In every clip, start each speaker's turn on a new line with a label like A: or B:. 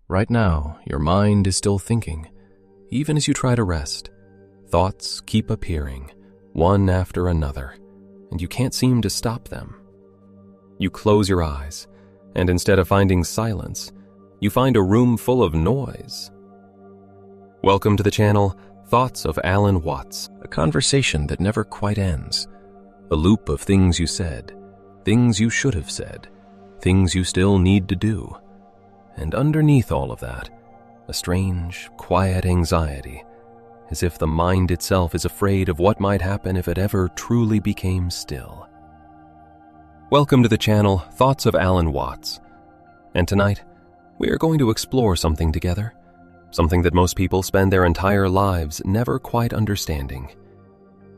A: Right now, your mind is still thinking, even as you try to rest. Thoughts keep appearing, one after another, and you can't seem to stop them. You close your eyes, and instead of finding silence, you find a room full of noise. Welcome to the channel, Thoughts of Alan Watts, a conversation that never quite ends. A loop of things you said, things you should have said, things you still need to do. And underneath all of that, a strange, quiet anxiety, as if the mind itself is afraid of what might happen if it ever truly became still. Welcome to the channel, Thoughts of Alan Watts. And tonight, we are going to explore something together, something that most people spend their entire lives never quite understanding.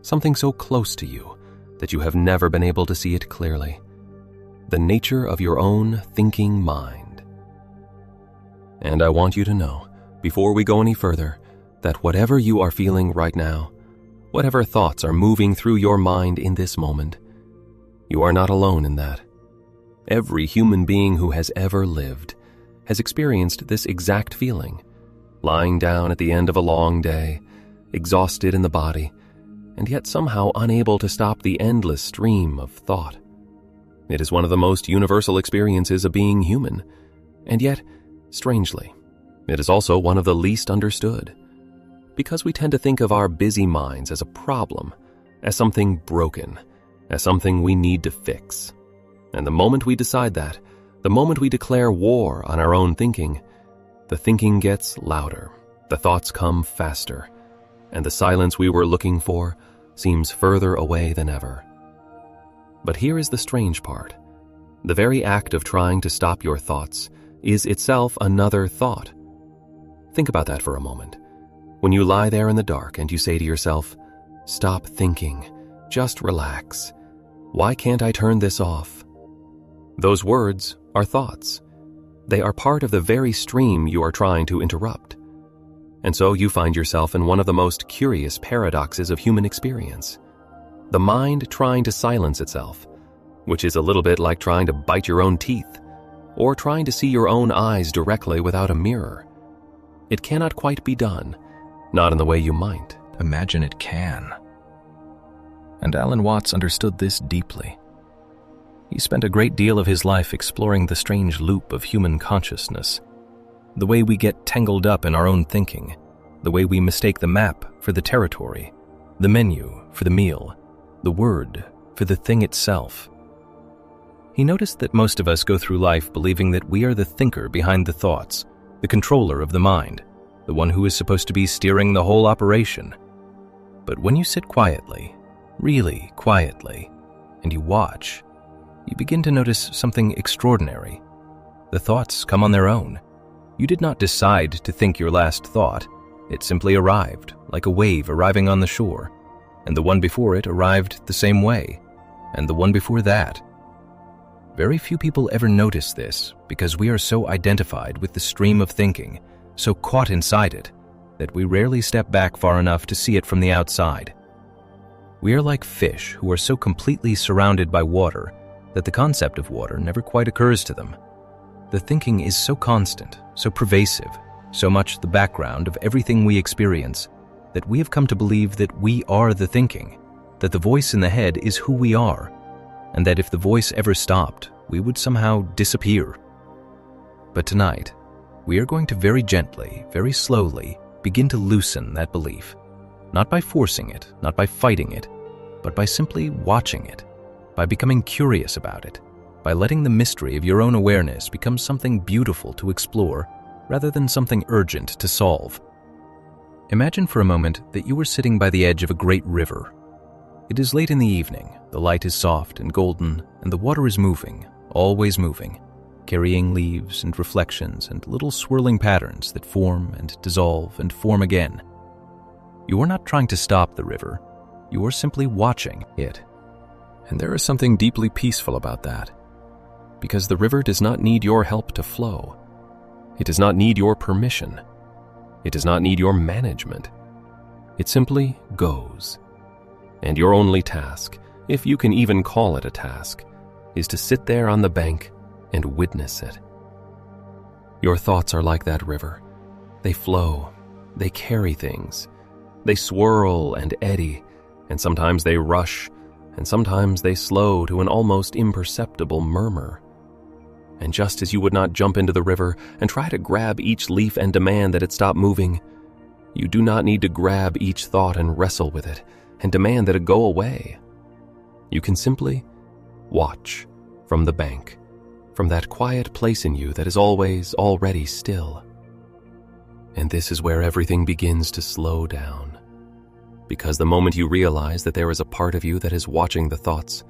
A: Something so close to you that you have never been able to see it clearly. The nature of your own thinking mind. And I want you to know, before we go any further, that whatever you are feeling right now, whatever thoughts are moving through your mind in this moment, you are not alone in that. Every human being who has ever lived has experienced this exact feeling, lying down at the end of a long day, exhausted in the body, and yet somehow unable to stop the endless stream of thought. It is one of the most universal experiences of being human, and yet, strangely, it is also one of the least understood, because we tend to think of our busy minds as a problem, as something broken, as something we need to fix. And the moment we decide that, the moment we declare war on our own thinking, the thinking gets louder, the thoughts come faster, and the silence we were looking for seems further away than ever. But here is the strange part. The very act of trying to stop your thoughts is itself another thought. Think about that for a moment. When you lie there in the dark and you say to yourself, "Stop thinking, just relax. Why can't I turn this off?" Those words are thoughts. They are part of the very stream you are trying to interrupt. And so you find yourself in one of the most curious paradoxes of human experience. The mind trying to silence itself, which is a little bit like trying to bite your own teeth, or trying to see your own eyes directly without a mirror. It cannot quite be done, not in the way you might imagine it can. And Alan Watts understood this deeply. He spent a great deal of his life exploring the strange loop of human consciousness, the way we get tangled up in our own thinking, the way we mistake the map for the territory, the menu for the meal, the word for the thing itself. He noticed that most of us go through life believing that we are the thinker behind the thoughts, the controller of the mind, the one who is supposed to be steering the whole operation. But when you sit quietly, really quietly, and you watch, you begin to notice something extraordinary. The thoughts come on their own. You did not decide to think your last thought. It simply arrived, like a wave arriving on the shore, and the one before it arrived the same way, and the one before that. Very few people ever notice this because we are so identified with the stream of thinking, so caught inside it, that we rarely step back far enough to see it from the outside. We are like fish who are so completely surrounded by water that the concept of water never quite occurs to them. The thinking is so constant, so pervasive, so much the background of everything we experience, that we have come to believe that we are the thinking, that the voice in the head is who we are, and that if the voice ever stopped, we would somehow disappear. But tonight, we are going to very gently, very slowly, begin to loosen that belief, not by forcing it, not by fighting it, but by simply watching it, by becoming curious about it, by letting the mystery of your own awareness become something beautiful to explore rather than something urgent to solve. Imagine for a moment that you were sitting by the edge of a great river. It is late in the evening, the light is soft and golden, and the water is moving, always moving, carrying leaves and reflections and little swirling patterns that form and dissolve and form again. You are not trying to stop the river, you are simply watching it. And there is something deeply peaceful about that, because the river does not need your help to flow. It does not need your permission. It does not need your management. It simply goes. And your only task, if you can even call it a task, is to sit there on the bank and witness it. Your thoughts are like that river. They flow, they carry things, they swirl and eddy, and sometimes they rush, and sometimes they slow to an almost imperceptible murmur. And just as you would not jump into the river and try to grab each leaf and demand that it stop moving, you do not need to grab each thought and wrestle with it and demand that it go away. You can simply watch from the bank, from that quiet place in you that is always already still. And this is where everything begins to slow down. Because the moment you realize that there is a part of you that is watching the thoughts,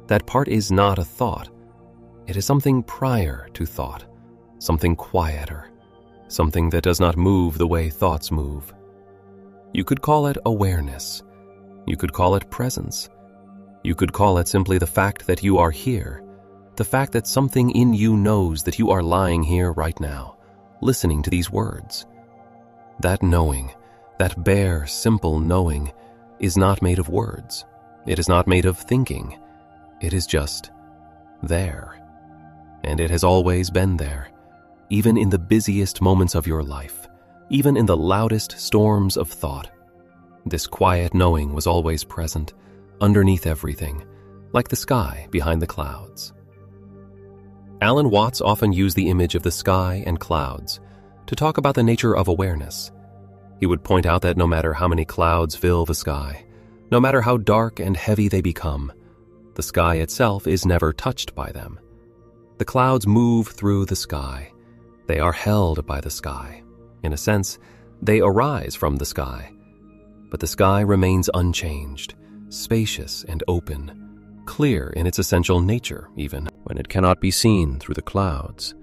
A: that part is not a thought. It is something prior to thought, something quieter, something that does not move the way thoughts move. You could call it awareness. You could call it presence. You could call it simply the fact that you are here, the fact that something in you knows that you are lying here right now, listening to these words. That knowing, that bare, simple knowing, is not made of words. It is not made of thinking. It is just there. And it has always been there, even in the busiest moments of your life, even in the loudest storms of thought. This quiet knowing was always present, underneath everything, like the sky behind the clouds. Alan Watts often used the image of the sky and clouds to talk about the nature of awareness. He would point out that no matter how many clouds fill the sky, no matter how dark and heavy they become, the sky itself is never touched by them. The clouds move through the sky. They are held by the sky. In a sense, they arise from the sky. But the sky remains unchanged, spacious and open, clear in its essential nature, even when it cannot be seen through the clouds.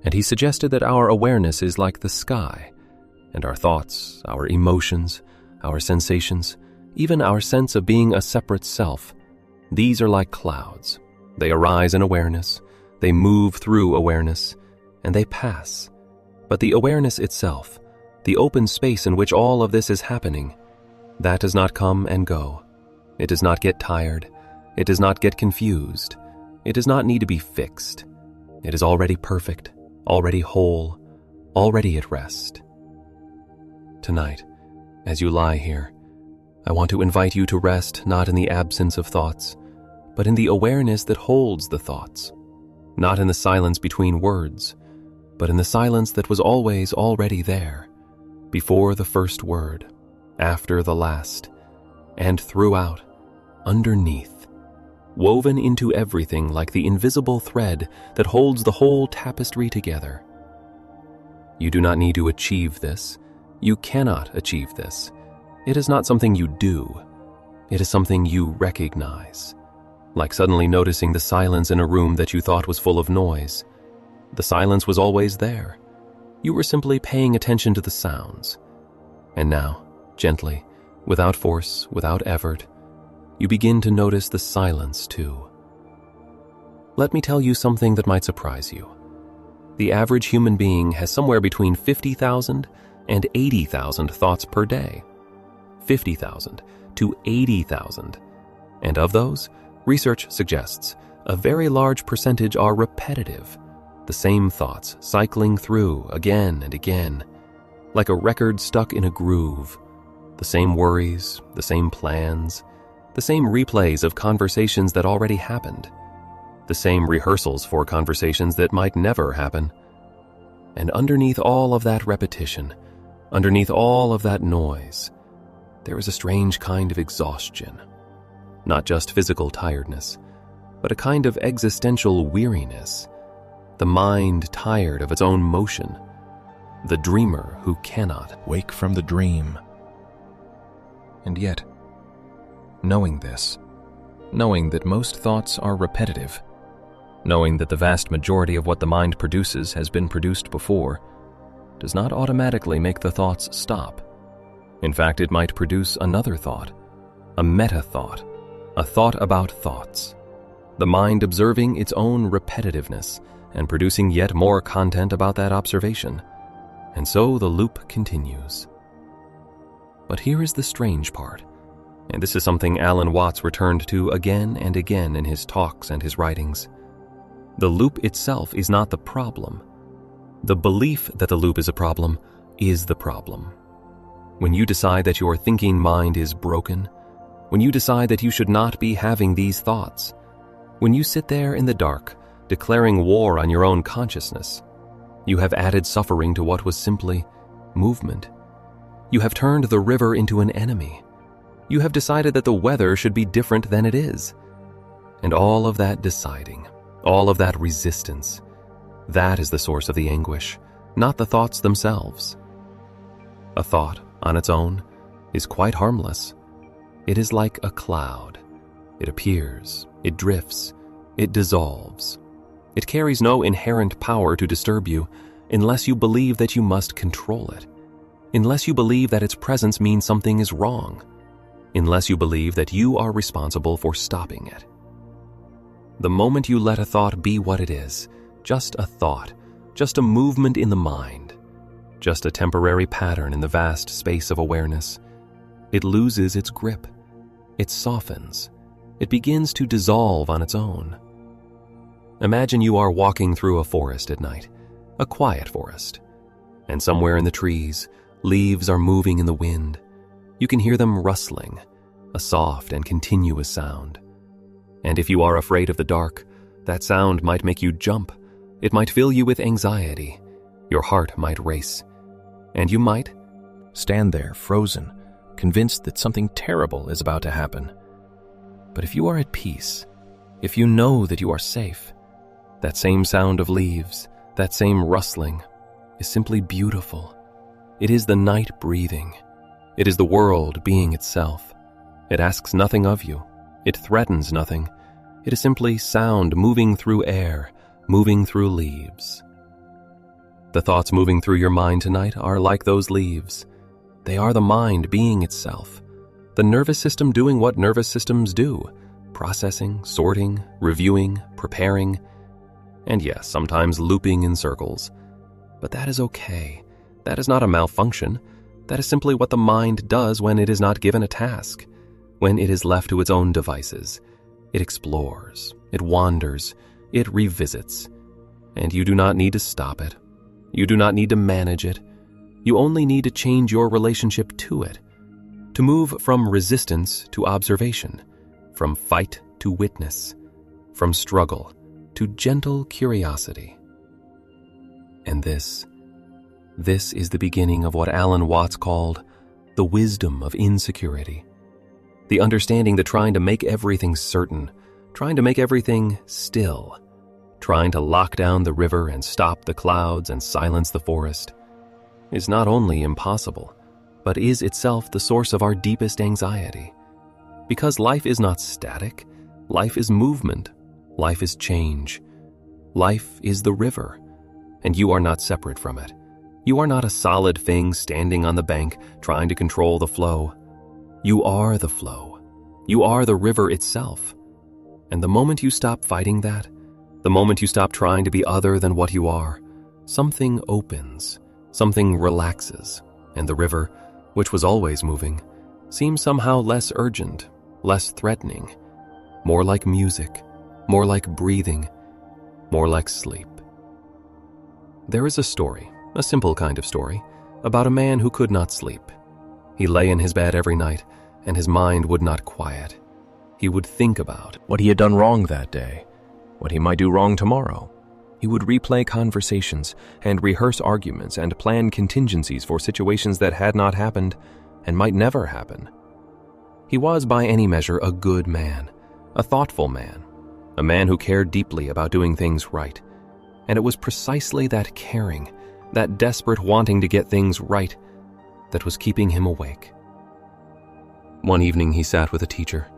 A: And he suggested that our awareness is like the sky, and our thoughts, our emotions, our sensations, even our sense of being a separate self, these are like clouds. They arise in awareness, they move through awareness, and they pass. But the awareness itself, the open space in which all of this is happening, that does not come and go. It does not get tired. It does not get confused. It does not need to be fixed. It is already perfect, already whole, already at rest. Tonight, as you lie here, I want to invite you to rest not in the absence of thoughts, but in the awareness that holds the thoughts, not in the silence between words, but in the silence that was always already there, before the first word, after the last, and throughout, underneath, woven into everything like the invisible thread that holds the whole tapestry together. You do not need to achieve this. You cannot achieve this. It is not something you do. It is something you recognize. Like suddenly noticing the silence in a room that you thought was full of noise. The silence was always there. You were simply paying attention to the sounds. And now, gently, without force, without effort, you begin to notice the silence too. Let me tell you something that might surprise you. The average human being has somewhere between 50,000 and 80,000 thoughts per day. 50,000 to 80,000. And of those, research suggests a very large percentage are repetitive, the same thoughts cycling through again and again, like a record stuck in a groove, the same worries, the same plans, the same replays of conversations that already happened, the same rehearsals for conversations that might never happen. And underneath all of that repetition, underneath all of that noise, there is a strange kind of exhaustion. Not just physical tiredness, but a kind of existential weariness. The mind tired of its own motion. The dreamer who cannot wake from the dream. And yet, knowing this, knowing that most thoughts are repetitive, knowing that the vast majority of what the mind produces has been produced before, does not automatically make the thoughts stop. In fact, it might produce another thought, a meta-thought, a thought about thoughts. The mind observing its own repetitiveness and producing yet more content about that observation. And so the loop continues. But here is the strange part, and this is something Alan Watts returned to again and again in his talks and his writings. The loop itself is not the problem. The belief that the loop is a problem is the problem. When you decide that your thinking mind is broken, when you decide that you should not be having these thoughts, when you sit there in the dark, declaring war on your own consciousness, you have added suffering to what was simply movement. You have turned the river into an enemy. You have decided that the weather should be different than it is. And all of that deciding, all of that resistance, that is the source of the anguish, not the thoughts themselves. A thought, on its own, is quite harmless. It is like a cloud. It appears, it drifts, it dissolves. It carries no inherent power to disturb you unless you believe that you must control it, unless you believe that its presence means something is wrong, unless you believe that you are responsible for stopping it. The moment you let a thought be what it is, just a thought, just a movement in the mind, just a temporary pattern in the vast space of awareness, it loses its grip, it softens, it begins to dissolve on its own. Imagine you are walking through a forest at night, a quiet forest, and somewhere in the trees, leaves are moving in the wind. You can hear them rustling, a soft and continuous sound. And if you are afraid of the dark, that sound might make you jump. It might fill you with anxiety. Your heart might race. And you might stand there frozen, convinced that something terrible is about to happen. But if you are at peace, if you know that you are safe, that same sound of leaves, that same rustling, is simply beautiful. It is the night breathing. It is the world being itself. It asks nothing of you. It threatens nothing. It is simply sound moving through air, moving through leaves. The thoughts moving through your mind tonight are like those leaves. They are the mind being itself, the nervous system doing what nervous systems do, processing, sorting, reviewing, preparing, and yes, sometimes looping in circles. But that is okay. That is not a malfunction. That is simply what the mind does when it is not given a task, when it is left to its own devices. It explores, it wanders, it revisits, and you do not need to stop it. You do not need to manage it. You only need to change your relationship to it, to move from resistance to observation, from fight to witness, from struggle to gentle curiosity. And this is the beginning of what Alan Watts called the wisdom of insecurity. The understanding that trying to make everything certain, trying to make everything still, trying to lock down the river and stop the clouds and silence the forest, is not only impossible, but is itself the source of our deepest anxiety. Because life is not static, life is movement, life is change. Life is the river, and you are not separate from it. You are not a solid thing standing on the bank trying to control the flow. You are the flow. You are the river itself. And the moment you stop fighting that, the moment you stop trying to be other than what you are, something opens, something relaxes, and the river, which was always moving, seems somehow less urgent, less threatening, more like music, more like breathing, more like sleep. There is a story, a simple kind of story, about a man who could not sleep. He lay in his bed every night, and his mind would not quiet. He would think about what he had done wrong that day, what he might do wrong tomorrow. He would replay conversations and rehearse arguments and plan contingencies for situations that had not happened and might never happen. He was by any measure a good man, a thoughtful man, a man who cared deeply about doing things right. And it was precisely that caring, that desperate wanting to get things right, that was keeping him awake. One evening he sat with a teacher,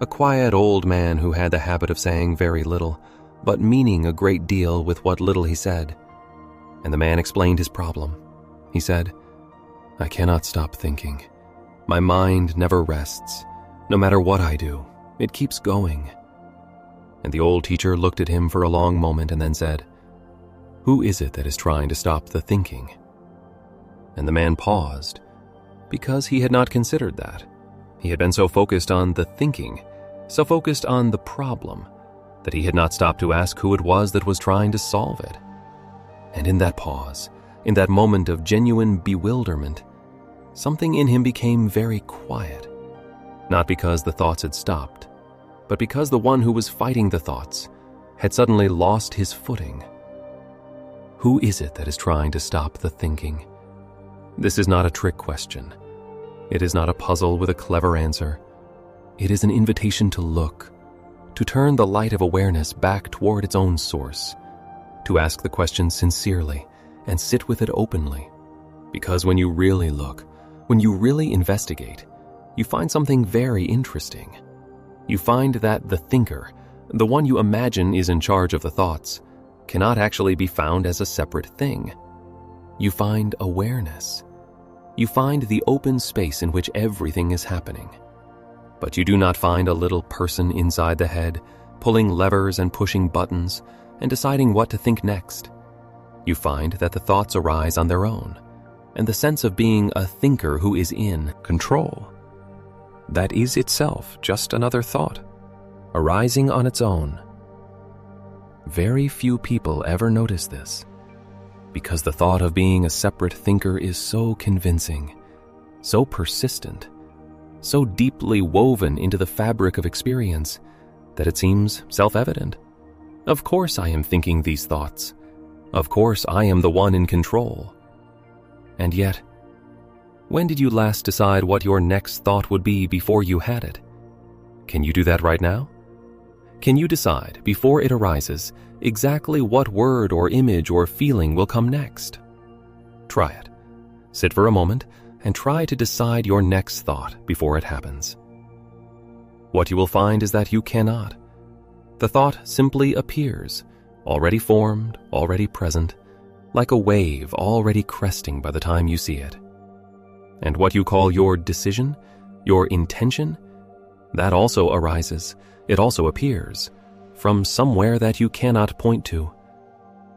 A: a quiet old man who had the habit of saying very little, but meaning a great deal with what little he said. And the man explained his problem. He said, "I cannot stop thinking. My mind never rests. No matter what I do, it keeps going." And the old teacher looked at him for a long moment and then said, "Who is it that is trying to stop the thinking?" And the man paused, because he had not considered that. He had been so focused on the thinking, so focused on the problem, that he had not stopped to ask who it was that was trying to solve it. And in that pause, in that moment of genuine bewilderment, something in him became very quiet. Not because the thoughts had stopped, but because the one who was fighting the thoughts had suddenly lost his footing. Who is it that is trying to stop the thinking? This is not a trick question. It is not a puzzle with a clever answer. It is an invitation to look, to turn the light of awareness back toward its own source, to ask the question sincerely and sit with it openly. Because when you really look, when you really investigate, you find something very interesting. You find that the thinker, the one you imagine is in charge of the thoughts, cannot actually be found as a separate thing. You find awareness. You find the open space in which everything is happening. But you do not find a little person inside the head, pulling levers and pushing buttons and deciding what to think next. You find that the thoughts arise on their own, and the sense of being a thinker who is in control. That is itself just another thought, arising on its own. Very few people ever notice this, because the thought of being a separate thinker is so convincing, so persistent, so deeply woven into the fabric of experience that it seems self-evident. Of course I am thinking these thoughts. Of course I am the one in control. And yet, when did you last decide what your next thought would be before you had it? Can you do that right now? Can you decide, before it arises, exactly what word or image or feeling will come next? Try it. Sit for a moment and try to decide your next thought before it happens. What you will find is that you cannot. The thought simply appears, already formed, already present, like a wave already cresting by the time you see it. And what you call your decision, your intention, that also arises, it also appears, from somewhere that you cannot point to,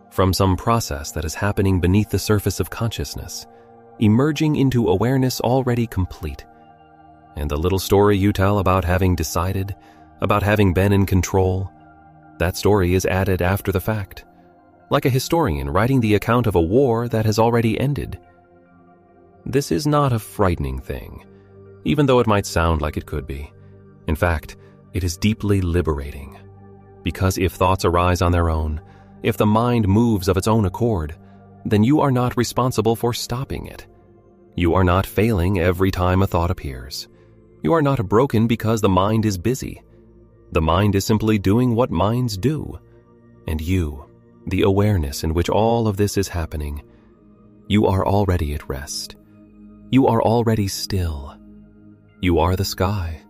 A: from some process that is happening beneath the surface of consciousness, emerging into awareness already complete. And the little story you tell about having decided, about having been in control, that story is added after the fact, like a historian writing the account of a war that has already ended. This is not a frightening thing, even though it might sound like it could be. In fact, it is deeply liberating, because if thoughts arise on their own, if the mind moves of its own accord, then you are not responsible for stopping it. You are not failing every time a thought appears. You are not broken because the mind is busy. The mind is simply doing what minds do. And you, the awareness in which all of this is happening, you are already at rest. You are already still. You are the sky.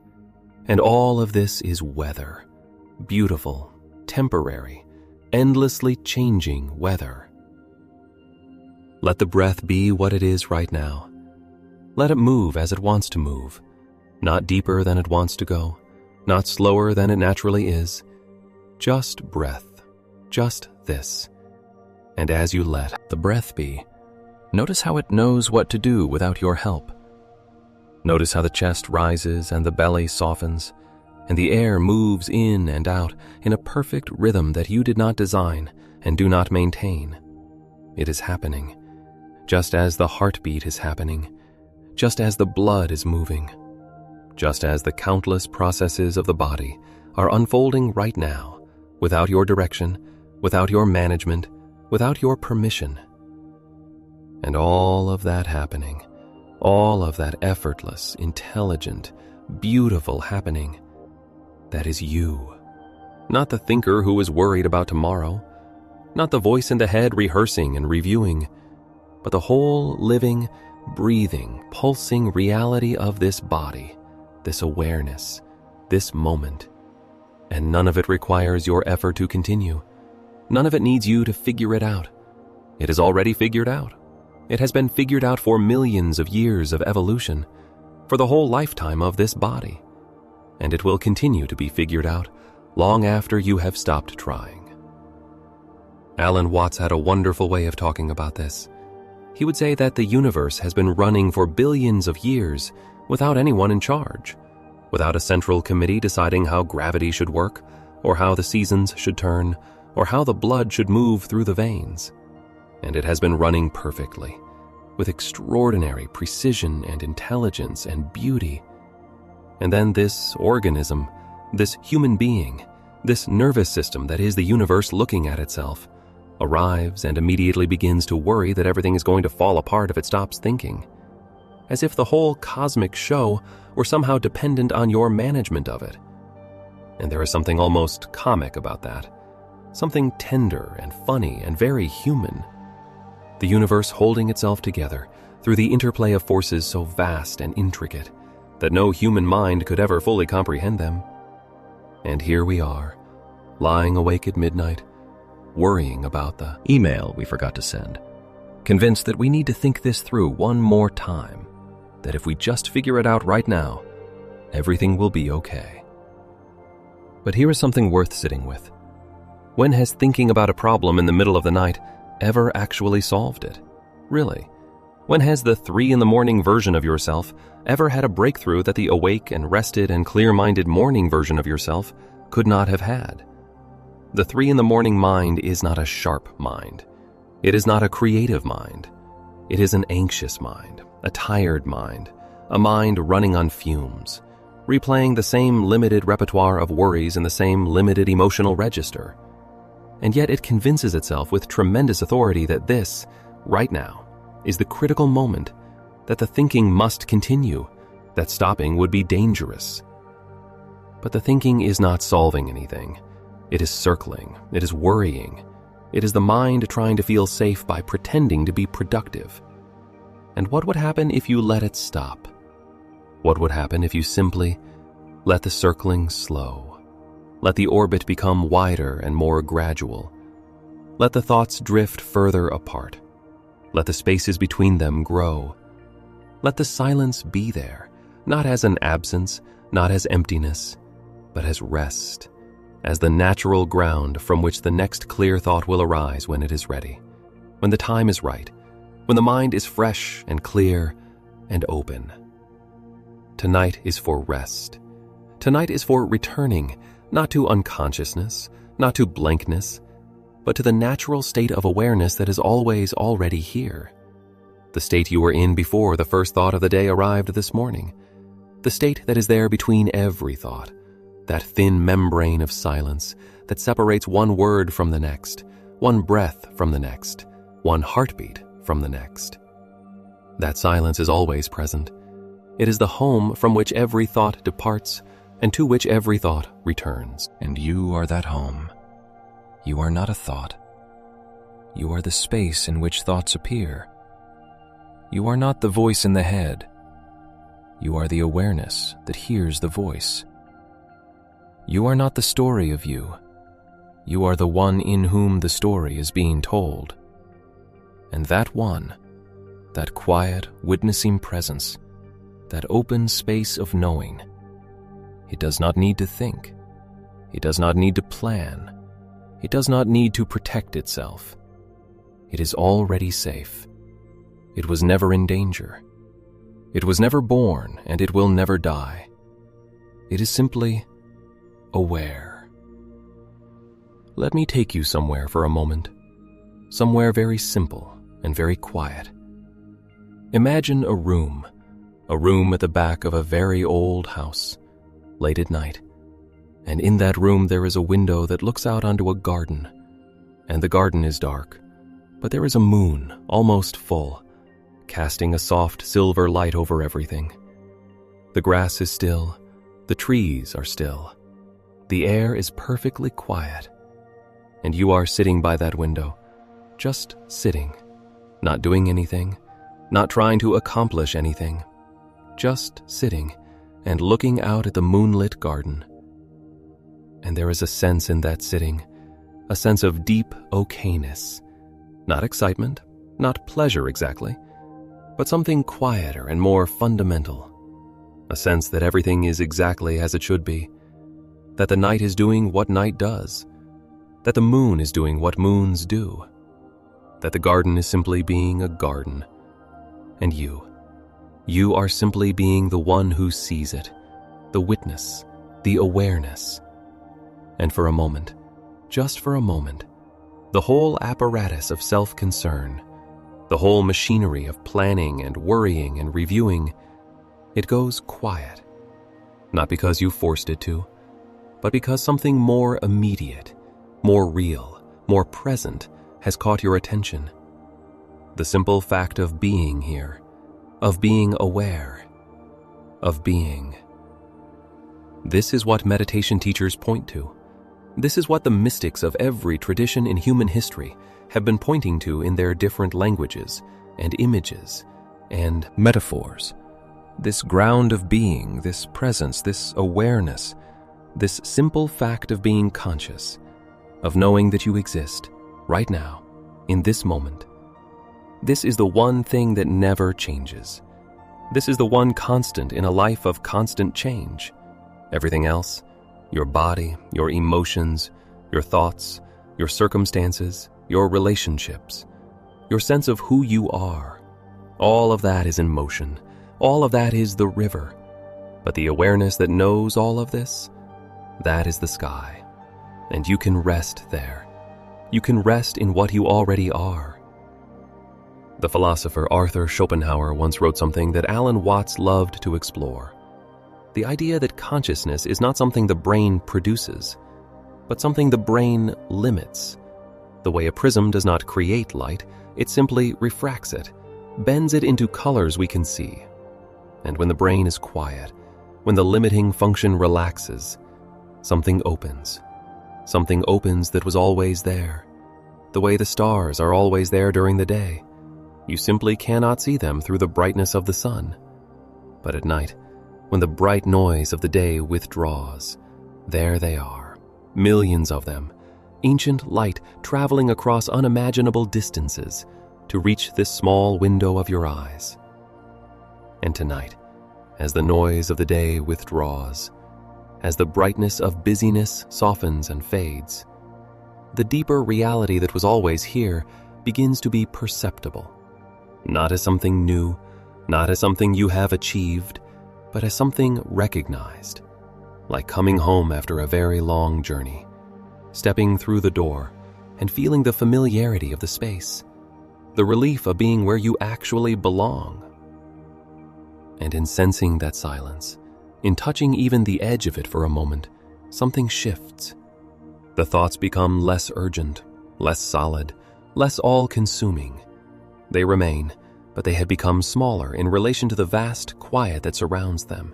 A: And all of this is weather. Beautiful, temporary, endlessly changing weather. Let the breath be what it is right now. Let it move as it wants to move, not deeper than it wants to go, not slower than it naturally is. Just breath, just this. And as you let the breath be, notice how it knows what to do without your help. Notice how the chest rises and the belly softens, and the air moves in and out in a perfect rhythm that you did not design and do not maintain. It is happening, just as the heartbeat is happening, just as the blood is moving, just as the countless processes of the body are unfolding right now, without your direction, without your management, without your permission. And all of that happening, all of that effortless, intelligent, beautiful happening, that is you. Not the thinker who is worried about tomorrow, not the voice in the head rehearsing and reviewing, but the whole living, breathing, pulsing reality of this body, this awareness, this moment. And none of it requires your effort to continue. None of it needs you to figure it out. It is already figured out. It has been figured out for millions of years of evolution, for the whole lifetime of this body. And it will continue to be figured out long after you have stopped trying. Alan Watts had a wonderful way of talking about this. He would say that the universe has been running for billions of years without anyone in charge, without a central committee deciding how gravity should work, or how the seasons should turn, or how the blood should move through the veins. and it has been running perfectly, with extraordinary precision and intelligence and beauty. And then this organism, this human being, this nervous system that is the universe looking at itself, arrives and immediately begins to worry that everything is going to fall apart if it stops thinking, as if the whole cosmic show were somehow dependent on your management of it. And there is something almost comic about that, something tender and funny and very human. The universe holding itself together through the interplay of forces so vast and intricate that no human mind could ever fully comprehend them. And here we are, lying awake at midnight, worrying about the email we forgot to send, convinced that we need to think this through one more time, that if we just figure it out right now, everything will be okay. But here is something worth sitting with. When has thinking about a problem in the middle of the night ever actually solved it? Really? When has the 3 a.m. version of yourself ever had a breakthrough that the awake and rested and clear-minded morning version of yourself could not have had? The 3 a.m. mind is not a sharp mind. It is not a creative mind. It is an anxious mind, a tired mind, a mind running on fumes, replaying the same limited repertoire of worries in the same limited emotional register. And yet it convinces itself with tremendous authority that this, right now, is the critical moment, that the thinking must continue, that stopping would be dangerous. But the thinking is not solving anything. It is circling. It is worrying. It is the mind trying to feel safe by pretending to be productive. And what would happen if you let it stop? What would happen if you simply let the circling slow? Let the orbit become wider and more gradual. Let the thoughts drift further apart. Let the spaces between them grow. Let the silence be there, not as an absence, not as emptiness, but as rest, as the natural ground from which the next clear thought will arise when it is ready, when the time is right, when the mind is fresh and clear and open. Tonight is for rest. Tonight is for returning, not to unconsciousness, not to blankness, but to the natural state of awareness that is always already here. The state you were in before the first thought of the day arrived this morning. The state that is there between every thought, that thin membrane of silence that separates one word from the next, one breath from the next, one heartbeat from the next. That silence is always present. It is the home from which every thought departs and to which every thought returns. And you are that home. You are not a thought. You are the space in which thoughts appear. You are not the voice in the head. You are the awareness that hears the voice. You are not the story of you. You are the one in whom the story is being told. And that one, that quiet, witnessing presence, that open space of knowing, it does not need to think. It does not need to plan. It does not need to protect itself. It is already safe. It was never in danger. It was never born, and it will never die. It is simply aware. Let me take you somewhere for a moment, somewhere very simple and very quiet. Imagine a room at the back of a very old house, late at night. And in that room there is a window that looks out onto a garden, and the garden is dark, but there is a moon, almost full, casting a soft silver light over everything. The grass is still, the trees are still, the air is perfectly quiet, and you are sitting by that window, just sitting, not doing anything, not trying to accomplish anything, just sitting and looking out at the moonlit garden. And there is a sense in that sitting, a sense of deep okayness. Not excitement, not pleasure exactly, but something quieter and more fundamental. A sense that everything is exactly as it should be, that the night is doing what night does, that the moon is doing what moons do, that the garden is simply being a garden, and you are simply being the one who sees it, the witness, the awareness. And for a moment, just for a moment, the whole apparatus of self-concern, the whole machinery of planning and worrying and reviewing, it goes quiet. Not because you forced it to, but because something more immediate, more real, more present has caught your attention. The simple fact of being here, of being aware, of being. This is what meditation teachers point to. This is what the mystics of every tradition in human history have been pointing to in their different languages and images and metaphors. This ground of being, this presence, this awareness, this simple fact of being conscious, of knowing that you exist right now, in this moment. This is the one thing that never changes. This is the one constant in a life of constant change. Everything else, your body, your emotions, your thoughts, your circumstances, your relationships, your sense of who you are, all of that is in motion. All of that is the river. But the awareness that knows all of this, that is the sky. And you can rest there. You can rest in what you already are. The philosopher Arthur Schopenhauer once wrote something that Alan Watts loved to explore. The idea that consciousness is not something the brain produces, but something the brain limits. The way a prism does not create light, it simply refracts it, bends it into colors we can see. And when the brain is quiet, when the limiting function relaxes, something opens. Something opens that was always there. The way the stars are always there during the day. You simply cannot see them through the brightness of the sun. But at night, when the bright noise of the day withdraws, there they are, millions of them, ancient light traveling across unimaginable distances to reach this small window of your eyes. And tonight, as the noise of the day withdraws, as the brightness of busyness softens and fades, the deeper reality that was always here begins to be perceptible, not as something new, not as something you have achieved, but as something recognized, like coming home after a very long journey, stepping through the door and feeling the familiarity of the space, the relief of being where you actually belong. And in sensing that silence, in touching even the edge of it for a moment, something shifts. The thoughts become less urgent, less solid, less all-consuming. They remain, but they have become smaller in relation to the vast quiet that surrounds them,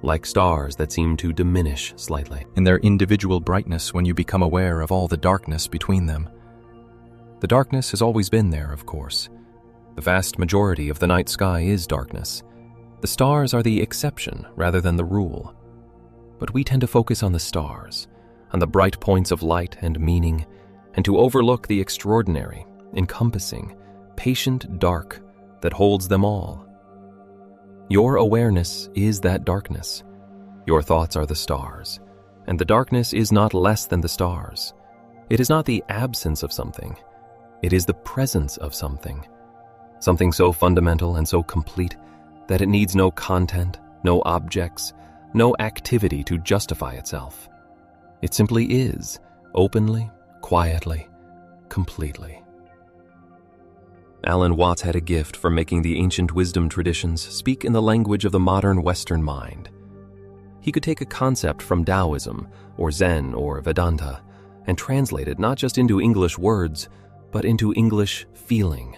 A: like stars that seem to diminish slightly
B: in their individual brightness when you become aware of all the darkness between them. The darkness has always been there, of course. The vast majority of the night sky is darkness. The stars are the exception rather than the rule. But we tend to focus on the stars, on the bright points of light and meaning, and to overlook the extraordinary, encompassing, patient dark that holds them all. Your awareness is that darkness. Your thoughts are the stars, and the darkness is not less than the stars. It is not the absence of something. It is the presence of something. Something so fundamental and so complete that it needs no content, no objects, no activity to justify itself. It simply is, openly, quietly, completely. Alan Watts had a gift for making the ancient wisdom traditions speak in the language of the modern Western mind. He could take a concept from Taoism, or Zen, or Vedanta, and translate it not just into English words, but into English feeling,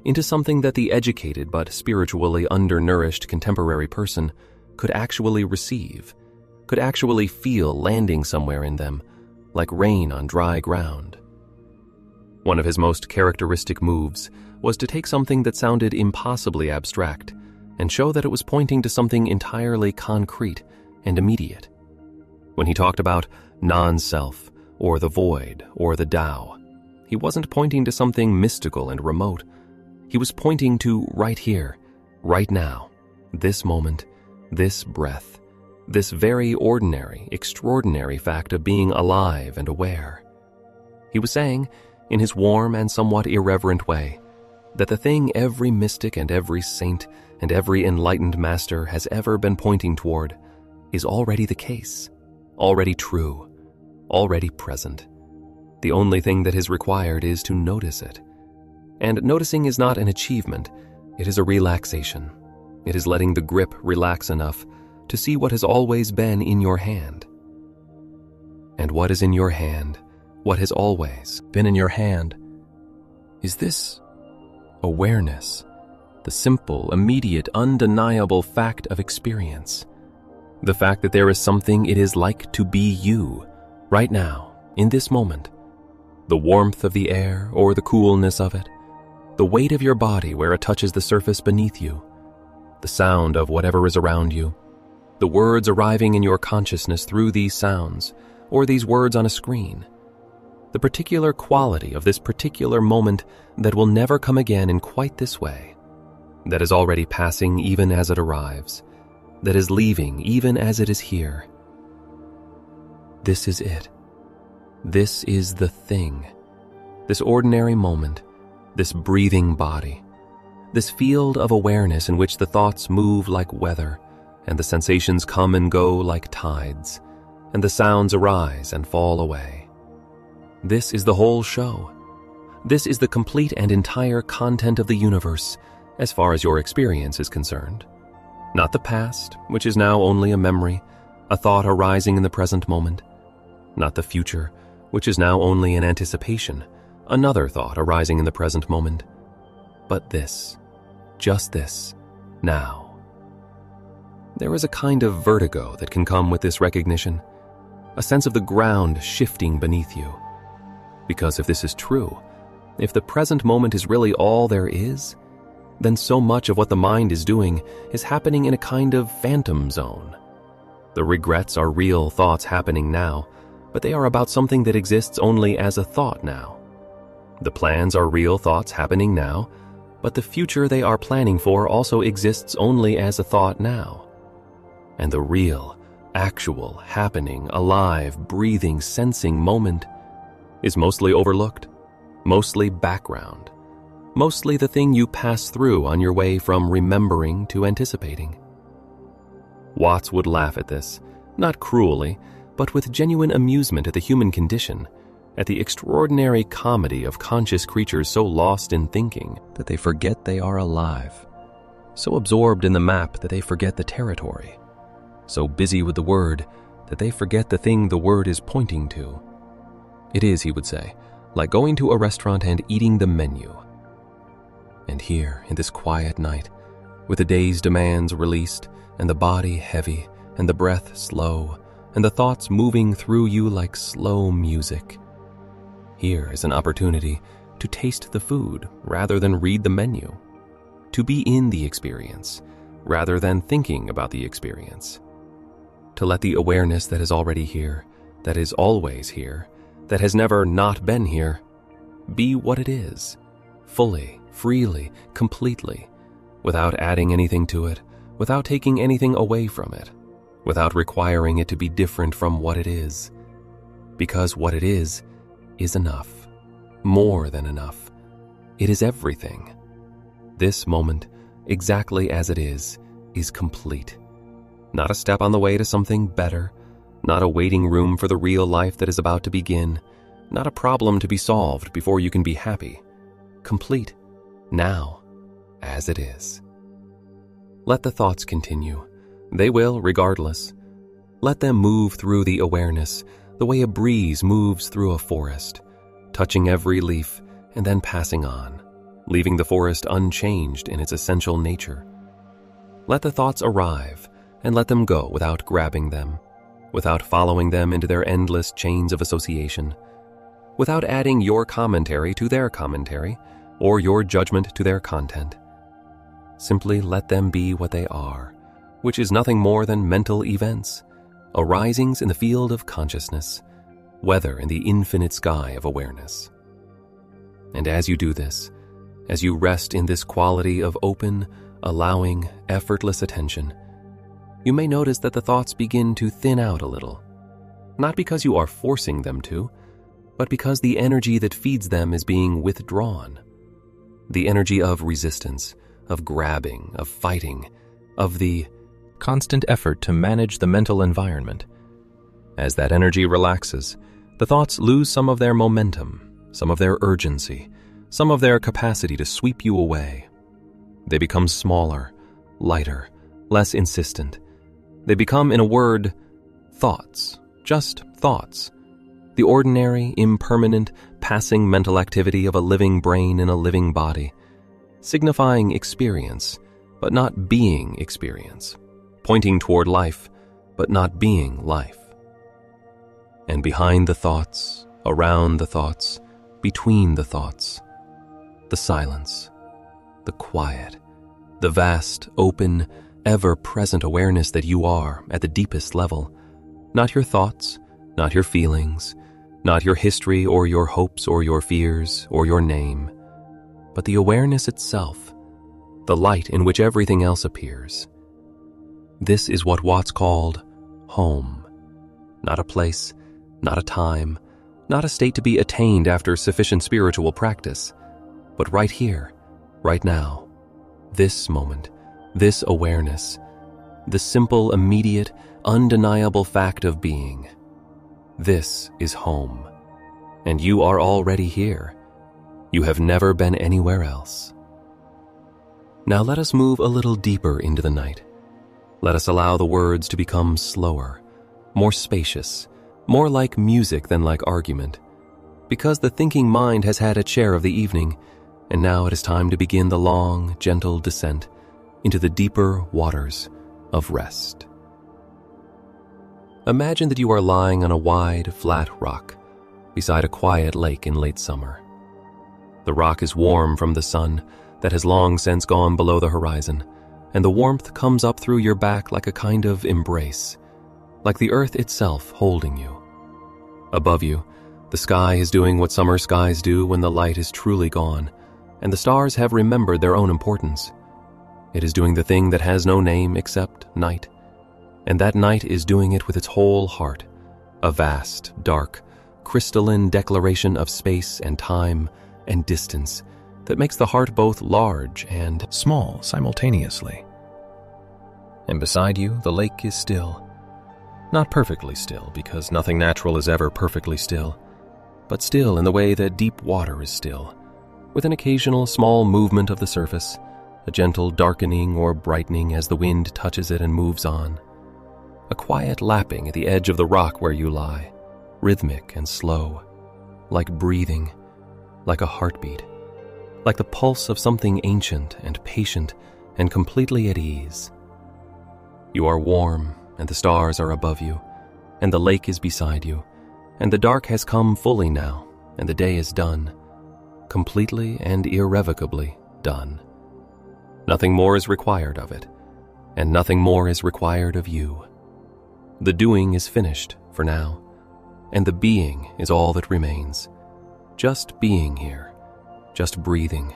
B: into something that the educated but spiritually undernourished contemporary person could actually receive, could actually feel landing somewhere in them, like rain on dry ground. One of his most characteristic moves was to take something that sounded impossibly abstract and show that it was pointing to something entirely concrete and immediate. When he talked about non-self, or the void, or the Tao, he wasn't pointing to something mystical and remote. He was pointing to right here, right now, this moment, this breath, this very ordinary, extraordinary fact of being alive and aware. He was saying, in his warm and somewhat irreverent way, that the thing every mystic and every saint and every enlightened master has ever been pointing toward is already the case, already true, already present. The only thing that is required is to notice it. And noticing is not an achievement, it is a relaxation. It is letting the grip relax enough to see what has always been in your hand. And what is in your hand, what has always been in your hand, is this awareness, the simple, immediate, undeniable fact of experience. The fact that there is something it is like to be you, right now, in this moment. The warmth of the air or the coolness of it, the weight of your body where it touches the surface beneath you, the sound of whatever is around you, the words arriving in your consciousness through these sounds, or these words on a screen. The particular quality of this particular moment that will never come again in quite this way, that is already passing even as it arrives, that is leaving even as it is here. This is it. This is the thing. This ordinary moment, this breathing body, this field of awareness in which the thoughts move like weather, and the sensations come and go like tides, and the sounds arise and fall away. This is the whole show. This is the complete and entire content of the universe, as far as your experience is concerned. Not the past, which is now only a memory, a thought arising in the present moment. Not the future, which is now only an anticipation, another thought arising in the present moment. But this, just this, now. There is a kind of vertigo that can come with this recognition, a sense of the ground shifting beneath you. Because if this is true, if the present moment is really all there is, then so much of what the mind is doing is happening in a kind of phantom zone. The regrets are real thoughts happening now, but they are about something that exists only as a thought now. The plans are real thoughts happening now, but the future they are planning for also exists only as a thought now. And the real, actual, happening, alive, breathing, sensing moment is mostly overlooked, mostly background, mostly the thing you pass through on your way from remembering to anticipating. Watts would laugh at this, not cruelly, but with genuine amusement at the human condition, at the extraordinary comedy of conscious creatures so lost in thinking that they forget they are alive, so absorbed in the map that they forget the territory, so busy with the word that they forget the thing the word is pointing to. It is, he would say, like going to a restaurant and eating the menu. And here, in this quiet night, with the day's demands released, and the body heavy, and the breath slow, and the thoughts moving through you like slow music, here is an opportunity to taste the food rather than read the menu, to be in the experience rather than thinking about the experience, to let the awareness that is already here, that is always here, that has never not been here, be what it is, fully, freely, completely, without adding anything to it, without taking anything away from it, without requiring it to be different from what it is. Because what it is enough, more than enough. It is everything. This moment, exactly as it is complete. Not a step on the way to something better, not a waiting room for the real life that is about to begin, not a problem to be solved before you can be happy. Complete, now, as it is. Let the thoughts continue. They will, regardless. Let them move through the awareness, the way a breeze moves through a forest, touching every leaf and then passing on, leaving the forest unchanged in its essential nature. Let the thoughts arrive and let them go without grabbing them, without following them into their endless chains of association, without adding your commentary to their commentary or your judgment to their content. Simply let them be what they are, which is nothing more than mental events, arisings in the field of consciousness, weather in the infinite sky of awareness. And as you do this, as you rest in this quality of open, allowing, effortless attention, you may notice that the thoughts begin to thin out a little, not because you are forcing them to, but because the energy that feeds them is being withdrawn. The energy of resistance, of grabbing, of fighting, of the constant effort to manage the mental environment. As that energy relaxes, The thoughts lose some of their momentum, some of their urgency, some of their capacity to sweep you away. They become smaller, lighter, less insistent. They become, in a word, thoughts, just thoughts. The ordinary, impermanent, passing mental activity of a living brain in a living body, signifying experience, but not being experience, pointing toward life, but not being life. And behind the thoughts, around the thoughts, between the thoughts, the silence, the quiet, the vast, open, ever-present awareness that you are at the deepest level. Not your thoughts, not your feelings, not your history or your hopes or your fears or your name, but the awareness itself, the light in which everything else appears. This is what Watts called home. Not a place, not a time, not a state to be attained after sufficient spiritual practice, but right here, right now, this moment, this awareness, the simple, immediate, undeniable fact of being. This is home, and you are already here. You have never been anywhere else. Now let us move a little deeper into the night. Let us allow the words to become slower, more spacious, more like music than like argument, because the thinking mind has had its share of the evening, and now it is time to begin the long, gentle descent into the deeper waters of rest. Imagine that you are lying on a wide, flat rock beside a quiet lake in late summer. The rock is warm from the sun that has long since gone below the horizon, and the warmth comes up through your back like a kind of embrace, like the earth itself holding you. Above you, the sky is doing what summer skies do when the light is truly gone, and the stars have remembered their own importance. It is doing the thing that has no name except night, and that night is doing it with its whole heart, a vast, dark, crystalline declaration of space and time and distance that makes the heart both large and
A: small simultaneously. And beside you, the lake is still. Not perfectly still, because nothing natural is ever perfectly still, but still in the way that deep water is still, with an occasional small movement of the surface, a gentle darkening or brightening as the wind touches it and moves on. A quiet lapping at the edge of the rock where you lie, rhythmic and slow, like breathing, like a heartbeat, like the pulse of something ancient and patient and completely at ease. You are warm, and the stars are above you, and the lake is beside you, and the dark has come fully now, and the day is done, completely and irrevocably done. Nothing more is required of it, and nothing more is required of you. The doing is finished for now, and the being is all that remains. Just being here, just breathing,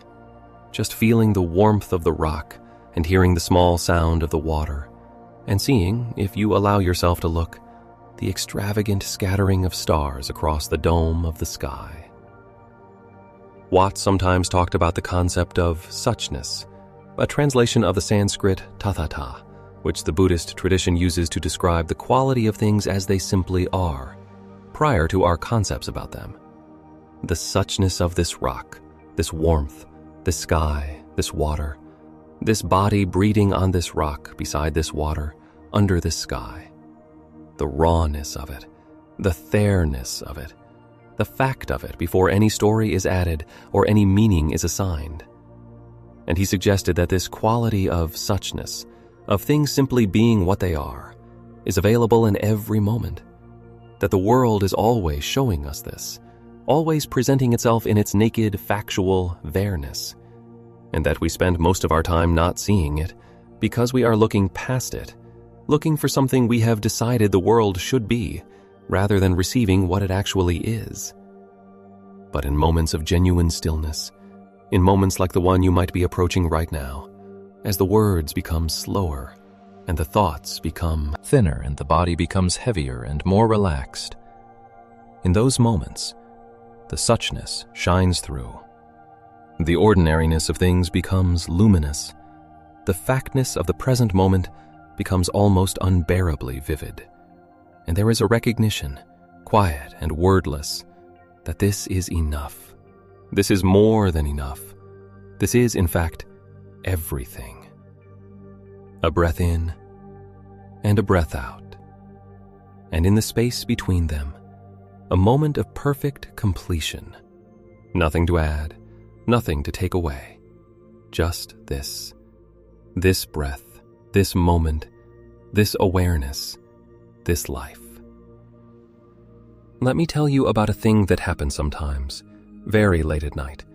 A: just feeling the warmth of the rock and hearing the small sound of the water, and seeing, if you allow yourself to look, the extravagant scattering of stars across the dome of the sky. Watts sometimes talked about the concept of suchness, a translation of the Sanskrit tathata, which the Buddhist tradition uses to describe the quality of things as they simply are, prior to our concepts about them. The suchness of this rock, this warmth, this sky, this water, this body breathing on this rock beside this water, under this sky. The rawness of it, the there-ness of it, the fact of it before any story is added or any meaning is assigned. And he suggested that this quality of suchness, of things simply being what they are, is available in every moment, that the world is always showing us this, always presenting itself in its naked, factual there-ness, and that we spend most of our time not seeing it because we are looking past it, looking for something we have decided the world should be, rather than receiving what it actually is. But in moments of genuine stillness, in moments like the one you might be approaching right now, as the words become slower and the thoughts become thinner and the body becomes heavier and more relaxed, in those moments, the suchness shines through. The ordinariness of things becomes luminous. The factness of the present moment becomes almost unbearably vivid. And there is a recognition, quiet and wordless, that this is enough. This is more than enough. This is, in fact, everything. A breath in and a breath out. And in the space between them, a moment of perfect completion. Nothing to add, nothing to take away. Just this breath, this moment, this awareness, this life. Let me tell you about a thing that happens sometimes, very late at night,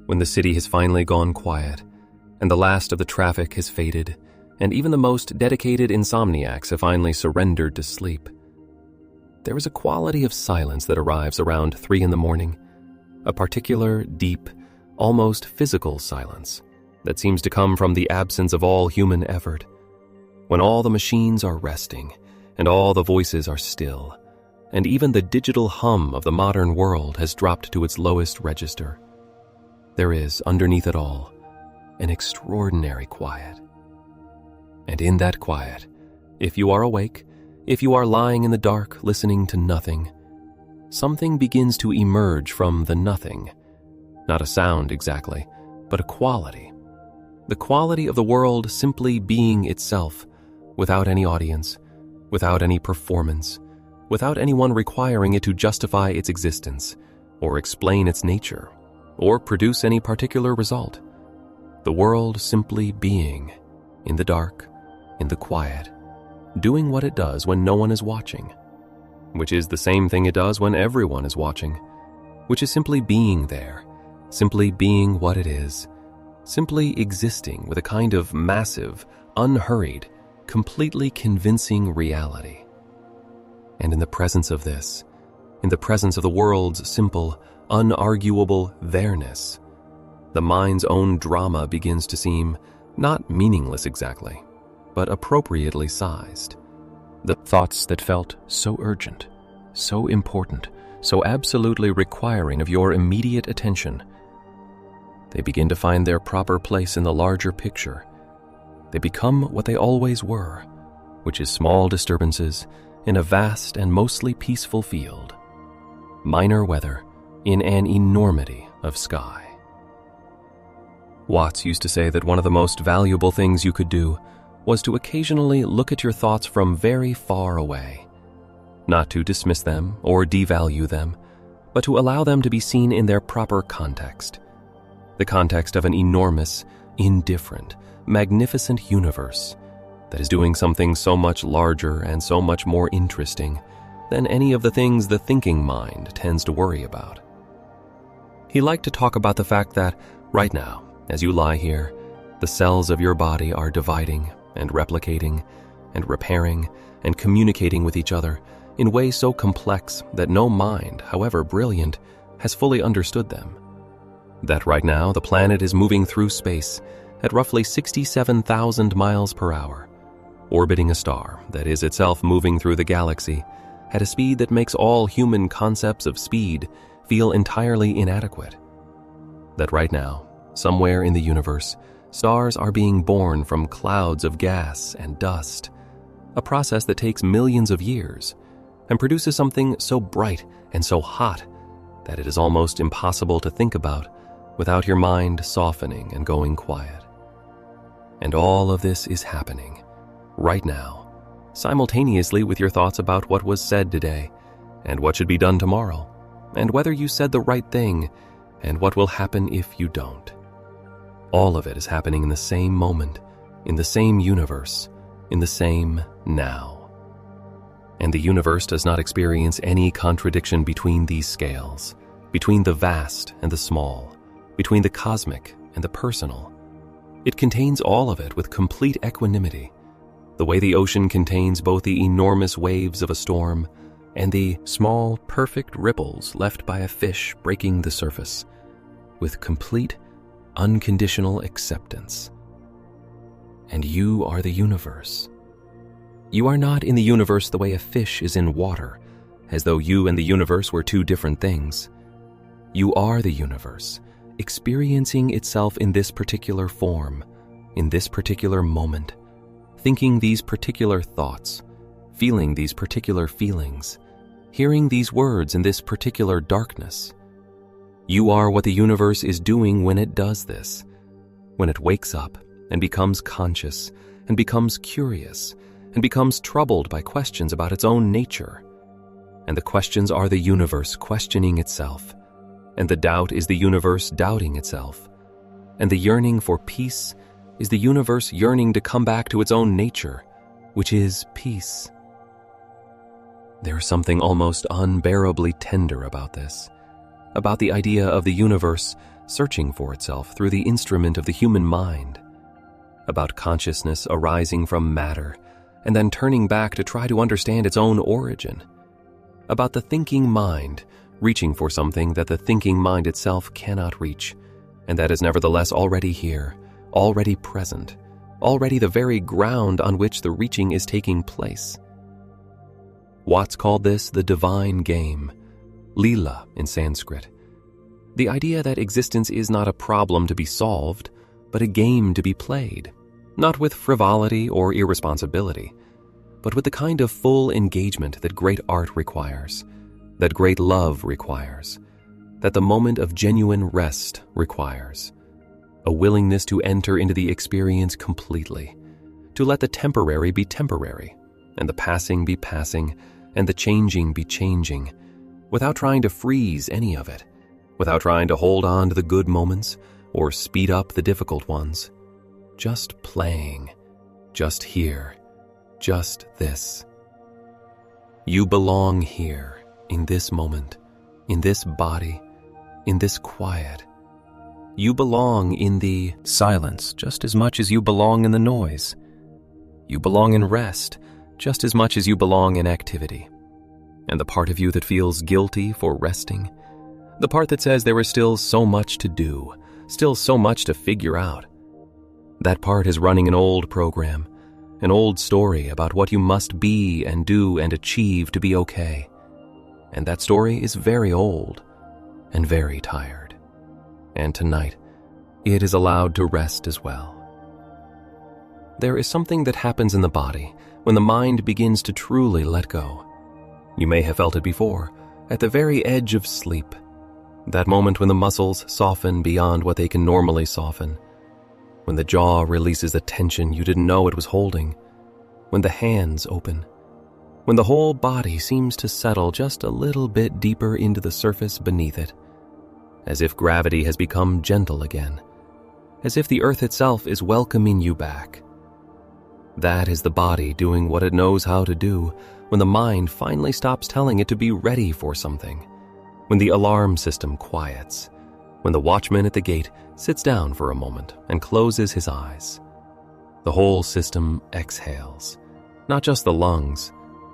A: when the city has finally gone quiet, and the last of the traffic has faded, and even the most dedicated insomniacs have finally surrendered to sleep. There is a quality of silence that arrives around 3 a.m, a particular, deep, almost physical silence that seems to come from the absence of all human effort, when all the machines are resting, and all the voices are still, and even the digital hum of the modern world has dropped to its lowest register. There is, underneath it all, an extraordinary quiet. And in that quiet, if you are awake, if you are lying in the dark listening to nothing, something begins to emerge from the nothing. Not a sound exactly, but a quality. The quality of the world simply being itself, without any audience, without any performance, without anyone requiring it to justify its existence, or explain its nature, or produce any particular result. The world simply being, in the dark, in the quiet, doing what it does when no one is watching, which is the same thing it does when everyone is watching, which is simply being there, simply being what it is, simply existing with a kind of massive, unhurried, completely convincing reality. And in the presence of this, in the presence of the world's simple, unarguable there-ness, the mind's own drama begins to seem not meaningless exactly, but appropriately sized. The thoughts that felt so urgent, so important, so absolutely requiring of your immediate attention, they begin to find their proper place in the larger picture. They become what they always were, which is small disturbances in a vast and mostly peaceful field, minor weather in an enormity of sky. Watts used to say that one of the most valuable things you could do was to occasionally look at your thoughts from very far away, not to dismiss them or devalue them, but to allow them to be seen in their proper context, the context of an enormous, indifferent, magnificent universe that is doing something so much larger and so much more interesting than any of the things the thinking mind tends to worry about. He liked to talk about the fact that, right now, as you lie here, the cells of your body are dividing and replicating and repairing and communicating with each other in ways so complex that no mind, however brilliant, has fully understood them. That right now the planet is moving through space at roughly 67,000 miles per hour, orbiting a star that is itself moving through the galaxy at a speed that makes all human concepts of speed feel entirely inadequate. That right now, somewhere in the universe, stars are being born from clouds of gas and dust, a process that takes millions of years and produces something so bright and so hot that it is almost impossible to think about without your mind softening and going quiet. And all of this is happening right now, simultaneously with your thoughts about what was said today and what should be done tomorrow, and whether you said the right thing and what will happen if you don't. All of it is happening in the same moment, in the same universe, in the same now. And the universe does not experience any contradiction between these scales, between the vast and the small, between the cosmic and the personal. It contains all of it with complete equanimity, the way the ocean contains both the enormous waves of a storm and the small, perfect ripples left by a fish breaking the surface, with complete, unconditional acceptance. And you are the universe. You are not in the universe the way a fish is in water, as though you and the universe were two different things. You are the universe, experiencing itself in this particular form, in this particular moment, thinking these particular thoughts, feeling these particular feelings,
B: hearing these words in this particular darkness. You are what the universe is doing when it does this, when it wakes up and becomes conscious and becomes curious and becomes troubled by questions about its own nature. And the questions are the universe questioning itself, and the doubt is the universe doubting itself, and the yearning for peace is the universe yearning to come back to its own nature, which is peace. There is something almost unbearably tender about this, about the idea of the universe searching for itself through the instrument of the human mind, about consciousness arising from matter and then turning back to try to understand its own origin, about the thinking mind reaching for something that the thinking mind itself cannot reach, and that is nevertheless already here, already present, already the very ground on which the reaching is taking place. Watts called this the divine game, Leela in Sanskrit. The idea that existence is not a problem to be solved, but a game to be played, not with frivolity or irresponsibility, but with the kind of full engagement that great art requires, that great love requires, that the moment of genuine rest requires, a willingness to enter into the experience completely, to let the temporary be temporary, and the passing be passing, and the changing be changing, without trying to freeze any of it, without trying to hold on to the good moments or speed up the difficult ones. Just playing, just here, just this. You belong here, in this moment, in this body, in this quiet. You belong in the silence just as much as you belong in the noise. You belong in rest just as much as you belong in activity. And the part of you that feels guilty for resting, the part that says there is still so much to do, still so much to figure out, that part is running an old program, an old story about what you must be and do and achieve to be okay. And that story is very old and very tired. And tonight, it is allowed to rest as well. There is something that happens in the body when the mind begins to truly let go. You may have felt it before, at the very edge of sleep, that moment when the muscles soften beyond what they can normally soften, when the jaw releases the tension you didn't know it was holding, when the hands open, when the whole body seems to settle just a little bit deeper into the surface beneath it, as if gravity has become gentle again, as if the earth itself is welcoming you back. That is the body doing what it knows how to do when the mind finally stops telling it to be ready for something, when the alarm system quiets, when the watchman at the gate sits down for a moment and closes his eyes. The whole system exhales, not just the lungs,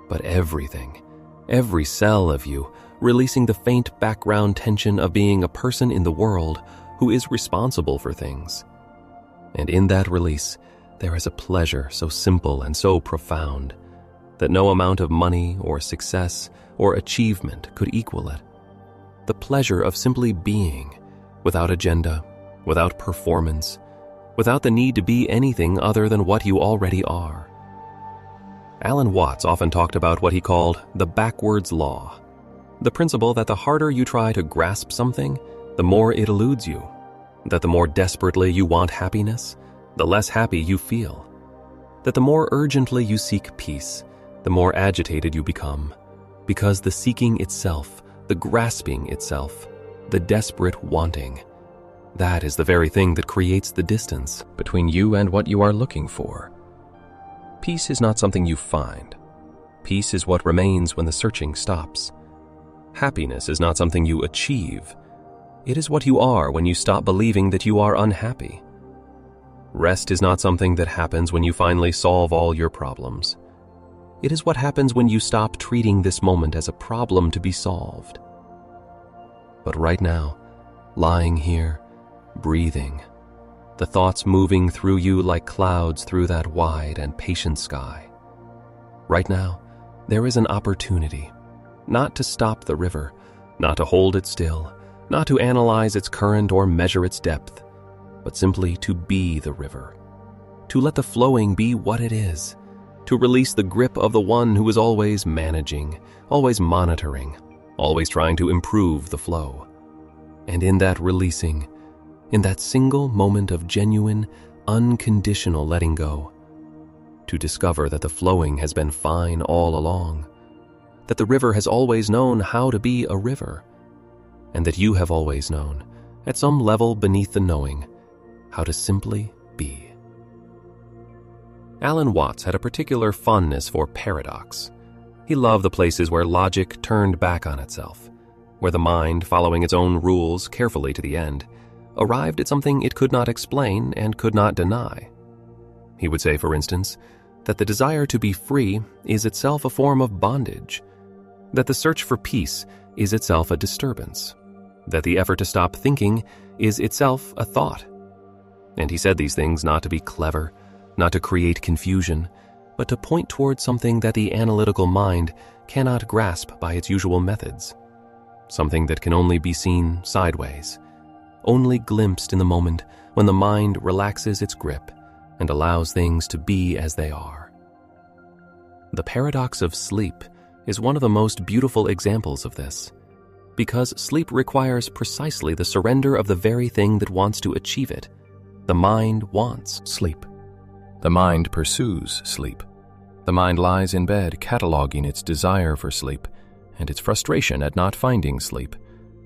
B: but everything, every cell of you, releasing the faint background tension of being a person in the world who is responsible for things. And in that release, there is a pleasure so simple and so profound that no amount of money or success or achievement could equal it. The pleasure of simply being, without agenda, without performance, without the need to be anything other than what you already are. Alan Watts often talked about what he called the backwards law, the principle that the harder you try to grasp something, the more it eludes you, that the more desperately you want happiness, the less happy you feel, that the more urgently you seek peace, the more agitated you become, because the seeking itself, the grasping itself, the desperate wanting, that is the very thing that creates the distance between you and what you are looking for. Peace is not something you find. Peace is what remains when the searching stops. Happiness is not something you achieve. It is what you are when you stop believing that you are unhappy. Rest is not something that happens when you finally solve all your problems. It is what happens when you stop treating this moment as a problem to be solved. But right now, lying here, breathing, the thoughts moving through you like clouds through that wide and patient sky. Right now, there is an opportunity, not to stop the river, not to hold it still, not to analyze its current or measure its depth, but simply to be the river, to let the flowing be what it is, to release the grip of the one who is always managing, always monitoring, always trying to improve the flow. And in that releasing, in that single moment of genuine, unconditional letting go, to discover that the flowing has been fine all along, that the river has always known how to be a river, and that you have always known, at some level beneath the knowing, how to simply be. Alan Watts had a particular fondness for paradox. He loved the places where logic turned back on itself, where the mind, following its own rules carefully to the end, arrived at something it could not explain and could not deny. He would say, for instance, that the desire to be free is itself a form of bondage, that the search for peace is itself a disturbance, that the effort to stop thinking is itself a thought. And he said these things not to be clever, not to create confusion, but to point towards something that the analytical mind cannot grasp by its usual methods, something that can only be seen sideways, only glimpsed in the moment when the mind relaxes its grip and allows things to be as they are. The paradox of sleep is one of the most beautiful examples of this, because sleep requires precisely the surrender of the very thing that wants to achieve it. The mind wants sleep.
A: The mind pursues sleep. The mind lies in bed cataloging its desire for sleep and its frustration at not finding sleep,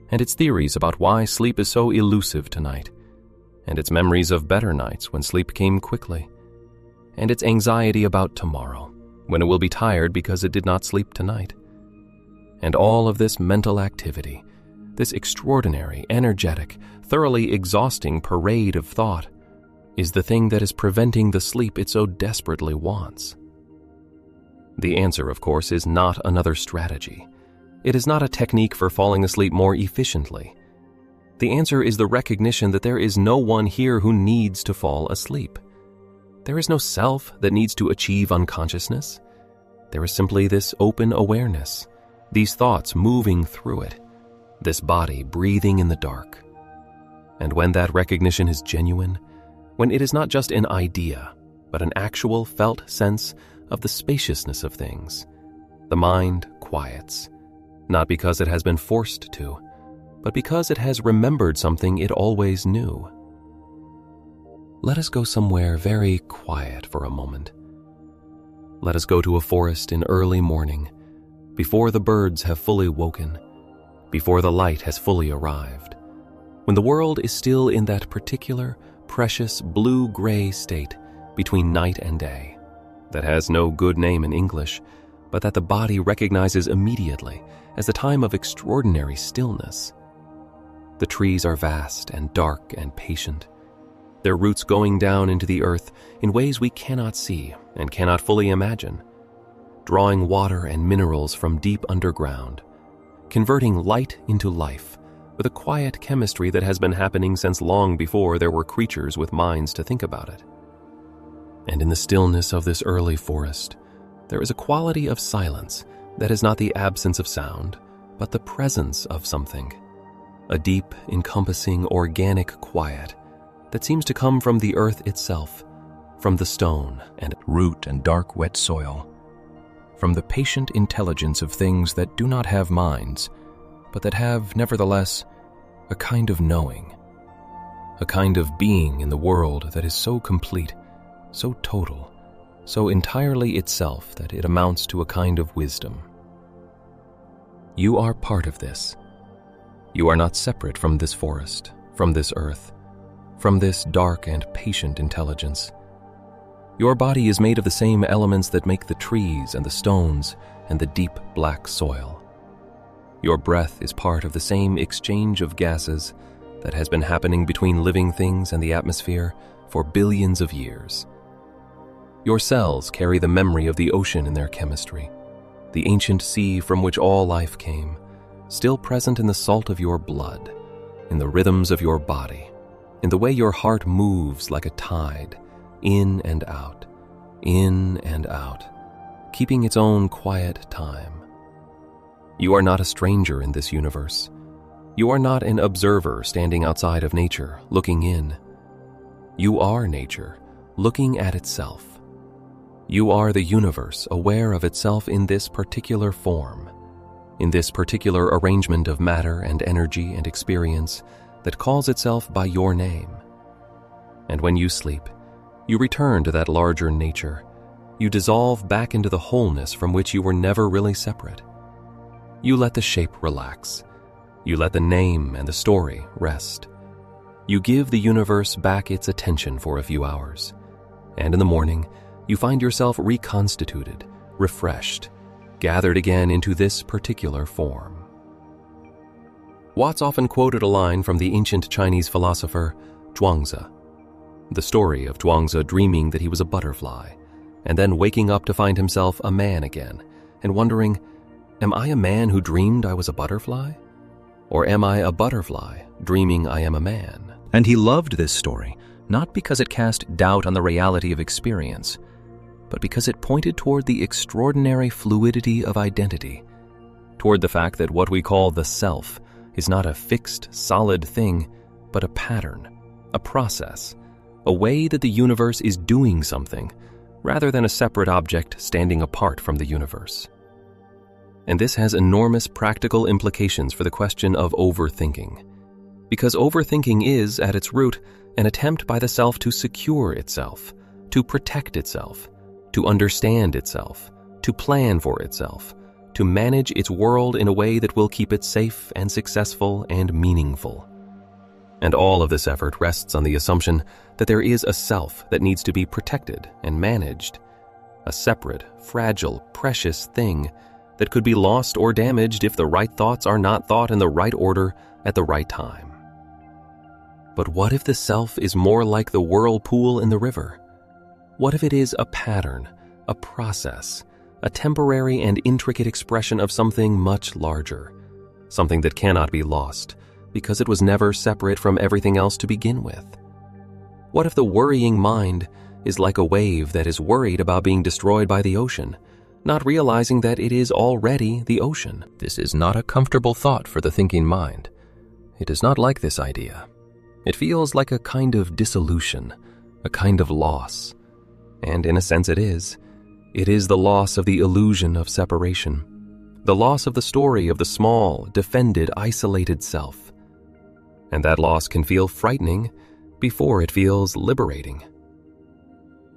A: and its theories about why sleep is so elusive tonight, and its memories of better nights when sleep came quickly, and its anxiety about tomorrow, when it will be tired because it did not sleep tonight. And all of this mental activity, this extraordinary, energetic, thoroughly exhausting parade of thought, is the thing that is preventing the sleep it so desperately wants. The answer, of course, is not another strategy. It is not a technique for falling asleep more efficiently. The answer is the recognition that there is no one here who needs to fall asleep. There is no self that needs to achieve unconsciousness. There is simply this open awareness, these thoughts moving through it, this body breathing in the dark. And when that recognition is genuine, when it is not just an idea, but an actual felt sense of the spaciousness of things, the mind quiets, not because it has been forced to, but because it has remembered something it always knew. Let us go somewhere very quiet for a moment. Let us go to a forest in early morning, before the birds have fully woken, before the light has fully arrived, when the world is still in that particular, precious blue-gray state between night and day, that has no good name in English, but that the body recognizes immediately as a time of extraordinary stillness. The trees are vast and dark and patient, their roots going down into the earth in ways we cannot see and cannot fully imagine, drawing water and minerals from deep underground, converting light into life with a quiet chemistry that has been happening since long before there were creatures with minds to think about it. And in the stillness of this early forest, there is a quality of silence that is not the absence of sound, but the presence of something, a deep, encompassing, organic quiet that seems to come from the earth itself, from the stone and root and dark, wet soil, from the patient intelligence of things that do not have minds, but that have, nevertheless, a kind of knowing, a kind of being in the world that is so complete, so total, so entirely itself that it amounts to a kind of wisdom. You are part of this. You are not separate from this forest, from this earth, from this dark and patient intelligence. Your body is made of the same elements that make the trees and the stones and the deep black soil. Your breath is part of the same exchange of gases that has been happening between living things and the atmosphere for billions of years. Your cells carry the memory of the ocean in their chemistry, the ancient sea from which all life came, still present in the salt of your blood, in the rhythms of your body, in the way your heart moves like a tide, in and out, keeping its own quiet time. You are not a stranger in this universe. You are not an observer standing outside of nature, looking in. You are nature, looking at itself. You are the universe aware of itself in this particular form, in this particular arrangement of matter and energy and experience that calls itself by your name. And when you sleep, you return to that larger nature. You dissolve back into the wholeness from which you were never really separate. You let the shape relax. You let the name and the story rest. You give the universe back its attention for a few hours. And in the morning, you find yourself reconstituted, refreshed, gathered again into this particular form. Watts often quoted a line from the ancient Chinese philosopher Zhuangzi, the story of Zhuangzi dreaming that he was a butterfly, and then waking up to find himself a man again, and wondering, am I a man who dreamed I was a butterfly? Or am I a butterfly dreaming I am a man?
B: And he loved this story, not because it cast doubt on the reality of experience, but because it pointed toward the extraordinary fluidity of identity, toward the fact that what we call the self is not a fixed, solid thing, but a pattern, a process, a way that the universe is doing something, rather than a separate object standing apart from the universe. And this has enormous practical implications for the question of overthinking, because overthinking is, at its root, an attempt by the self to secure itself, to protect itself, to understand itself, to plan for itself, to manage its world in a way that will keep it safe and successful and meaningful. And all of this effort rests on the assumption that there is a self that needs to be protected and managed, a separate, fragile, precious thing that could be lost or damaged if the right thoughts are not thought in the right order at the right time. But what if the self is more like the whirlpool in the river? What if it is a pattern, a process, a temporary and intricate expression of something much larger, something that cannot be lost because it was never separate from everything else to begin with? What if the worrying mind is like a wave that is worried about being destroyed by the ocean, not realizing that it is already the ocean? This is not a comfortable thought for the thinking mind. It does not like this idea. It feels like a kind of dissolution, a kind of loss. And in a sense it is. It is the loss of the illusion of separation, the loss of the story of the small, defended, isolated self. And that loss can feel frightening before it feels liberating.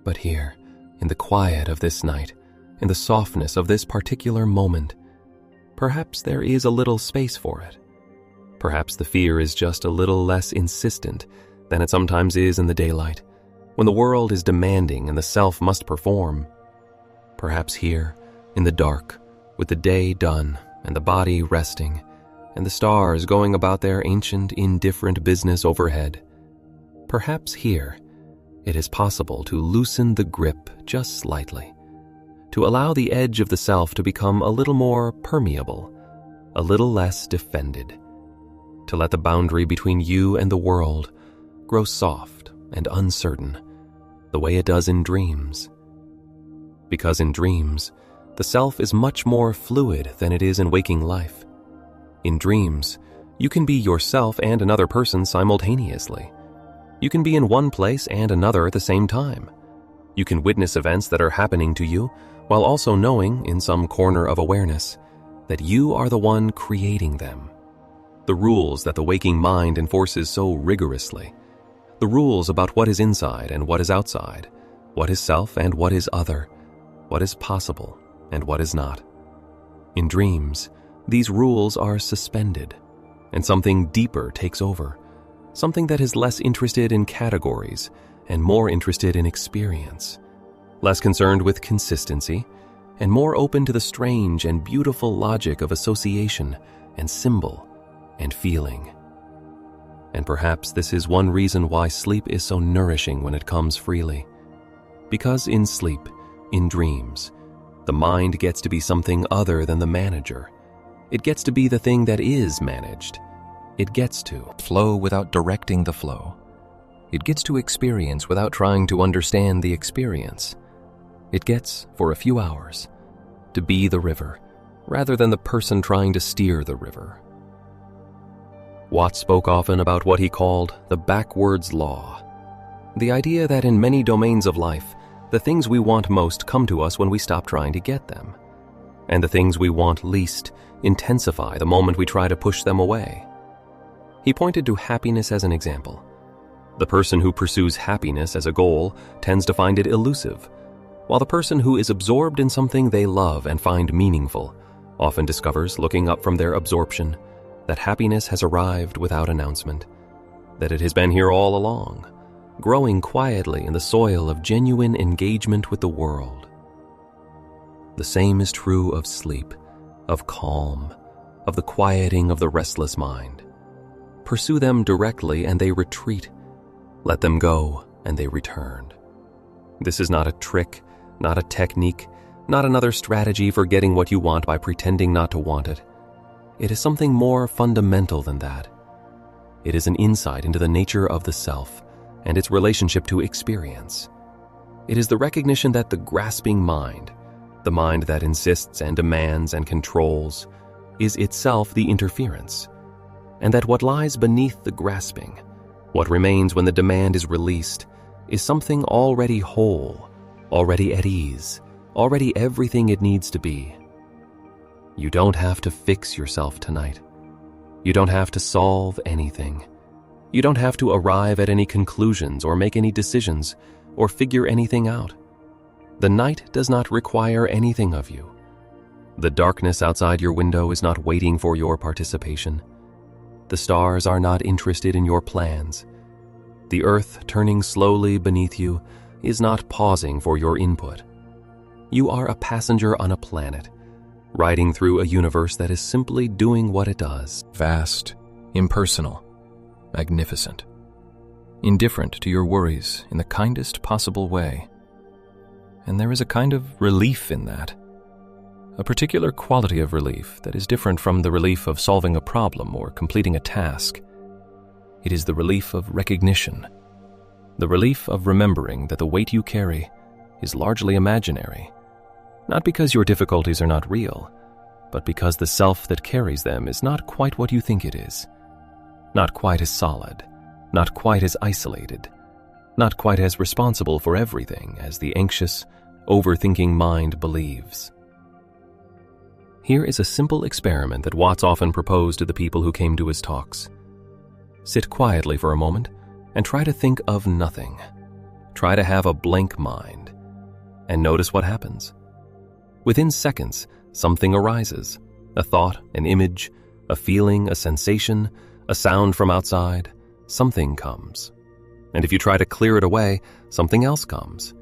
B: But here, in the quiet of this night, in the softness of this particular moment, perhaps there is a little space for it. Perhaps the fear is just a little less insistent than it sometimes is in the daylight, when the world is demanding and the self must perform. Perhaps here, in the dark, with the day done and the body resting, and the stars going about their ancient, indifferent business overhead, perhaps here it is possible to loosen the grip just slightly, to allow the edge of the self to become a little more permeable, a little less defended, to let the boundary between you and the world grow soft and uncertain, the way it does in dreams. Because in dreams, the self is much more fluid than it is in waking life. In dreams, you can be yourself and another person simultaneously. You can be in one place and another at the same time. You can witness events that are happening to you while also knowing, in some corner of awareness, that you are the one creating them. The rules that the waking mind enforces so rigorously, the rules about what is inside and what is outside, what is self and what is other, what is possible and what is not. In dreams, these rules are suspended, and something deeper takes over, something that is less interested in categories and more interested in experience, less concerned with consistency, and more open to the strange and beautiful logic of association and symbol and feeling. And perhaps this is one reason why sleep is so nourishing when it comes freely. Because in sleep, in dreams, the mind gets to be something other than the manager. It gets to be the thing that is managed. It gets to flow without directing the flow. It gets to experience without trying to understand the experience. It gets, for a few hours, to be the river, rather than the person trying to steer the river. Watts spoke often about what he called the backwards law, the idea that in many domains of life, the things we want most come to us when we stop trying to get them. And the things we want least intensify the moment we try to push them away. He pointed to happiness as an example. The person who pursues happiness as a goal tends to find it elusive, while the person who is absorbed in something they love and find meaningful often discovers, looking up from their absorption, that happiness has arrived without announcement, that it has been here all along, growing quietly in the soil of genuine engagement with the world. The same is true of sleep, of calm, of the quieting of the restless mind. Pursue them directly and they retreat. Let them go and they return. This is not a trick, not a technique, not another strategy for getting what you want by pretending not to want it. It is something more fundamental than that. It is an insight into the nature of the self and its relationship to experience. It is the recognition that the grasping mind, the mind that insists and demands and controls, is itself the interference, and that what lies beneath the grasping, what remains when the demand is released, is something already whole, already at ease, already everything it needs to be. You don't have to fix yourself tonight. You don't have to solve anything. You don't have to arrive at any conclusions or make any decisions or figure anything out. The night does not require anything of you. The darkness outside your window is not waiting for your participation. The stars are not interested in your plans. The earth turning slowly beneath you is not pausing for your input. You are a passenger on a planet, riding through a universe that is simply doing what it does.
A: Vast, impersonal, magnificent, indifferent to your worries in the kindest possible way. And there is a kind of relief in that, a particular quality of relief that is different from the relief of solving a problem or completing a task. It is the relief of recognition, the relief of remembering that the weight you carry is largely imaginary, not because your difficulties are not real, but because the self that carries them is not quite what you think it is, not quite as solid, not quite as isolated, not quite as responsible for everything as the anxious, overthinking mind believes. Here is a simple experiment that Watts often proposed to the people who came to his talks. Sit quietly for a moment and try to think of nothing. Try to have a blank mind, and notice what happens. Within seconds, something arises, a thought, an image, a feeling, a sensation, a sound from outside. Something comes. And if you try to clear it away, something else comes.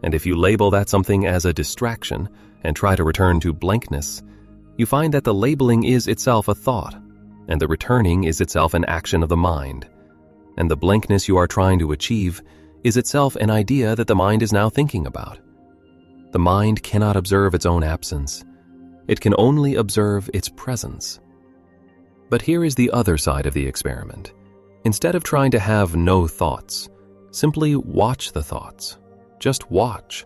A: And if you label that something as a distraction and try to return to blankness, you find that the labeling is itself a thought, and the returning is itself an action of the mind, and the blankness you are trying to achieve is itself an idea that the mind is now thinking about. The mind cannot observe its own absence. It can only observe its presence. But here is the other side of the experiment. Instead of trying to have no thoughts, simply watch the thoughts. Just watch,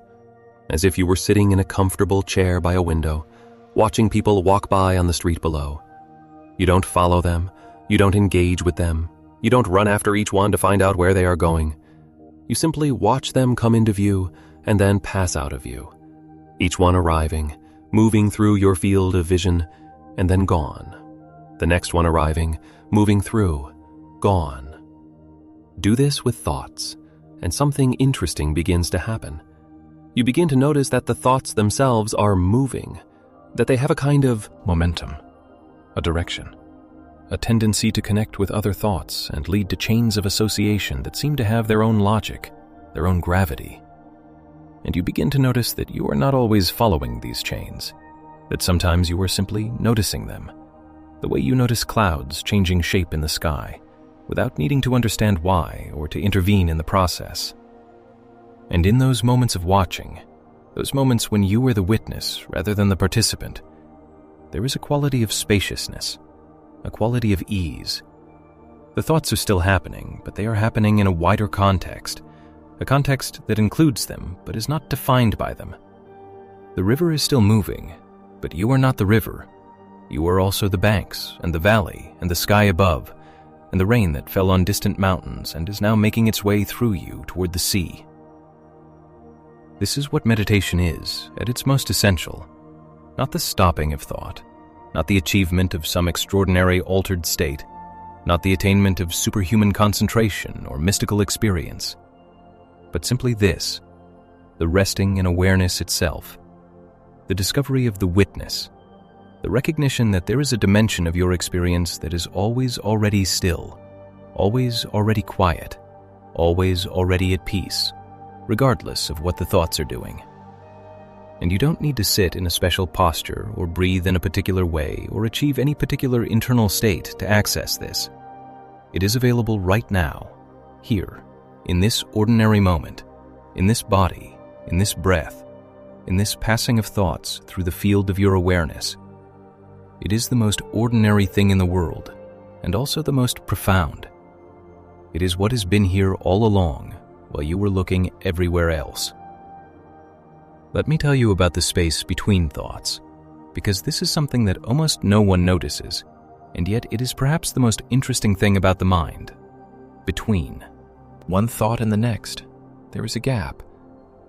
A: as if you were sitting in a comfortable chair by a window, watching people walk by on the street below. You don't follow them. You don't engage with them. You don't run after each one to find out where they are going. You simply watch them come into view and then pass out of view. Each one arriving, moving through your field of vision, and then gone. The next one arriving, moving through, gone. Do this with thoughts, and something interesting begins to happen. You begin to notice that the thoughts themselves are moving, that they have a kind of momentum, a direction, a tendency to connect with other thoughts and lead to chains of association that seem to have their own logic, their own gravity. And you begin to notice that you are not always following these chains, that sometimes you are simply noticing them, the way you notice clouds changing shape in the sky, without needing to understand why or to intervene in the process. And in those moments of watching, those moments when you are the witness rather than the participant, there is a quality of spaciousness, a quality of ease. The thoughts are still happening, but they are happening in a wider context, a context that includes them but is not defined by them. The river is still moving, but you are not the river. You are also the banks and the valley and the sky above, and the rain that fell on distant mountains and is now making its way through you toward the sea. This is what meditation is at its most essential. Not the stopping of thought, not the achievement of some extraordinary altered state, not the attainment of superhuman concentration or mystical experience, but simply this, the resting in awareness itself, the discovery of the witness, the recognition that there is a dimension of your experience that is always already still, always already quiet, always already at peace, regardless of what the thoughts are doing. And you don't need to sit in a special posture or breathe in a particular way or achieve any particular internal state to access this. It is available right now, here, in this ordinary moment, in this body, in this breath, in this passing of thoughts through the field of your awareness. It is the most ordinary thing in the world, and also the most profound. It is what has been here all along, while you were looking everywhere else. Let me tell you about the space between thoughts, because this is something that almost no one notices, and yet it is perhaps the most interesting thing about the mind. Between one thought and the next, there is a gap,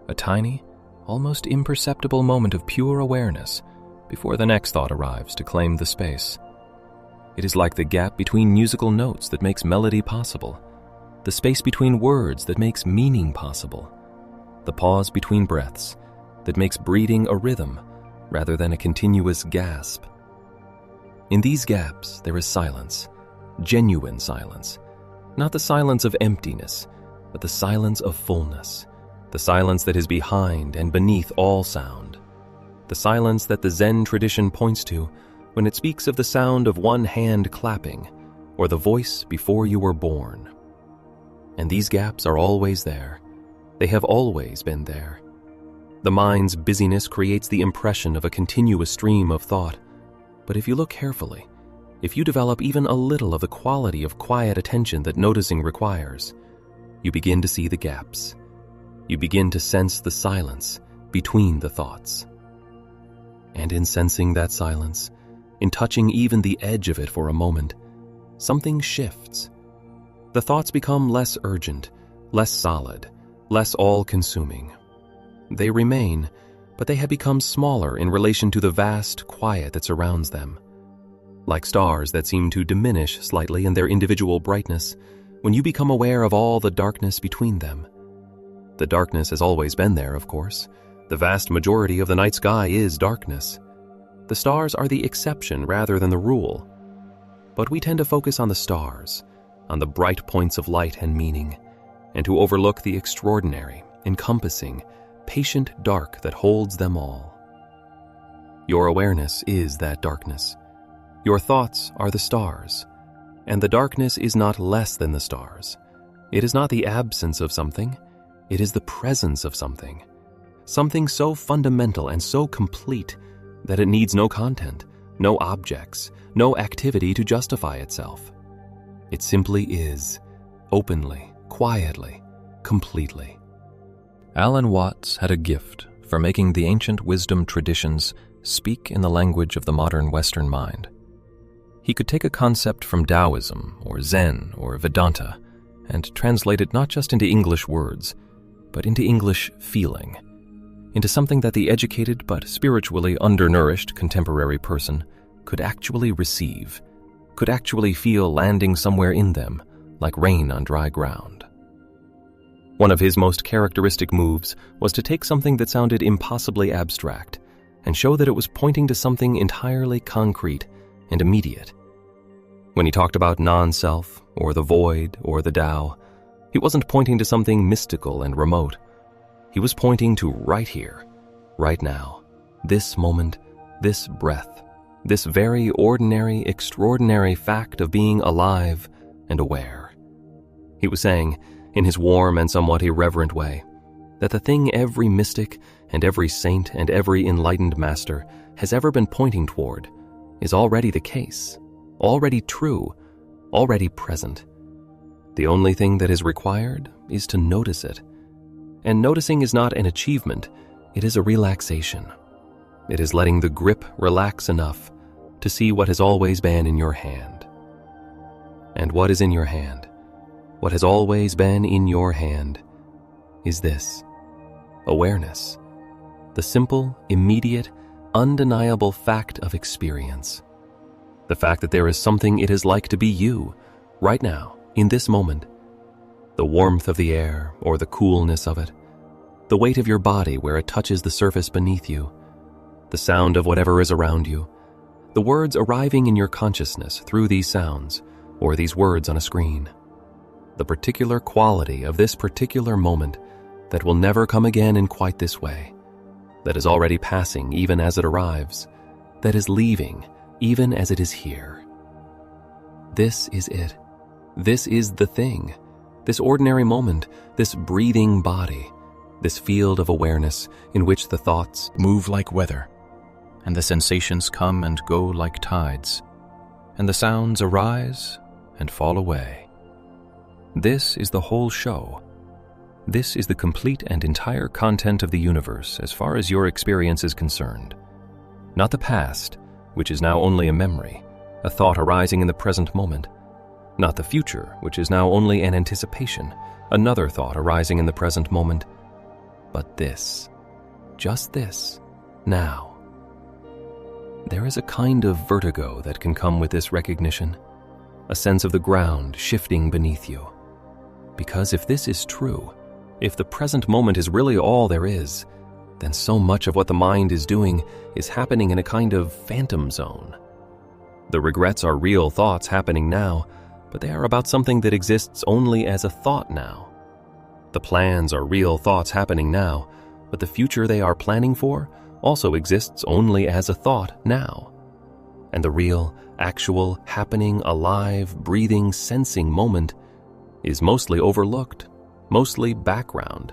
A: a tiny, almost imperceptible moment of pure awareness before the next thought arrives to claim the space. It is like the gap between musical notes that makes melody possible, the space between words that makes meaning possible, the pause between breaths that makes breathing a rhythm rather than a continuous gasp. In these gaps, there is silence, genuine silence, not the silence of emptiness, but the silence of fullness, the silence that is behind and beneath all sound, the silence that the Zen tradition points to when it speaks of the sound of one hand clapping or the voice before you were born. And these gaps are always there. They have always been there. The mind's busyness creates the impression of a continuous stream of thought. But if you look carefully, if you develop even a little of the quality of quiet attention that noticing requires, you begin to see the gaps. You begin to sense the silence between the thoughts. And in sensing that silence, in touching even the edge of it for a moment, something shifts. The thoughts become less urgent, less solid, less all-consuming. They remain, but they have become smaller in relation to the vast quiet that surrounds them. Like stars that seem to diminish slightly in their individual brightness when you become aware of all the darkness between them. The darkness has always been there, of course. The vast majority of the night sky is darkness. The stars are the exception rather than the rule. But we tend to focus on the stars, on the bright points of light and meaning, and to overlook the extraordinary, encompassing, patient dark that holds them all. Your awareness is that darkness. Your thoughts are the stars, and the darkness is not less than the stars. It is not the absence of something, it is the presence of something. Something so fundamental and so complete that it needs no content, no objects, no activity to justify itself. It simply is, openly, quietly, completely. Alan Watts had a gift for making the ancient wisdom traditions speak in the language of the modern Western mind. He could take a concept from Taoism or Zen or Vedanta and translate it not just into English words, but into English feeling, into something that the educated but spiritually undernourished contemporary person could actually receive, could actually feel landing somewhere in them like rain on dry ground. One of his most characteristic moves was to take something that sounded impossibly abstract and show that it was pointing to something entirely concrete and immediate. When he talked about non-self, or the void, or the Tao, he wasn't pointing to something mystical and remote. He was pointing to right here, right now, this moment, this breath, this very ordinary, extraordinary fact of being alive and aware. He was saying, in his warm and somewhat irreverent way, that the thing every mystic and every saint and every enlightened master has ever been pointing toward is already the case, already true, already present. The only thing that is required is to notice it. And noticing is not an achievement, it is a relaxation. It is letting the grip relax enough to see what has always been in your hand. And what is in your hand? What has always been in your hand is this,
B: awareness. The simple, immediate, undeniable fact of experience. The fact that there is something it is like to be you, right now, in this moment. The warmth of the air or the coolness of it. The weight of your body where it touches the surface beneath you. The sound of whatever is around you. The words arriving in your consciousness through these sounds or these words on a screen. The particular quality of this particular moment that will never come again in quite this way. That is already passing even as it arrives. That is leaving even as it is here. This is it. This is the thing. This ordinary moment, this breathing body, this field of awareness in which the thoughts
A: move like weather, and the sensations come and go like tides, and the sounds arise and fall away. This is the whole show. This is the complete and entire content of the universe as far as your experience is concerned. Not the past, which is now only a memory, a thought arising in the present moment. Not the future, which is now only an anticipation, another thought arising in the present moment. But this, just this, now. There is a kind of vertigo that can come with this recognition, a sense of the ground shifting beneath you. Because if this is true, if the present moment is really all there is, then so much of what the mind is doing is happening in a kind of phantom zone. The regrets are real thoughts happening now, but they are about something that exists only as a thought now. The plans are real thoughts happening now, but the future they are planning for also exists only as a thought now. And the real, actual, happening, alive, breathing, sensing moment is mostly overlooked, mostly background,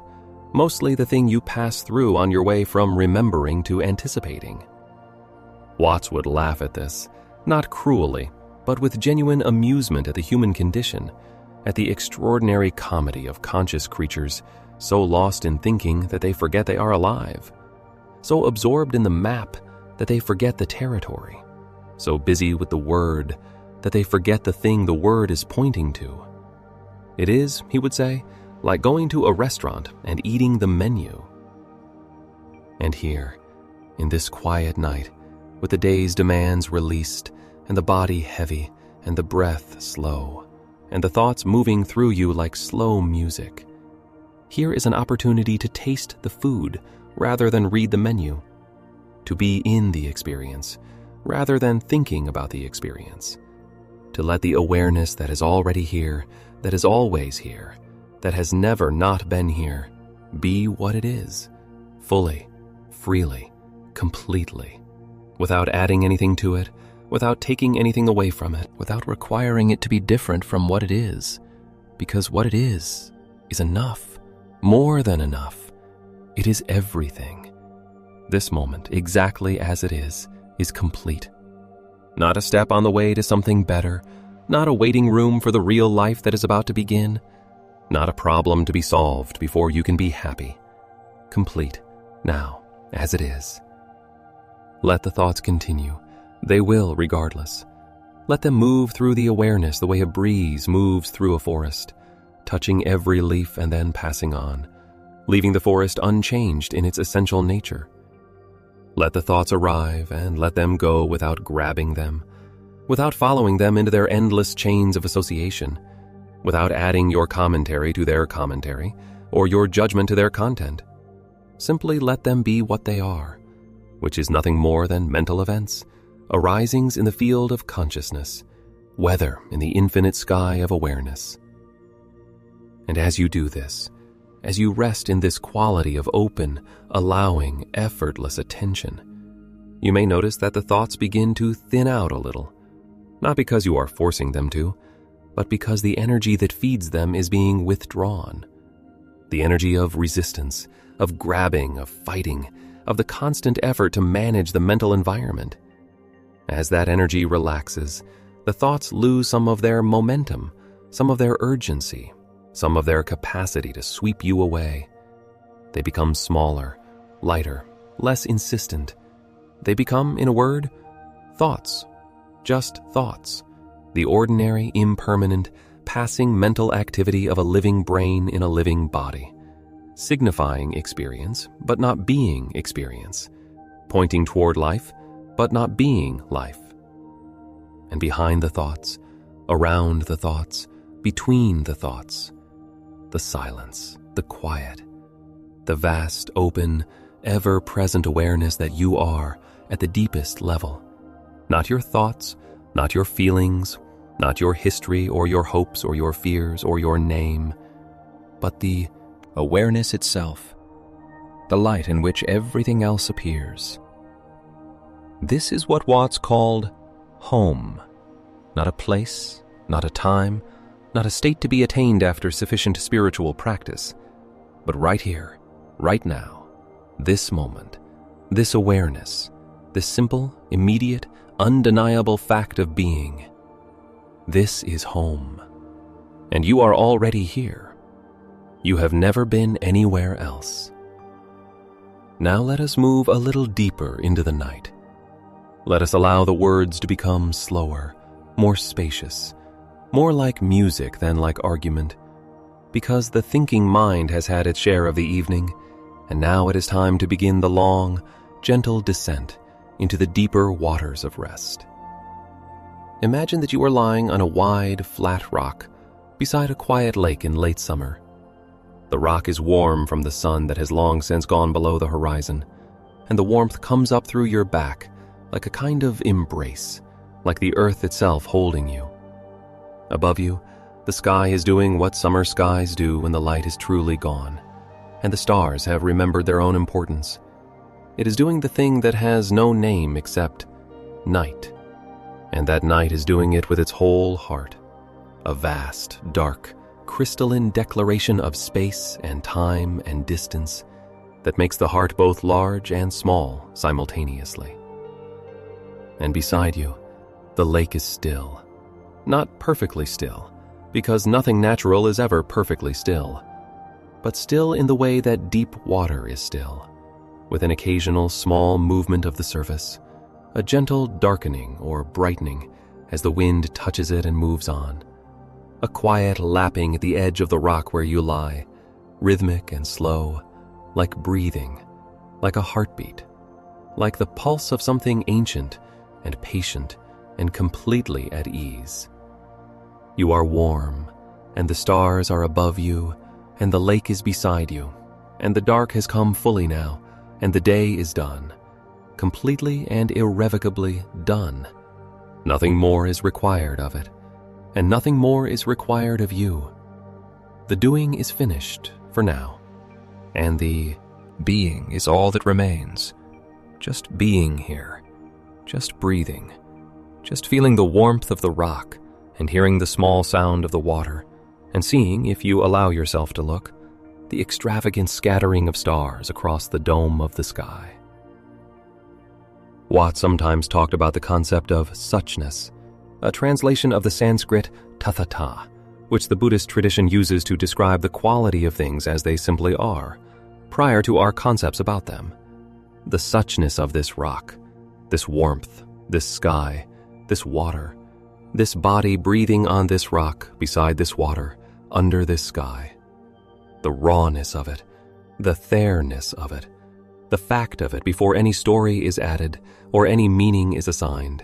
A: mostly the thing you pass through on your way from remembering to anticipating. Watts would laugh at this, not cruelly, but with genuine amusement at the human condition, at the extraordinary comedy of conscious creatures so lost in thinking that they forget they are alive, so absorbed in the map that they forget the territory, so busy with the word that they forget the thing the word is pointing to. It is, he would say, like going to a restaurant and eating the menu. And here, in this quiet night, with the day's demands released, and the body heavy, and the breath slow, and the thoughts moving through you like slow music, here is an opportunity to taste the food rather than read the menu, to be in the experience rather than thinking about the experience, to let the awareness that is already here, that is always here, that has never not been here, be what it is, fully, freely, completely, without adding anything to it, without taking anything away from it, without requiring it to be different from what it is, because what it is enough, more than enough. It is everything. This moment, exactly as it is complete. Not a step on the way to something better, not a waiting room for the real life that is about to begin, not a problem to be solved before you can be happy. Complete, now, as it is. Let the thoughts continue. They will, regardless. Let them move through the awareness the way a breeze moves through a forest, touching every leaf and then passing on, leaving the forest unchanged in its essential nature. Let the thoughts arrive and let them go without grabbing them, without following them into their endless chains of association, without adding your commentary to their commentary or your judgment to their content. Simply let them be what they are, which is nothing more than mental events, arisings in the field of consciousness, weather in the infinite sky of awareness. And as you do this, as you rest in this quality of open, allowing, effortless attention, you may notice that the thoughts begin to thin out a little, not because you are forcing them to, but because the energy that feeds them is being withdrawn. The energy of resistance, of grabbing, of fighting, of the constant effort to manage the mental environment. As that energy relaxes, the thoughts lose some of their momentum, some of their urgency, some of their capacity to sweep you away. They become smaller, lighter, less insistent. They become, in a word, thoughts. Just thoughts. The ordinary, impermanent, passing mental activity of a living brain in a living body.
B: signifying experience but not being experience, pointing toward life but not being life. And behind the thoughts, around the thoughts, between the thoughts, the silence, the quiet, the vast, open, ever-present awareness that you are at the deepest level. Not your thoughts, not your feelings, not your history or your hopes or your fears or your name, but the awareness itself, the light in which everything else appears. This is what Watts called home, not a place, not a time, not a state to be attained after sufficient spiritual practice, but right here, right now, this moment, this awareness, this simple, immediate, undeniable fact of being. This is home, and you are already here. You have never been anywhere else. Now let us move a little deeper into the night. Let us allow the words to become slower, more spacious, more like music than like argument, because the thinking mind has had its share of the evening, and now it is time to begin the long, gentle descent into the deeper waters of rest. Imagine that you are lying on a wide, flat rock beside a quiet lake in late summer. The rock is warm from the sun that has long since gone below the horizon, and the warmth comes up through your back like a kind of embrace, like the earth itself holding you. Above you, the sky is doing what summer skies do when the light is truly gone, and the stars have remembered their own importance. It is doing the thing that has no name except night, and that night is doing it with its whole heart, a vast, dark, crystalline declaration of space and time and distance that makes the heart both large and small simultaneously. And beside you, the lake is still. Not perfectly still, because nothing natural is ever perfectly still, but still in the way that deep water is still, with an occasional small movement of the surface, a gentle darkening or brightening as the wind touches it and moves on, a quiet lapping at the edge of the rock where you lie, rhythmic and slow, like breathing, like a heartbeat, like the pulse of something ancient and patient and completely at ease. You are warm, and the stars are above you, and the lake is beside you, and the dark has come fully now, and the day is done, completely and irrevocably done. Nothing more is required of it, and nothing more is required of you. The doing is finished for now, and the being is all that remains. Just being here, just breathing, just feeling the warmth of the rock and hearing the small sound of the water, and seeing, if you allow yourself to look, the extravagant scattering of stars across the dome of the sky. Watt sometimes talked about the concept of suchness, a translation of the Sanskrit tathata, which the Buddhist tradition uses to describe the quality of things as they simply are, prior to our concepts about them. The suchness of this rock, this warmth, this sky, this water, this body breathing on this rock, beside this water, under this sky. The rawness of it, the there-ness of it, the fact of it before any story is added or any meaning is assigned.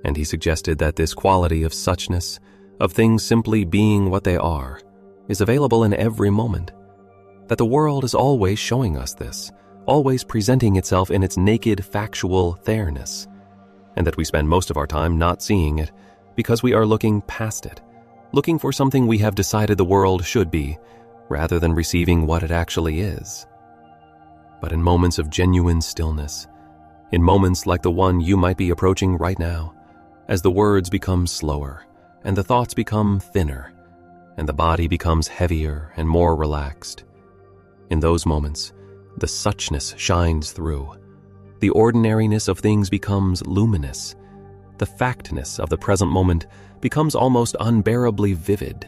B: And he suggested that this quality of suchness, of things simply being what they are, is available in every moment. That the world is always showing us this, always presenting itself in its naked, factual there-ness, and that we spend most of our time not seeing it because we are looking past it, looking for something we have decided the world should be, rather than receiving what it actually is. But in moments of genuine stillness, in moments like the one you might be approaching right now, as the words become slower, and the thoughts become thinner, and the body becomes heavier and more relaxed, in those moments, the suchness shines through. The ordinariness of things becomes luminous. The factness of the present moment becomes almost unbearably vivid,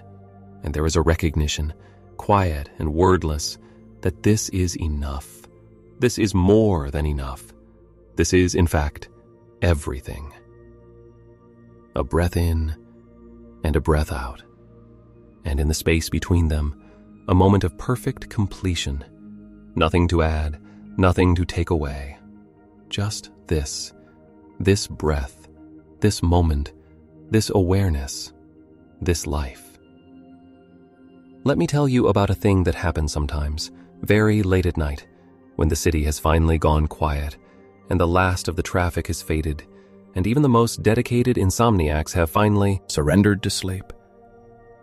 B: and there is a recognition, quiet and wordless, that this is enough. This is more than enough. This is, in fact, everything. A breath in and a breath out, and in the space between them, a moment of perfect completion. Nothing to add, nothing to take away. Just this breath, this moment, this awareness, this life. Let me tell you about a thing that happens sometimes, very late at night, when the city has finally gone quiet, and the last of the traffic has faded, and even the most dedicated insomniacs have finally
A: surrendered to sleep.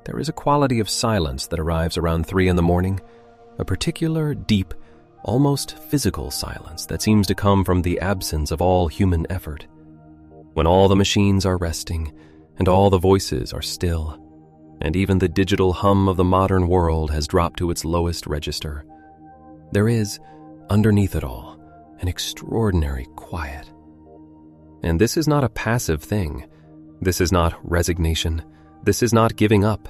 A: There is a quality of silence that arrives around 3 a.m, a particular, deep, almost physical silence that seems to come from the absence of all human effort. When all the machines are resting, and all the voices are still, and even the digital hum of the modern world has dropped to its lowest register, there is, underneath it all, an extraordinary quiet. And this is not a passive thing. This is not resignation. This is not giving up.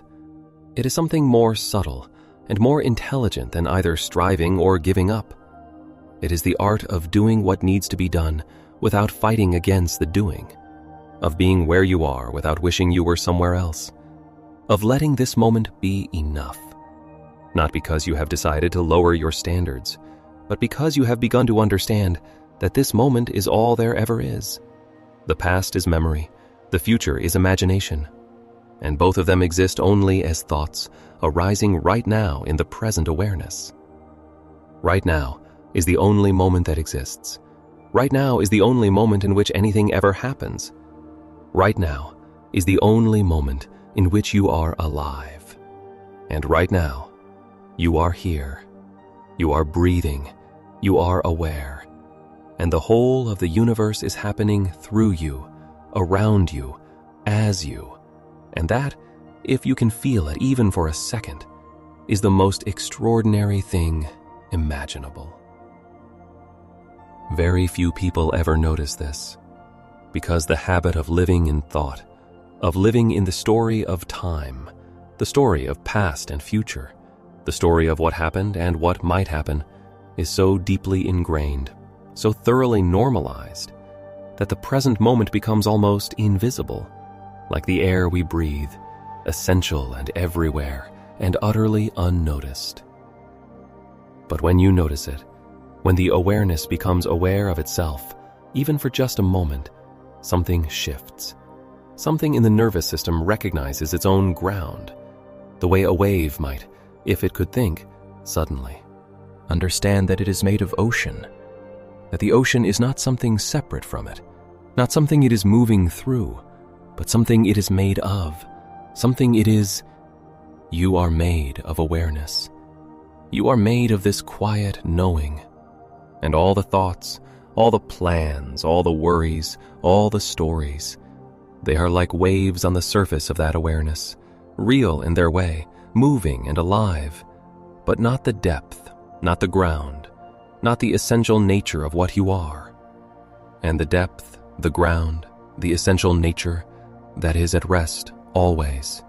A: It is something more subtle and more intelligent than either striving or giving up. It is the art of doing what needs to be done without fighting against the doing, of being where you are without wishing you were somewhere else, of letting this moment be enough, not because you have decided to lower your standards, but because you have begun to understand that this moment is all there ever is. The past is memory, the future is imagination, and both of them exist only as thoughts arising right now in the present awareness. Right now is the only moment that exists. Right now is the only moment in which anything ever happens. Right now is the only moment in which you are alive. And right now, you are here. You are breathing. You are aware. And the whole of the universe is happening through you, around you, as you. And that, if you can feel it even for a second, is the most extraordinary thing imaginable. Very few people ever notice this, because the habit of living in thought, of living in the story of time, the story of past and future, the story of what happened and what might happen, is so deeply ingrained, so thoroughly normalized, that the present moment becomes almost invisible, like the air we breathe, essential and everywhere, and utterly unnoticed. But when you notice it, when the awareness becomes aware of itself, even for just a moment, something shifts. Something in the nervous system recognizes its own ground, the way a wave might, if it could think, suddenly. Understand that it is made of ocean, that the ocean is not something separate from it, not something it is moving through, but something it is made of, something it is. You are made of awareness. You are made of this quiet knowing. And all the thoughts, all the plans, all the worries, all the stories, they are like waves on the surface of that awareness, real in their way, moving and alive, but not the depth, not the ground, not the essential nature of what you are. And the depth, the ground, the essential nature, that is at rest always.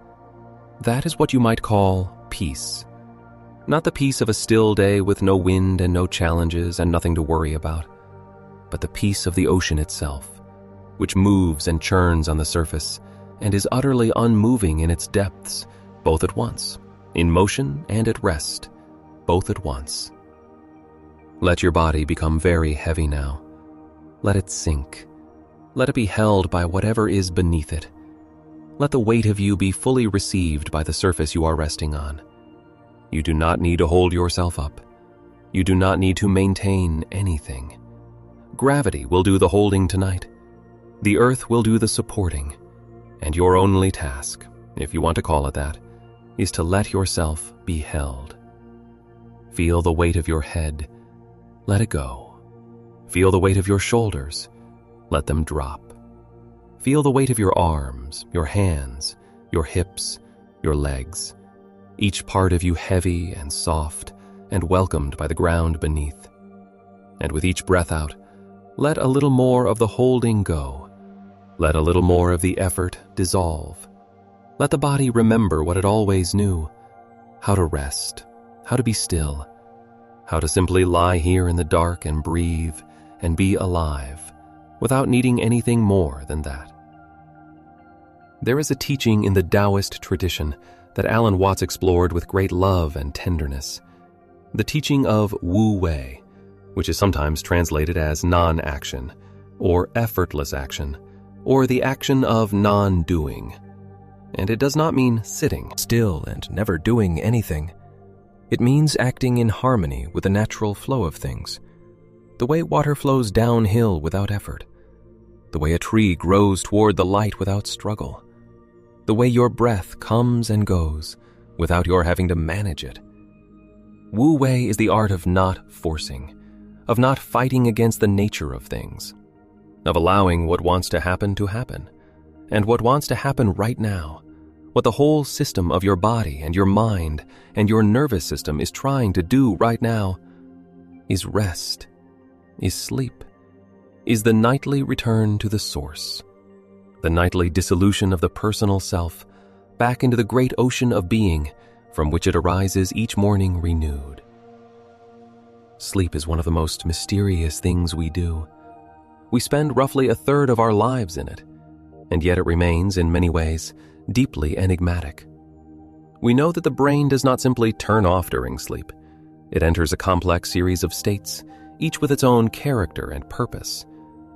A: That is what you might call peace. Not the peace of a still day with no wind and no challenges and nothing to worry about, but the peace of the ocean itself, which moves and churns on the surface and is utterly unmoving in its depths, both at once, in motion and at rest, both at once. Let your body become very heavy now. Let it sink. Let it be held by whatever is beneath it. Let the weight of you be fully received by the surface you are resting on. You do not need to hold yourself up. You do not need to maintain anything. Gravity will do the holding tonight. The earth will do the supporting. And your only task, if you want to call it that, is to let yourself be held. Feel the weight of your head. Let it go. Feel the weight of your shoulders. Let them drop. Feel the weight of your arms, your hands, your hips, your legs. Each part of you heavy and soft and welcomed by the ground beneath. And with each breath out, let a little more of the holding go. Let a little more of the effort dissolve. Let the body remember what it always knew, how to rest, how to be still, how to simply lie here in the dark and breathe and be alive without needing anything more than that. There is a teaching in the Taoist tradition
B: that Alan Watts explored with great love and tenderness. The teaching of Wu Wei, which is sometimes translated as non-action, or effortless action, or the action of non-doing. And it does not mean sitting still and never doing anything. It means acting in harmony with the natural flow of things, the way water flows downhill without effort, the way a tree grows toward the light without struggle, the way your breath comes and goes without your having to manage it. Wu Wei is the art of not forcing, of not fighting against the nature of things, of allowing what wants to happen, and what wants to happen right now, what the whole system of your body and your mind and your nervous system is trying to do right now is rest, is sleep, is the nightly return to the source, the nightly dissolution of the personal self back into the great ocean of being from which it arises each morning renewed. Sleep is one of the most mysterious things we do. We spend roughly a third of our lives in it, and yet it remains, in many ways, deeply enigmatic. We know that the brain does not simply turn off during sleep. It enters a complex series of states, each with its own character and purpose,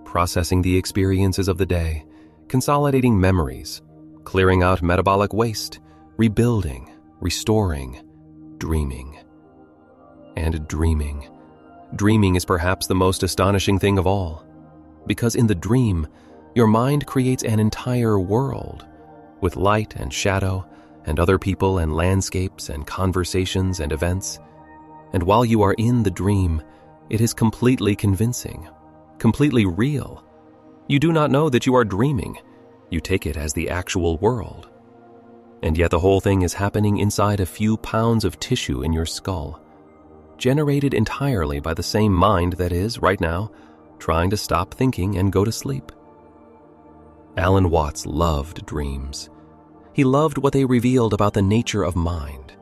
B: processing the experiences of the day, consolidating memories, clearing out metabolic waste, rebuilding, restoring, dreaming. And dreaming. Dreaming is perhaps the most astonishing thing of all, because in the dream, your mind creates an entire world, with light and shadow, and other people and landscapes and conversations and events. And while you are in the dream, it is completely convincing, completely real. You do not know that you are dreaming. You take it as the actual world. And yet the whole thing is happening inside a few pounds of tissue in your skull, generated entirely by the same mind that is, right now, trying to stop thinking and go to sleep. Alan Watts loved dreams. He loved what they revealed about the nature of mind.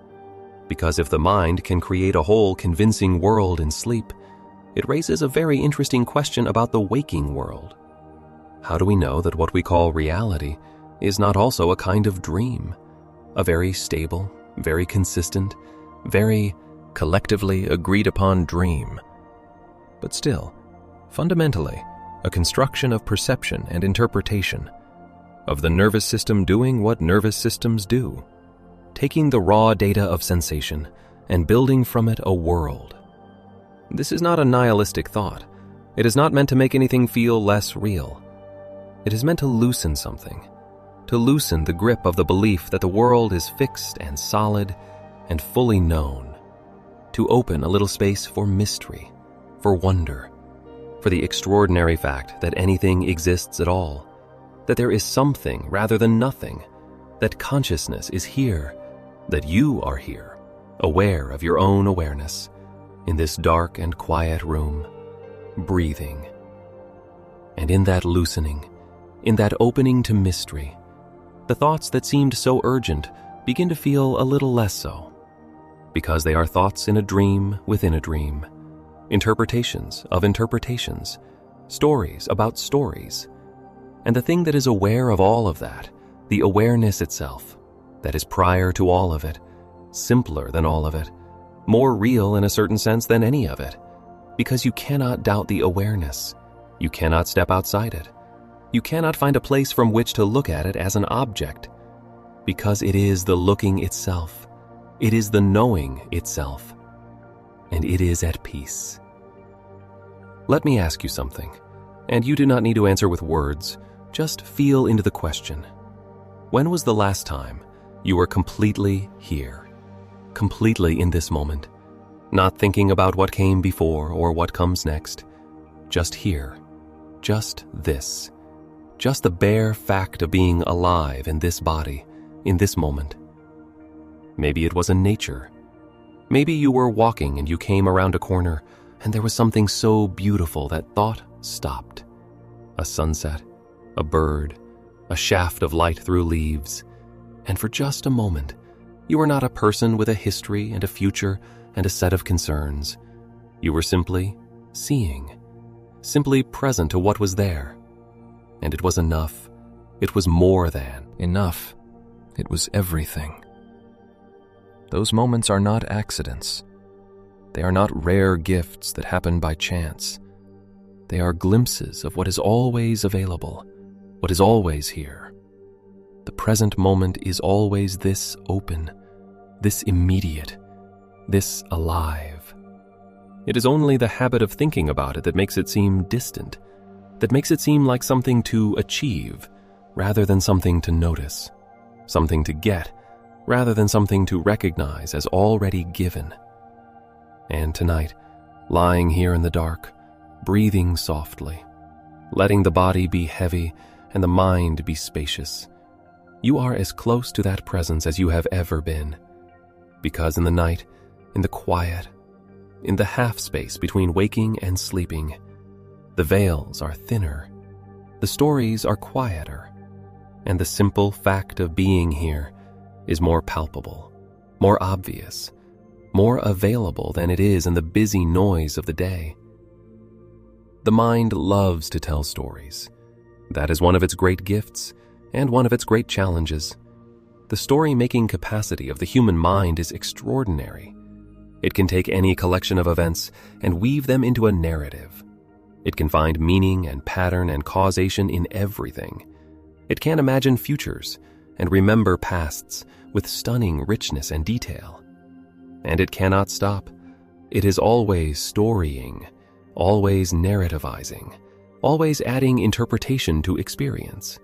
B: Because if the mind can create a whole convincing world in sleep, it raises a very interesting question about the waking world. How do we know that what we call reality is not also a kind of dream? A very stable, very consistent, very collectively agreed upon dream. But still, fundamentally, a construction of perception and interpretation, of the nervous system doing what nervous systems do, taking the raw data of sensation and building from it a world. This is not a nihilistic thought. It is not meant to make anything feel less real. It is meant to loosen something, to loosen the grip of the belief that the world is fixed and solid and fully known, to open a little space for mystery, for wonder, for the extraordinary fact that anything exists at all, that there is something rather than nothing, that consciousness is here, that you are here, aware of your own awareness, in this dark and quiet room, breathing. And in that loosening, in that opening to mystery, the thoughts that seemed so urgent begin to feel a little less so, because they are thoughts in a dream within a dream, interpretations of interpretations, stories about stories. And the thing that is aware of all of that, the awareness itself, that is prior to all of it, simpler than all of it, more real in a certain sense than any of it, because you cannot doubt the awareness. You cannot step outside it. You cannot find a place from which to look at it as an object, because it is the looking itself. It is the knowing itself, and it is at peace. Let me ask you something, and you do not need to answer with words, just feel into the question. When was the last time you were completely here, completely in this moment, not thinking about what came before or what comes next, just here, just this, just the bare fact of being alive in this body, in this moment? Maybe it was in nature. Maybe you were walking and you came around a corner and there was something so beautiful that thought stopped. A sunset, a bird, a shaft of light through leaves, and for just a moment, you were not a person with a history and a future and a set of concerns. You were simply seeing, simply present to what was there. And it was enough. It was more than enough. It was everything.
A: Those moments are not accidents. They are not rare gifts that happen by chance. They are glimpses of what is always available, what is always here. The present moment is always this open, this immediate, this alive. It is only the habit of thinking about it that makes it seem distant, that makes it seem like something to achieve rather than something to notice, something to get rather than something to recognize as already given. And tonight, lying here in the dark, breathing softly, letting the body be heavy and the mind be spacious, you are as close to that presence as you have ever been. Because in the night, in the quiet, in the half space between waking and sleeping, the veils are thinner, the stories are quieter, and the simple fact of being here is more palpable, more obvious, more available than it is in the busy noise of the day. The mind loves to tell stories. That is one of its great gifts and one of its great challenges. The story-making capacity of the human mind is extraordinary. It can take any collection of events and weave them into a narrative. It can find meaning and pattern and causation in everything. It can imagine futures and remember pasts with stunning richness and detail. And it cannot stop. It is always storying, always narrativizing, always adding interpretation to experience.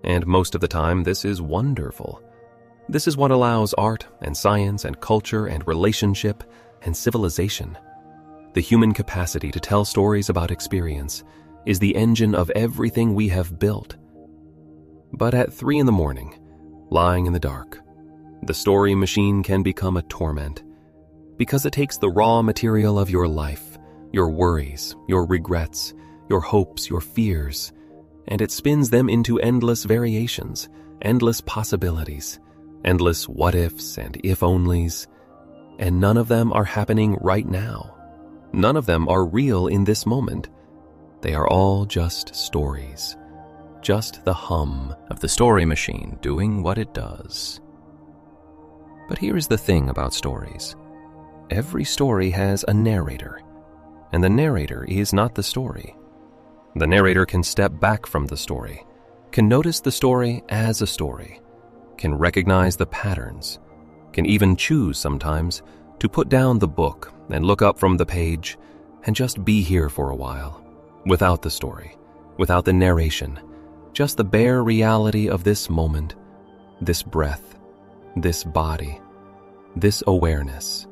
A: And most of the time, this is wonderful. This is what allows art and science and culture and relationship and civilization. The human capacity to tell stories about experience is the engine of everything we have built. But at 3 a.m, lying in the dark, the story machine can become a torment because it takes the raw material of your life, your worries, your regrets, your hopes, your fears, and it spins them into endless variations, endless possibilities, endless what-ifs and if-onlys, and none of them are happening right now. None of them are real in this moment. They are all just stories, just the hum of the story machine doing what it does. But here is the thing about stories. Every story has a narrator, and the narrator is not the story. The narrator can step back from the story, can notice the story as a story, can recognize the patterns, can even choose sometimes to put down the book and look up from the page and just be here for a while, without the story, without the narration, just the bare reality of this moment, this breath, this body, this awareness.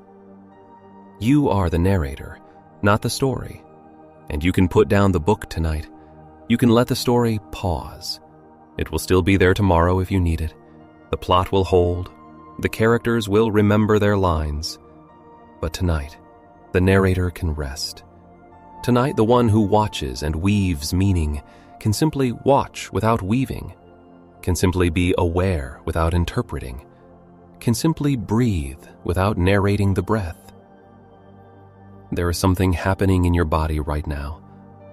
A: You are the narrator, not the story. And you can put down the book tonight. You can let the story pause. It will still be there tomorrow if you need it. The plot will hold. The characters will remember their lines. But tonight, the narrator can rest. Tonight, the one who watches and weaves meaning can simply watch without weaving, can simply be aware without interpreting, can simply breathe without narrating the breath. There is something happening in your body right now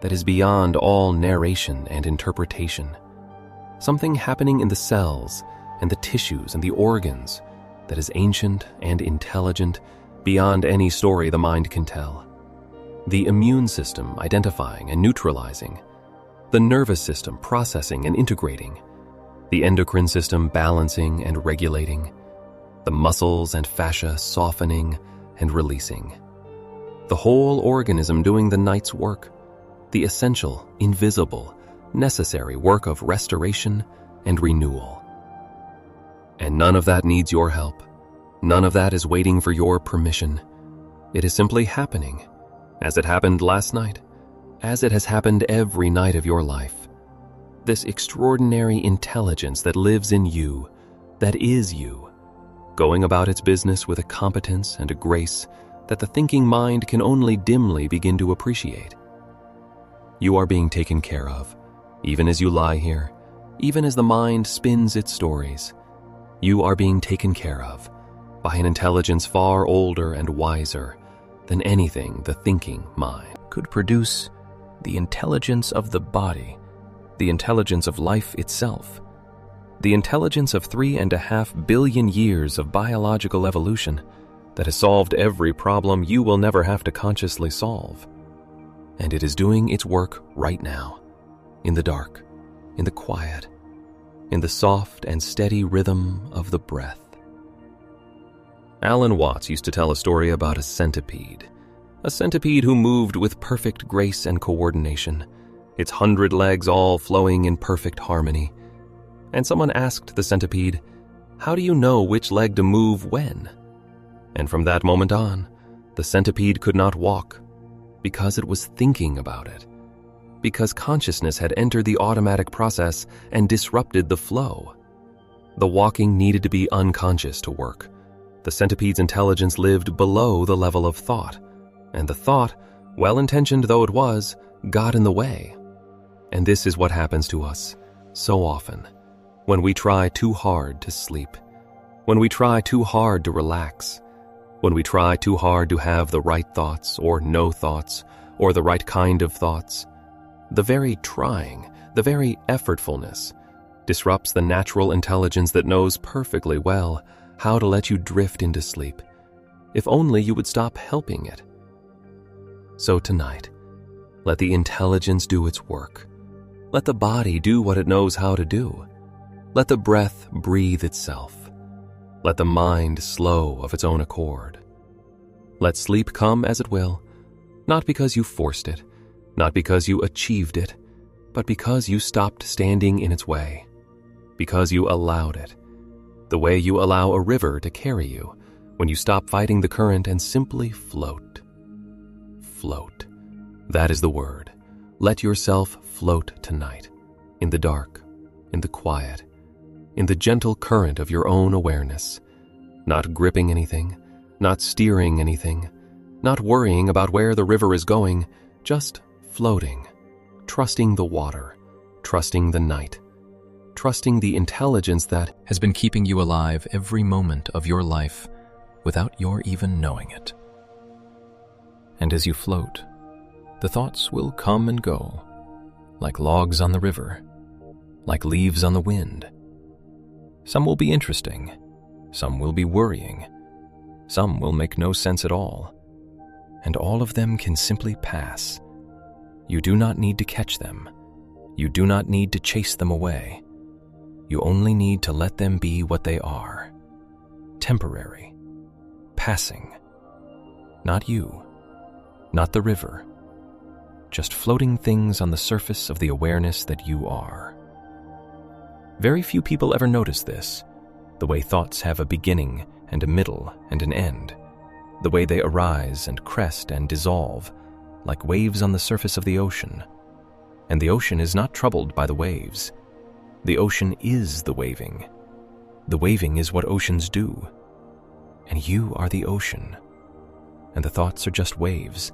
A: that is beyond all narration and interpretation. Something happening in the cells and the tissues and the organs that is ancient and intelligent beyond any story the mind can tell. The immune system identifying and neutralizing, the nervous system processing and integrating, the endocrine system balancing and regulating, the muscles and fascia softening and releasing. The whole organism doing the night's work, the essential, invisible, necessary work of restoration and renewal. And none of that needs your help. None of that is waiting for your permission. It is simply happening, as it happened last night, as it has happened every night of your life. This extraordinary intelligence that lives in you, that is you, going about its business with a competence and a grace that the thinking mind can only dimly begin to appreciate. You are being taken care of, even as you lie here, even as the mind spins its stories. You are being taken care of by an intelligence far older and wiser than anything the thinking mind could produce, the intelligence of the body, the intelligence of life itself. The intelligence of 3.5 billion years of biological evolution that has solved every problem you will never have to consciously solve. And it is doing its work right now, in the dark, in the quiet, in the soft and steady rhythm of the breath. Alan Watts used to tell a story about a centipede who moved with perfect grace and coordination, its 100 legs all flowing in perfect harmony. And someone asked the centipede, "How do you know which leg to move when?" And from that moment on, the centipede could not walk, because it was thinking about it, because consciousness had entered the automatic process and disrupted the flow. The walking needed to be unconscious to work. The centipede's intelligence lived below the level of thought, and the thought, well-intentioned though it was, got in the way. And this is what happens to us so often when we try too hard to sleep, when we try too hard to relax, when we try too hard to have the right thoughts or no thoughts or the right kind of thoughts. The very trying, the very effortfulness disrupts the natural intelligence that knows perfectly well how to let you drift into sleep, if only you would stop helping it. So tonight, let the intelligence do its work. Let the body do what it knows how to do. Let the breath breathe itself. Let the mind slow of its own accord. Let sleep come as it will, not because you forced it, not because you achieved it, but because you stopped standing in its way, because you allowed it, the way you allow a river to carry you when you stop fighting the current and simply float. Float. That is the word. Let yourself float tonight, in the dark, in the quiet, in the gentle current of your own awareness, not gripping anything, not steering anything, not worrying about where the river is going, just floating, trusting the water, trusting the night, trusting the intelligence that has been keeping you alive every moment of your life without your even knowing it. And as you float, the thoughts will come and go, like logs on the river, like leaves on the wind. Some will be interesting, some will be worrying, some will make no sense at all, and all of them can simply pass. You do not need to catch them. You do not need to chase them away. You only need to let them be what they are. Temporary. Passing. Not you. Not the river. Just floating things on the surface of the awareness that you are. Very few people ever notice this, the way thoughts have a beginning and a middle and an end, the way they arise and crest and dissolve, like waves on the surface of the ocean. And the ocean is not troubled by the waves. The ocean is the waving. The waving is what oceans do. And you are the ocean. And the thoughts are just waves.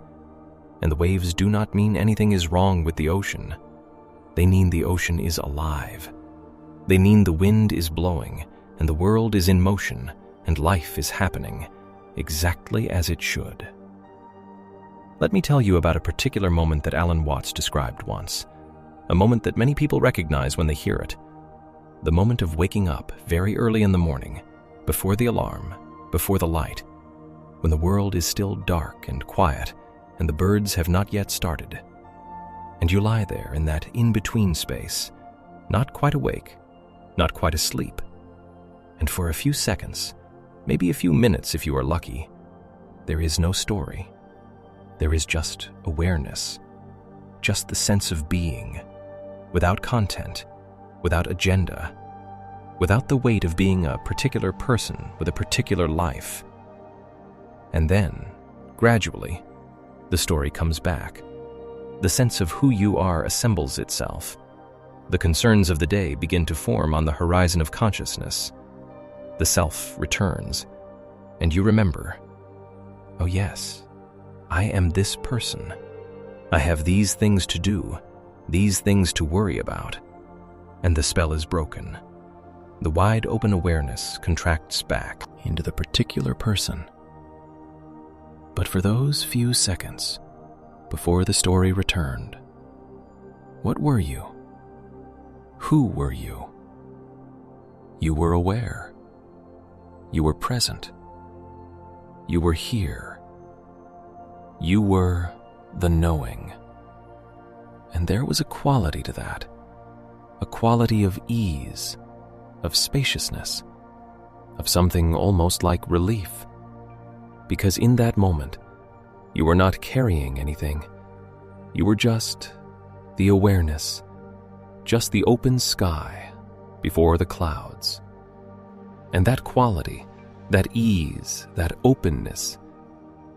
A: And the waves do not mean anything is wrong with the ocean. They mean the ocean is alive. They mean the wind is blowing, and the world is in motion, and life is happening, exactly as it should. Let me tell you about a particular moment that Alan Watts described once, a moment that many people recognize when they hear it. The moment of waking up very early in the morning, before the alarm, before the light, when the world is still dark and quiet, and the birds have not yet started. And you lie there in that in-between space, not quite awake, not quite asleep. And for a few seconds, maybe a few minutes if you are lucky, there is no story. There is just awareness, just the sense of being, without content, without agenda, without the weight of being a particular person with a particular life. And then, gradually, the story comes back. The sense of who you are assembles itself. The concerns of the day begin to form on the horizon of consciousness. The self returns, and you remember, oh yes, I am this person. I have these things to do, these things to worry about. And the spell is broken. The wide open awareness contracts back into the particular person. But for those few seconds, before the story returned, what were you? Who were you? You were aware. You were present. You were here. You were the knowing. And there was a quality to that, a quality of ease, of spaciousness, of something almost like relief. Because in that moment, you were not carrying anything. You were just the awareness, just the open sky before the clouds. And that quality, that ease, that openness,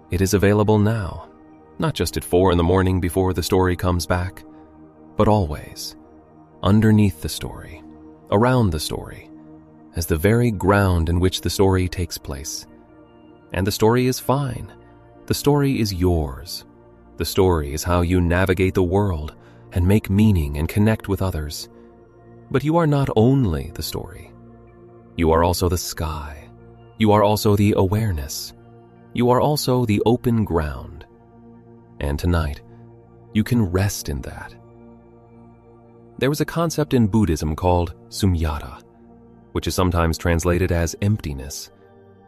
A: it is available now, not just at 4 a.m. before the story comes back, but always, underneath the story, around the story, as the very ground in which the story takes place. And the story is fine. The story is yours. The story is how you navigate the world and make meaning and connect with others. But you are not only the story. You are also the sky. You are also the awareness. You are also the open ground. And tonight, you can rest in that. There is a concept in Buddhism called sunyata, which is sometimes translated as emptiness.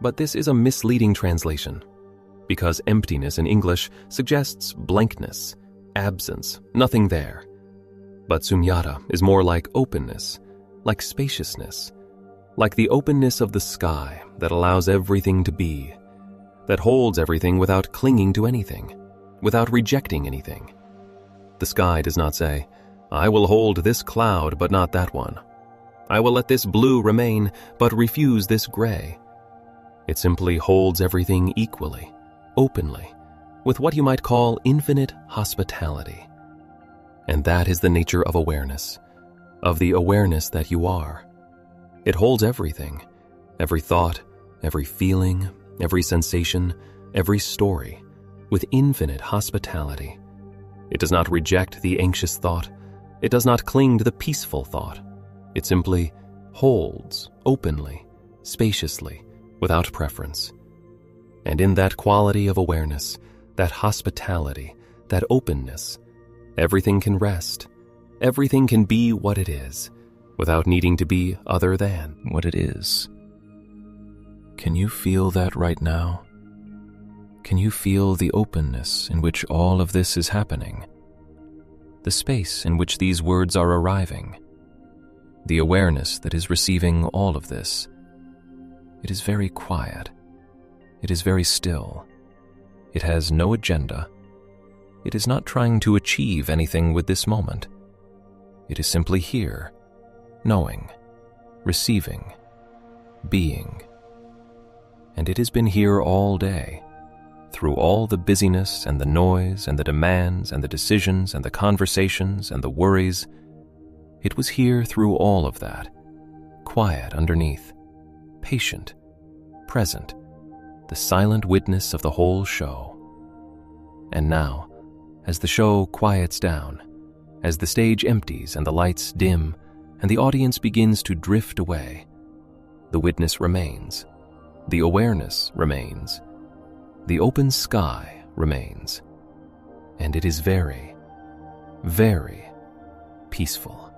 A: But this is a misleading translation, because emptiness in English suggests blankness, absence, nothing there. But sunyata is more like openness, like spaciousness, like the openness of the sky that allows everything to be, that holds everything without clinging to anything, without rejecting anything. The sky does not say, "I will hold this cloud but not that one. I will let this blue remain but refuse this gray." It simply holds everything equally, openly, with what you might call infinite hospitality. And that is the nature of awareness, of the awareness that you are. It holds everything, every thought, every feeling, every sensation, every story, with infinite hospitality. It does not reject the anxious thought. It does not cling to the peaceful thought. It simply holds openly, spaciously, without preference. And in that quality of awareness, that hospitality, that openness, everything can rest. Everything can be what it is, without needing to be other than what it is. Can you feel that right now? Can you feel the openness in which all of this is happening? The space in which these words are arriving? The awareness that is receiving all of this? It is very quiet. It is very still. It has no agenda. It is not trying to achieve anything with this moment. It is simply here, knowing, receiving, being. And it has been here all day, through all the busyness and the noise and the demands and the decisions and the conversations and the worries. It was here through all of that, quiet underneath, patient, present, the silent witness of the whole show. And now, as the show quiets down, as the stage empties and the lights dim and the audience begins to drift away, the witness remains, the awareness remains, the open sky remains, and it is very, very peaceful.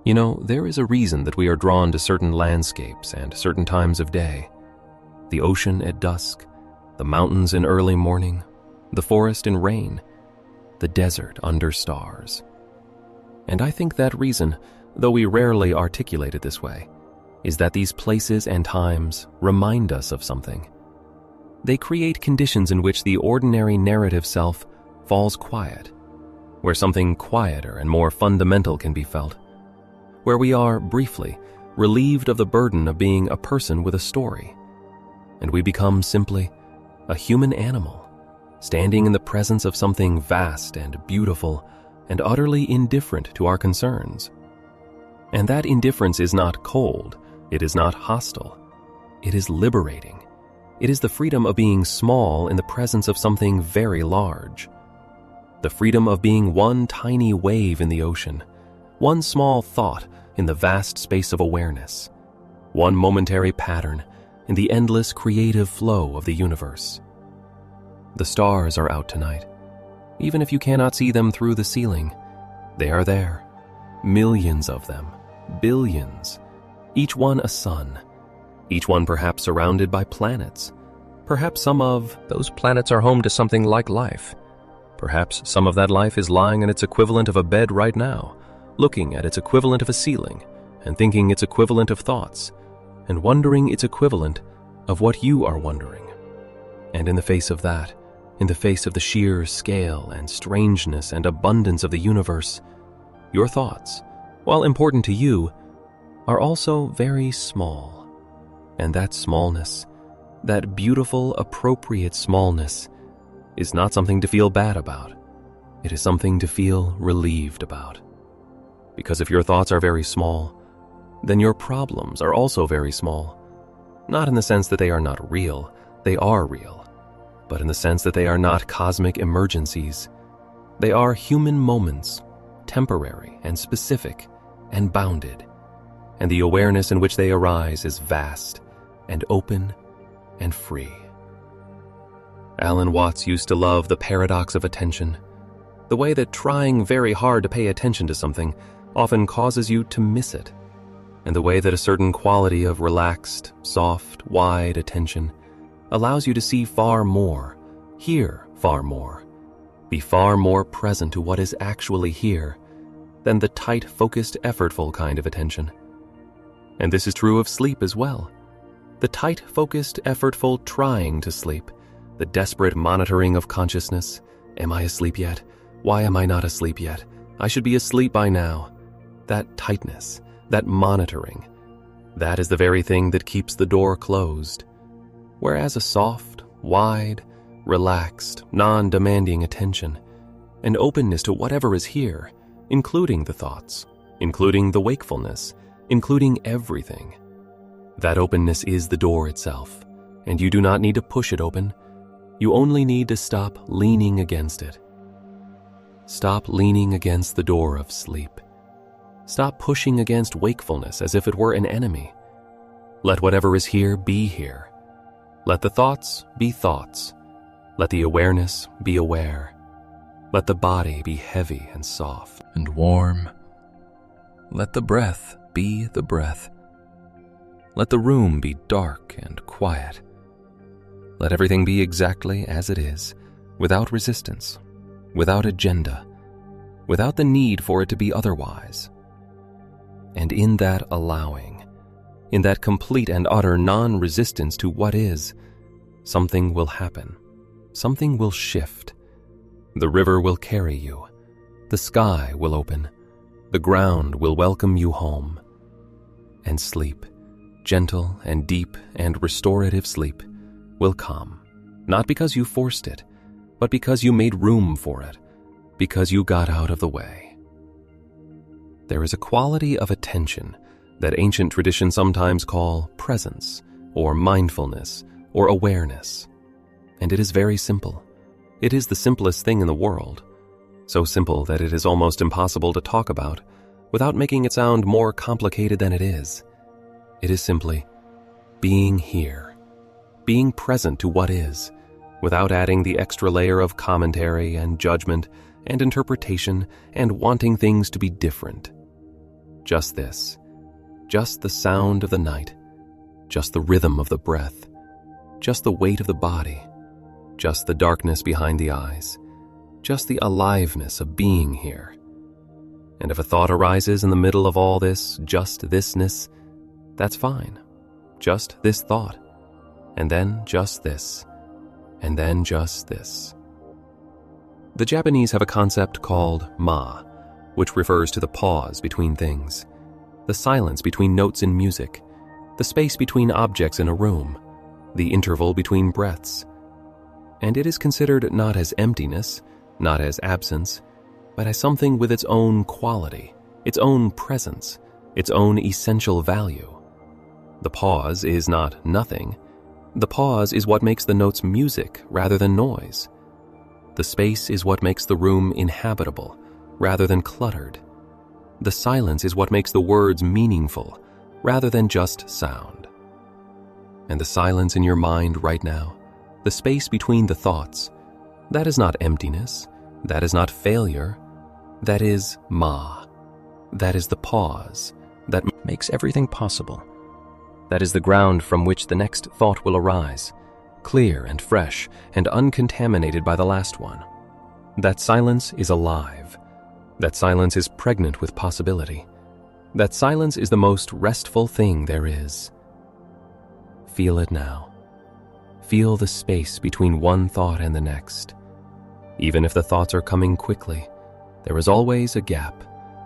A: You know, there is a reason that we are drawn to certain landscapes and certain times of day. The ocean at dusk, the mountains in early morning, the forest in rain, the desert under stars. And I think that reason, though we rarely articulate it this way, is that these places and times remind us of something. They create conditions in which the ordinary narrative self falls quiet, where something quieter and more fundamental can be felt, where we are, briefly, relieved of the burden of being a person with a story, and we become simply a human animal, standing in the presence of something vast and beautiful and utterly indifferent to our concerns. And that indifference is not cold, it is not hostile, it is liberating. It is the freedom of being small in the presence of something very large. The freedom of being one tiny wave in the ocean, one small thought in the vast space of awareness, one momentary pattern in the endless creative flow of the universe. The stars are out tonight. Even if you cannot see them through the ceiling, they are there. Millions of them, billions,
B: each one a sun, each one perhaps surrounded by planets. Perhaps some of those planets are home to something like life. Perhaps some of that life is lying in its equivalent of a bed right now, looking at its equivalent of a ceiling, and thinking its equivalent of thoughts, and wondering its equivalent of what you are wondering. And in the face of that, in the face of the sheer scale and strangeness and abundance of the universe, your thoughts, while important to you, are also very small. And that smallness, that beautiful, appropriate smallness, is not something to feel bad about. It is something to feel relieved about. Because if your thoughts are very small, then your problems are also very small. Not in the sense that they are not real, they are real, but in the sense that they are not cosmic emergencies. They are human moments, temporary and specific and bounded, and the awareness in which they arise is vast and open and free. Alan Watts used to love the paradox of attention, the way that trying very hard to pay attention to something often causes you to miss it, and the way that a certain quality of relaxed, soft, wide attention allows you to see far more, hear far more, be far more present to what is actually here than the tight, focused, effortful kind of attention. And this is true of sleep as well. The tight, focused, effortful trying to sleep, the desperate monitoring of consciousness. Am I asleep yet? Why am I not asleep yet? I should be asleep by now. That tightness, that monitoring, that is the very thing that keeps the door closed. Whereas a soft, wide, relaxed, non-demanding attention, an openness to whatever is here, including the thoughts, including the wakefulness, including everything. That openness is the door itself, and you do not need to push it open. You only need to stop leaning against it. Stop leaning against the door of sleep. Stop pushing against wakefulness as if it were an enemy. Let whatever is here be here. Let the thoughts be thoughts. Let the awareness be aware. Let the body be heavy and soft and warm. Let the breath be the breath. Let the room be dark and quiet. Let everything be exactly as it is, without resistance, without agenda, without the need for it to be otherwise. And in that allowing, in that complete and utter non-resistance to what is, something will happen. Something will shift. The river will carry you. The sky will open. The ground will welcome you home. And sleep, gentle and deep and restorative sleep, will come, not because you forced it, but because you made room for it, because you got out of the way. There is a quality of attention that ancient traditions sometimes call presence, or mindfulness, or awareness. And it is very simple. It is the simplest thing in the world, so simple that it is almost impossible to talk about without making it sound more complicated than it is. It is simply being here. Being present to what is, without adding the extra layer of commentary and judgment and interpretation and wanting things to be different. Just this, just the sound of the night, just the rhythm of the breath, just the weight of the body, just the darkness behind the eyes, just the aliveness of being here. And if a thought arises in the middle of all this, just thisness, that's fine. Just this thought. And then just this, and then just this. The Japanese have a concept called ma, which refers to the pause between things, the silence between notes in music, the space between objects in a room, the interval between breaths. And it is considered not as emptiness, not as absence, but as something with its own quality, its own presence, its own essential value. The pause is not nothing. The pause is what makes the notes music rather than noise. The space is what makes the room inhabitable rather than cluttered. The silence is what makes the words meaningful rather than just sound. And the silence in your mind right now, the space between the thoughts, that is not emptiness, that is not failure, that is ma. That is the pause that makes everything possible. That is the ground from which the next thought will arise, clear and fresh and uncontaminated by the last one. That silence is alive. That silence is pregnant with possibility. That silence is the most restful thing there is. Feel it now. Feel the space between one thought and the next. Even if the thoughts are coming quickly, there is always a gap,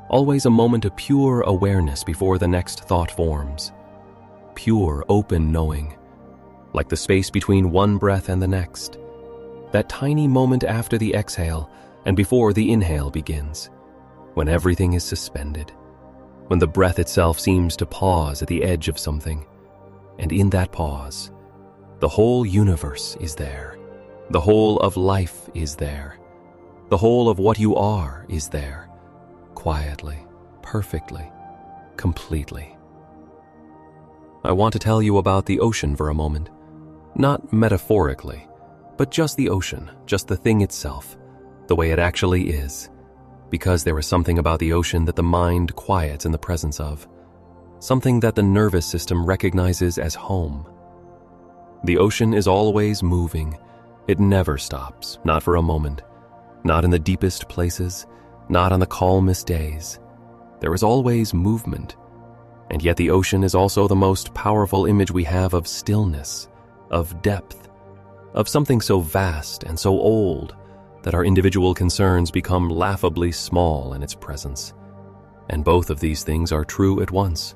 B: always a moment of pure awareness before the next thought forms. Pure, open knowing, like the space between one breath and the next. That tiny moment after the exhale and before the inhale begins, when everything is suspended, when the breath itself seems to pause at the edge of something. And in that pause, the whole universe is there. The whole of life is there. The whole of what you are is there, quietly, perfectly, completely. I want to tell you about the ocean for a moment. Not metaphorically, but just the ocean, just the thing itself, the way it actually is. Because there is something about the ocean that the mind quiets in the presence of. Something that the nervous system recognizes as home. The ocean is always moving. It never stops, not for a moment. Not in the deepest places, not on the calmest days. There is always movement. And yet the ocean is also the most powerful image we have of stillness, of depth, of something so vast and so old that our individual concerns become laughably small in its presence. And both of these things are true at once.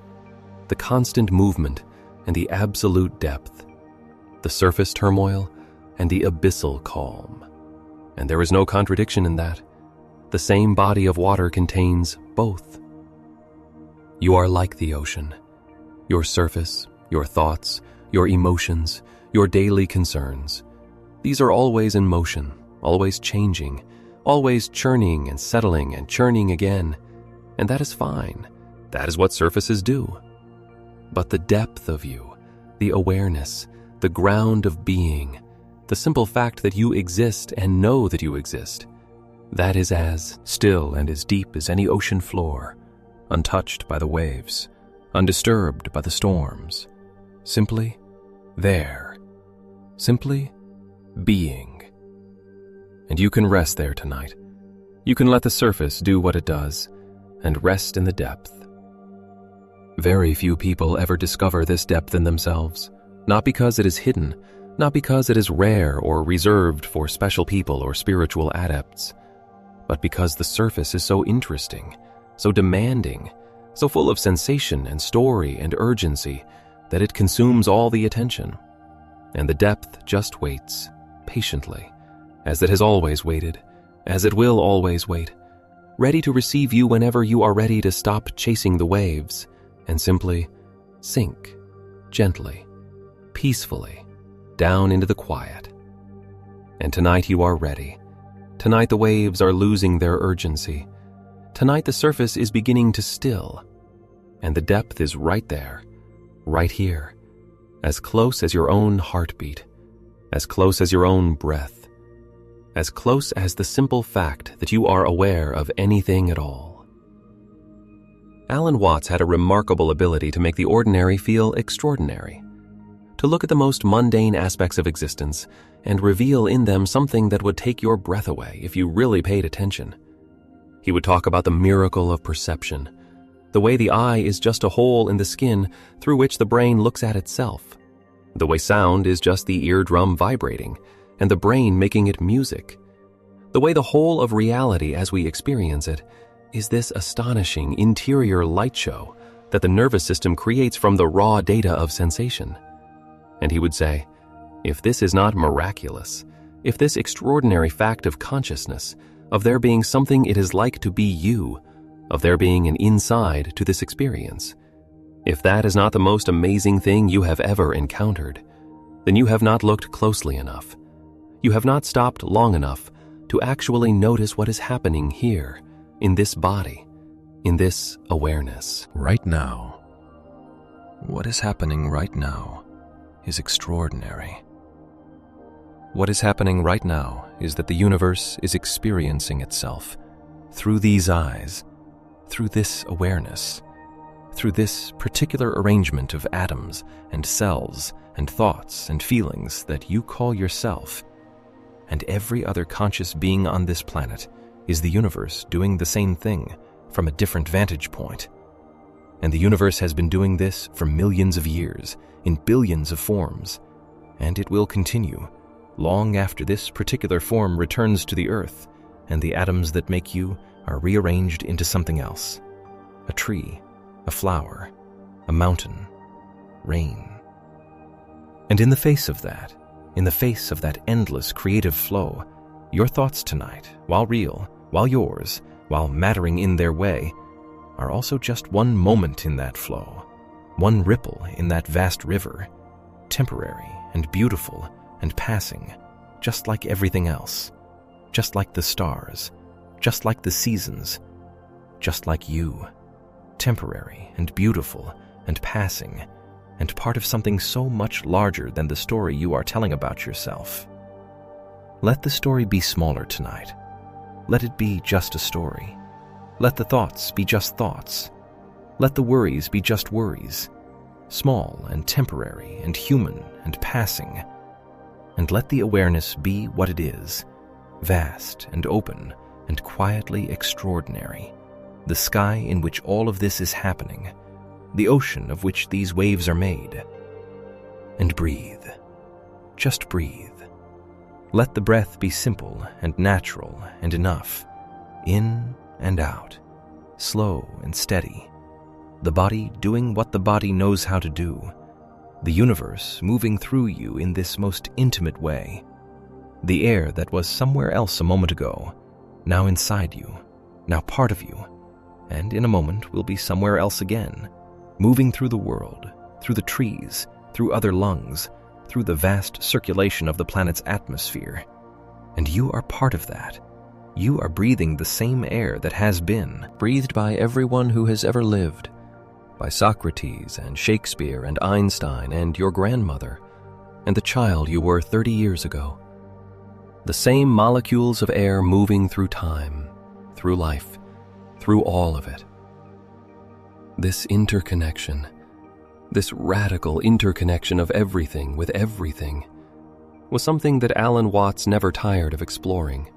B: The constant movement and the absolute depth, the surface turmoil and the abyssal calm. And there is no contradiction in that. The same body of water contains both. You are like the ocean. Your surface, your thoughts, your emotions, your daily concerns. These are always in motion, always changing, always churning and settling and churning again. And that is fine. That is what surfaces do. But the depth of you, the awareness, the ground of being, the simple fact that you exist and know that you exist, that is as still and as deep as any ocean floor, untouched by the waves, undisturbed by the storms, simply there, simply being. And you can rest there tonight. You can let the surface do what it does and rest in the depth. Very few people ever discover this depth in themselves, not because it is hidden, not because it is rare or reserved for special people or spiritual adepts, but because the surface is so interesting, so demanding, so full of sensation and story and urgency that it consumes all the attention. And the depth just waits, patiently, as it has always waited, as it will always wait, ready to receive you whenever you are ready to stop chasing the waves and simply sink gently, peacefully, down into the quiet. And tonight you are ready. Tonight the waves are losing their urgency. Tonight the surface is beginning to still, and the depth is right there, right here, as close as your own heartbeat, as close as your own breath, as close as the simple fact that you are aware of anything at all. Alan Watts had a remarkable ability to make the ordinary feel extraordinary, to look at the most mundane aspects of existence and reveal in them something that would take your breath away if you really paid attention. He would talk about the miracle of perception, the way the eye is just a hole in the skin through which the brain looks at itself, the way sound is just the eardrum vibrating and the brain making it music, the way the whole of reality as we experience it is this astonishing interior light show that the nervous system creates from the raw data of sensation. And he would say, if this is not miraculous, if this extraordinary fact of consciousness, of there being something it is like to be you, of there being an inside to this experience, if that is not the most amazing thing you have ever encountered, then you have not looked closely enough. You have not stopped long enough to actually notice what is happening here, in this body, in this awareness. Right now, what is happening right now is extraordinary. What is happening right now is that the universe is experiencing itself through these eyes, through this awareness,
A: through this particular arrangement of atoms and cells and thoughts and feelings that you call yourself. And every other conscious being on this planet is the universe doing the same thing from a different vantage point. And the universe has been doing this for millions of years, in billions of forms, and it will continue long after this particular form returns to the earth and the atoms that make you are rearranged into something else. A tree, a flower, a mountain, rain. And in the face of that endless creative flow, your thoughts tonight, while real, while yours, while mattering in their way, are also just one moment in that flow, one ripple in that vast river, temporary and beautiful and passing, just like everything else, just like the stars, just like the seasons, just like you, temporary and beautiful and passing, and part of something so much larger than the story you are telling about yourself. Let the story be smaller tonight. Let it be just a story. Let the thoughts be just thoughts. Let the worries be just worries, small and temporary and human and passing. And let the awareness be what it is, vast and open and quietly extraordinary, the sky in which all of this is happening, the ocean of which these waves are made. And breathe. Just breathe. Let the breath be simple and natural and enough, in and out, slow and steady, the body doing what the body knows how to do, the universe moving through you in this most intimate way, the air that was somewhere else a moment ago, now inside you, now part of you, and in a moment will be somewhere else again, moving through the world, through the trees, through other lungs, through the vast circulation of the planet's atmosphere. And you are part of that. You are breathing the same air that has been breathed by everyone who has ever lived, by Socrates and Shakespeare and Einstein and your grandmother and the child you were 30 years ago. The same molecules of air moving through time, through life, through all of it. This interconnection, this radical interconnection of everything with everything, was something that Alan Watts never tired of exploring.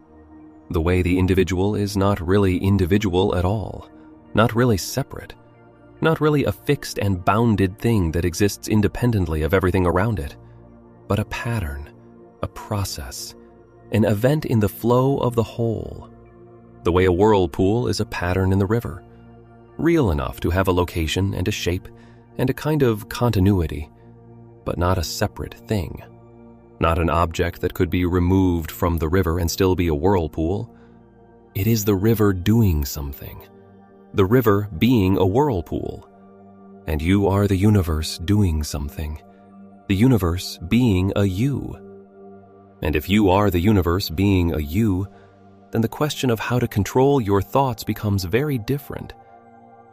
A: The way the individual is not really individual at all, not really separate, not really a fixed and bounded thing that exists independently of everything around it, but a pattern, a process, an event in the flow of the whole. The way a whirlpool is a pattern in the river, real enough to have a location and a shape and a kind of continuity, but not a separate thing. Not an object that could be removed from the river and still be a whirlpool. It is the river doing something, the river being a whirlpool. And you are the universe doing something, the universe being a you. And if you are the universe being a you, then the question of how to control your thoughts becomes very different.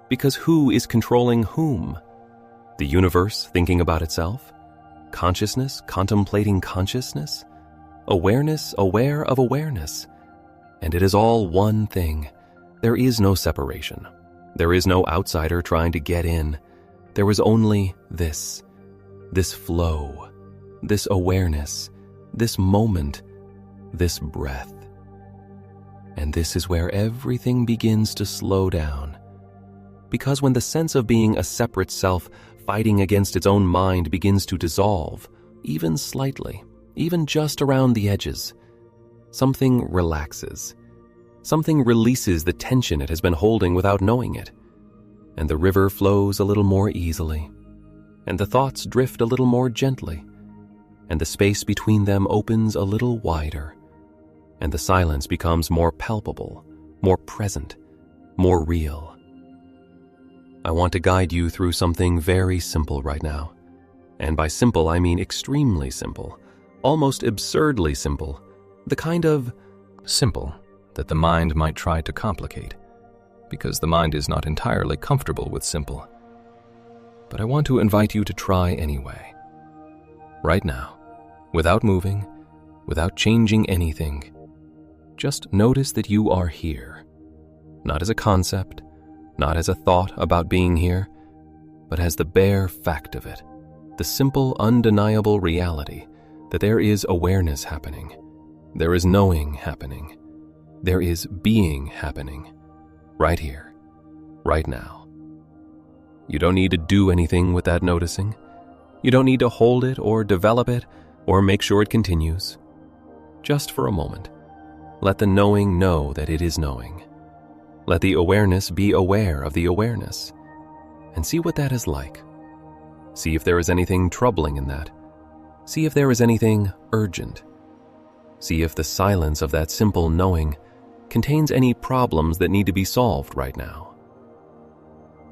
A: Because who is controlling whom? The universe thinking about itself? Consciousness contemplating consciousness? Awareness aware of awareness? And it is all one thing. There is no separation. There is no outsider trying to get in. There is only this flow, this awareness, this moment, this breath. And this is where everything begins to slow down. Because when the sense of being a separate self fighting against its own mind begins to dissolve, even slightly, even just around the edges, something relaxes. Something releases the tension it has been holding without knowing it. And the river flows a little more easily. And the thoughts drift a little more gently. And the space between them opens a little wider. And the silence becomes more palpable, more present, more real. I want to guide you through something very simple right now. And by simple, I mean extremely simple, almost absurdly simple, the kind of simple that the mind might try to complicate, because the mind is not entirely comfortable with simple. But I want to invite you to try anyway. Right now, without moving, without changing anything, just notice that you are here, not as a concept, not as a thought about being here, but as the bare fact of it, the simple, undeniable reality that there is awareness happening, there is knowing happening, there is being happening, right here, right now. You don't need to do anything with that noticing. You don't need to hold it or develop it or make sure it continues. Just for a moment, let the knowing know that it is knowing. Let the awareness be aware of the awareness, and see what that is like. See if there is anything troubling in that. See if there is anything urgent. See if the silence of that simple knowing contains any problems that need to be solved right now.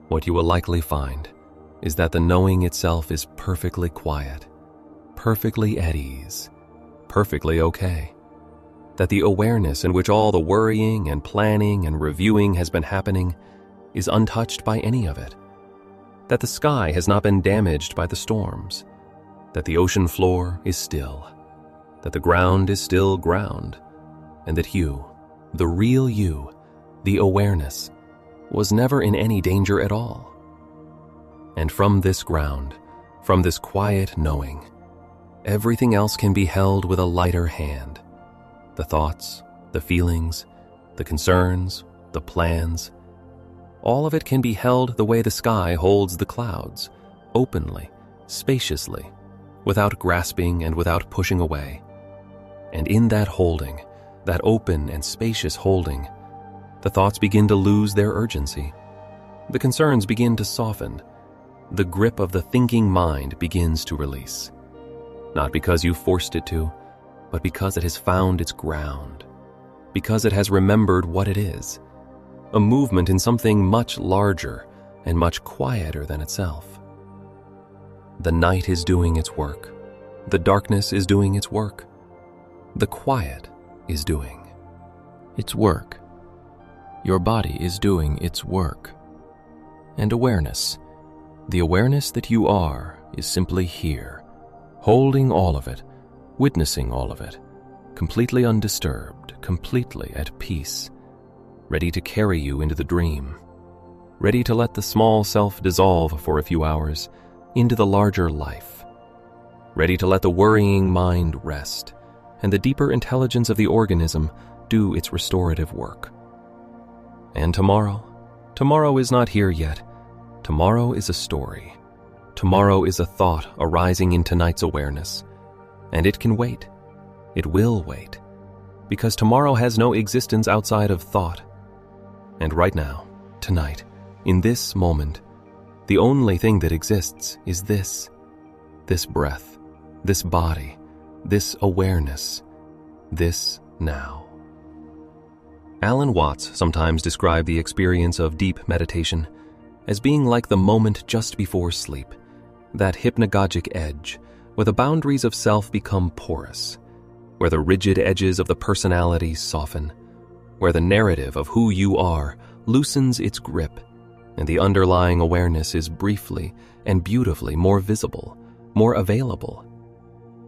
A: What you will likely find is that the knowing itself is perfectly quiet, perfectly at ease, perfectly okay. That the awareness in which all the worrying and planning and reviewing has been happening is untouched by any of it. That the sky has not been damaged by the storms. That the ocean floor is still. That the ground is still ground. And that you, the real you, the awareness, was never in any danger at all. And from this ground, from this quiet knowing, everything else can be held with a lighter hand. The thoughts, the feelings, the concerns, the plans, all of it can be held the way the sky holds the clouds, openly, spaciously, without grasping and without pushing away. And in that holding, that open and spacious holding, the thoughts begin to lose their urgency. The concerns begin to soften. The grip of the thinking mind begins to release. Not because you forced it to, but because it has found its ground, because it has remembered what it is, a movement in something much larger and much quieter than itself. The night is doing its work. The darkness is doing its work. The quiet is doing its work. Your body is doing its work. And awareness, the awareness that you are, is simply here, holding all of it, witnessing all of it, completely undisturbed, completely at peace, ready to carry you into the dream, ready to let the small self dissolve for a few hours into the larger life, ready to let the worrying mind rest and the deeper intelligence of the organism do its restorative work. And tomorrow is not here yet. Tomorrow is a story. Tomorrow is a thought arising in tonight's awareness. And it can wait. It will wait. Because tomorrow has no existence outside of thought. And right now, tonight, in this moment, the only thing that exists is this breath, this body, this awareness, this now. Alan Watts sometimes described the experience of deep meditation as being like the moment just before sleep, that hypnagogic edge where the boundaries of self become porous, where the rigid edges of the personality soften, where the narrative of who you are loosens its grip, and the underlying awareness is briefly and beautifully more visible, more available.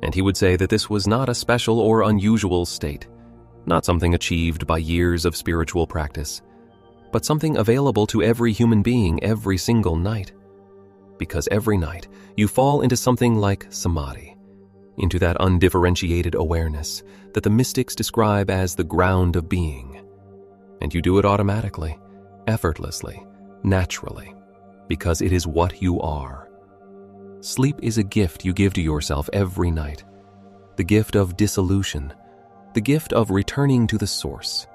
A: And he would say that this was not a special or unusual state, not something achieved by years of spiritual practice, but something available to every human being every single night. Because every night you fall into something like samadhi, into that undifferentiated awareness that the mystics describe as the ground of being. And you do it automatically, effortlessly, naturally, because it is what you are. Sleep is a gift you give to yourself every night, the gift of dissolution, the gift of returning to the source,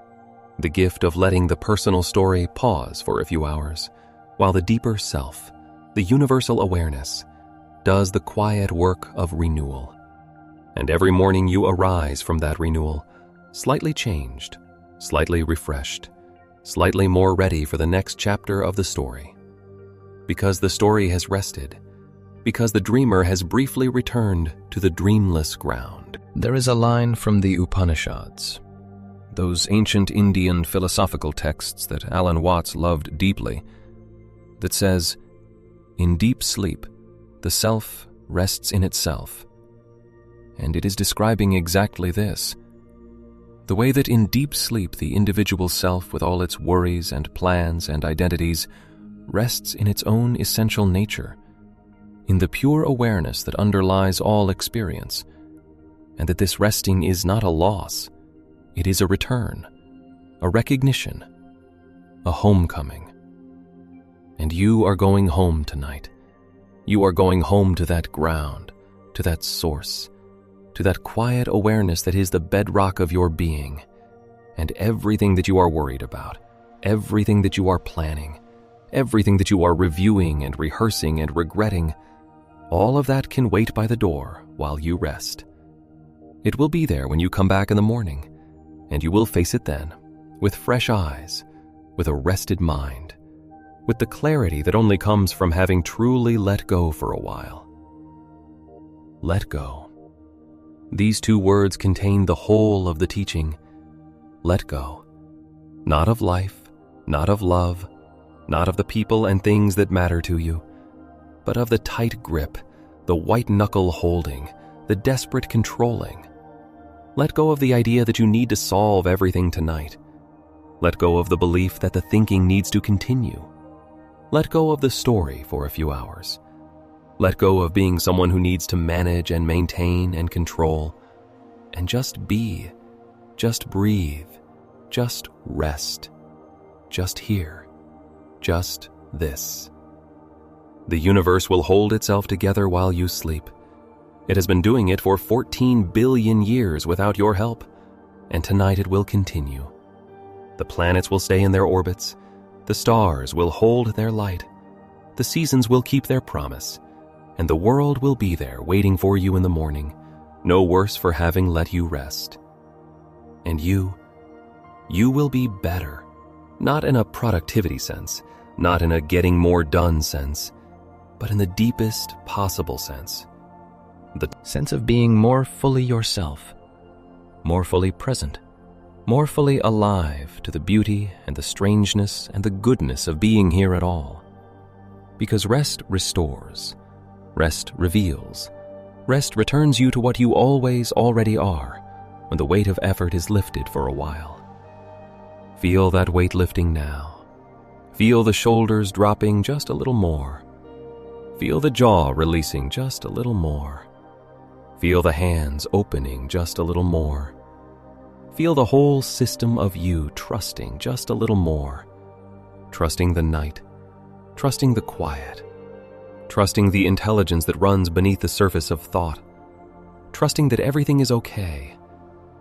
A: the gift of letting the personal story pause for a few hours, while the deeper self, the universal awareness, does the quiet work of renewal. And every morning you arise from that renewal, slightly changed, slightly refreshed, slightly more ready for the next chapter of the story. Because the story has rested, because the dreamer has briefly returned to the dreamless ground. There is a line from the Upanishads, those ancient Indian philosophical texts that Alan Watts loved deeply, that says, "In deep sleep, the self rests in itself." And it is describing exactly this. The way that in deep sleep the individual self with all its worries and plans and identities rests in its own essential nature, in the pure awareness that underlies all experience, and that this resting is not a loss, it is a return, a recognition, a homecoming. And you are going home tonight. You are going home to that ground, to that source, to that quiet awareness that is the bedrock of your being, and everything that you are worried about, everything that you are planning, everything that you are reviewing and rehearsing and regretting, all of that can wait by the door while you rest. It will be there when you come back in the morning, and you will face it then, with fresh eyes, with a rested mind, with the clarity that only comes from having truly let go for a while. Let go. These two words contain the whole of the teaching. Let go. Not of life, not of love, not of the people and things that matter to you, but of the tight grip, the white-knuckle holding, the desperate controlling. Let go of the idea that you need to solve everything tonight. Let go of the belief that the thinking needs to continue. Let go of the story for a few hours. Let go of being someone who needs to manage and maintain and control, and just be, just breathe, just rest, just here, just this. The universe will hold itself together while you sleep. It has been doing it for 14 billion years without your help, and tonight it will continue. The planets will stay in their orbits, the stars will hold their light, the seasons will keep their promise, and the world will be there waiting for you in the morning, no worse for having let you rest. And you will be better, not in a productivity sense, not in a getting more done sense, but in the deepest possible sense. The sense of being more fully yourself, more fully present, more fully alive to the beauty and the strangeness and the goodness of being here at all. Because rest restores, rest reveals, rest returns you to what you always already are when the weight of effort is lifted for a while. Feel that weight lifting now. Feel the shoulders dropping just a little more. Feel the jaw releasing just a little more. Feel the hands opening just a little more. Feel the whole system of you trusting just a little more. Trusting the night, trusting the quiet, trusting the intelligence that runs beneath the surface of thought, trusting that everything is okay,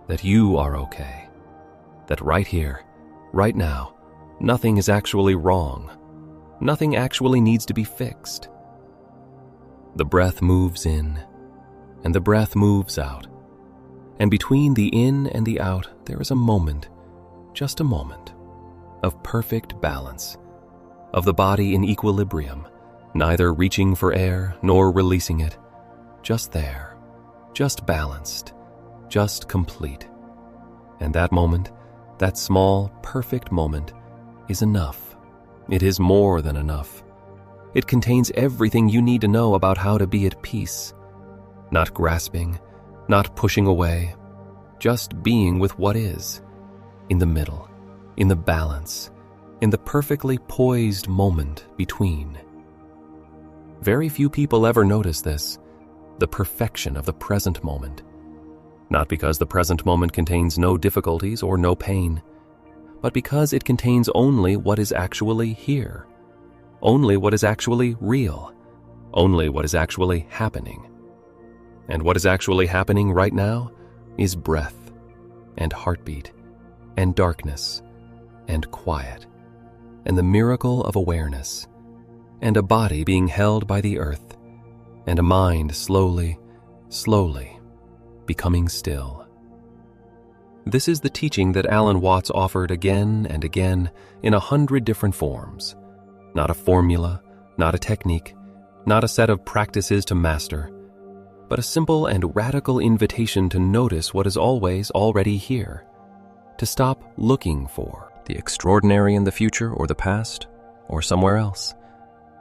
A: that you are okay, that right here, right now, nothing is actually wrong, nothing actually needs to be fixed. The breath moves in, and the breath moves out. And between the in and the out, there is a moment, just a moment, of perfect balance, of the body in equilibrium, neither reaching for air nor releasing it, just there, just balanced, just complete. And that moment, that small, perfect moment, is enough. It is more than enough. It contains everything you need to know about how to be at peace, not grasping, not pushing away, just being with what is, in the middle, in the balance, in the perfectly poised moment between. Very few people ever notice this, the perfection of the present moment. Not because the present moment contains no difficulties or no pain, but because it contains only what is actually here, only what is actually real, only what is actually happening. And what is actually happening right now is breath, and heartbeat, and darkness, and quiet, and the miracle of awareness, and a body being held by the earth, and a mind slowly, slowly becoming still. This is the teaching that Alan Watts offered again and again in 100 different forms. Not a formula, not a technique, not a set of practices to master, but a simple and radical invitation to notice what is always already here, to stop looking for the extraordinary in the future or the past or somewhere else,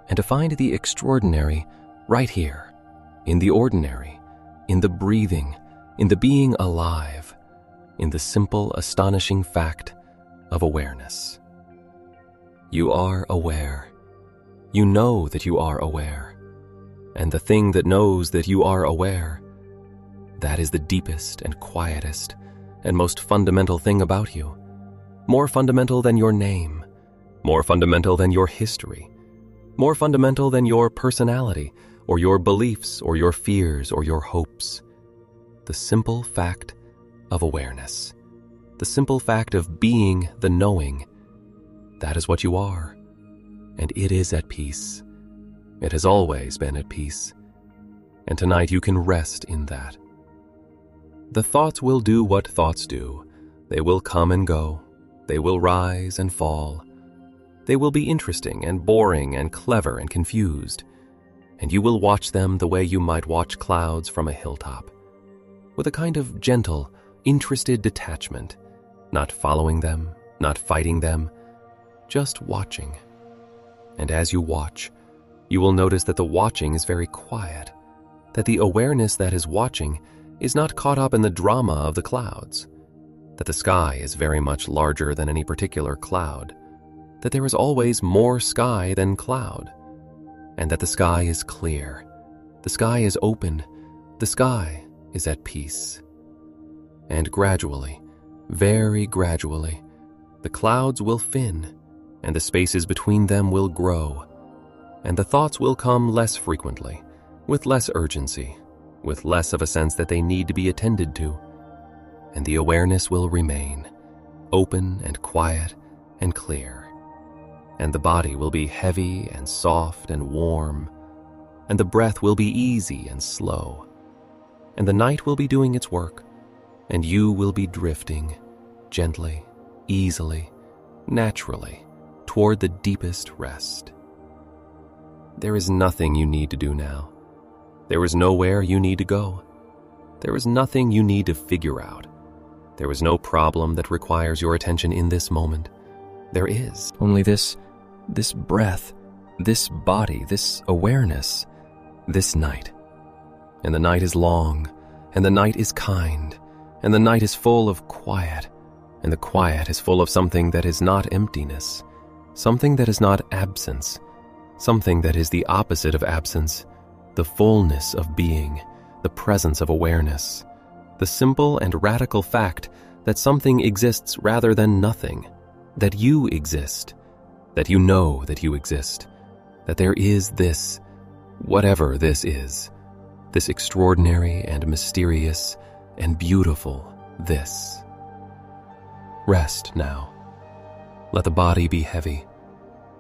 A: and to find the extraordinary right here, in the ordinary, in the breathing, in the being alive, in the simple, astonishing fact of awareness. You are aware.
B: You know that you are aware. And the thing that knows that you are aware, that is the deepest and quietest and most fundamental thing about you. More fundamental than your name, more fundamental than your history, more fundamental than your personality or your beliefs or your fears or your hopes. The simple fact of awareness, the simple fact of being the knowing, that is what you are, and it is at peace. It has always been at peace, and tonight you can rest in that. The thoughts will do what thoughts do. They will come and go. They will rise and fall. They will be interesting and boring and clever and confused, and you will watch them the way you might watch clouds from a hilltop, with a kind of gentle, interested detachment, not following them, not fighting them, just watching. And as you watch, you will notice that the watching is very quiet, that the awareness that is watching is not caught up in the drama of the clouds, that the sky is very much larger than any particular cloud, that there is always more sky than cloud, and that the sky is clear, the sky is open, the sky is at peace. And gradually, very gradually, the clouds will thin, and the spaces between them will grow, and the thoughts will come less frequently, with less urgency, with less of a sense that they need to be attended to, and the awareness will remain, open and quiet and clear, and the body will be heavy and soft and warm, and the breath will be easy and slow, and the night will be doing its work, and you will be drifting, gently, easily, naturally, toward the deepest rest. There is nothing you need to do now. There is nowhere you need to go. There is nothing you need to figure out. There is no problem that requires your attention in this moment. There is only this breath, this body, this awareness, this night. And the night is long, and the night is kind, and the night is full of quiet, and the quiet is full of something that is not emptiness, something that is not absence, something that is the opposite of absence, the fullness of being, the presence of awareness, the simple and radical fact that something exists rather than nothing, that you exist, that you know that you exist, that there is this, whatever this is, this extraordinary and mysterious and beautiful this. Rest now. Let the body be heavy.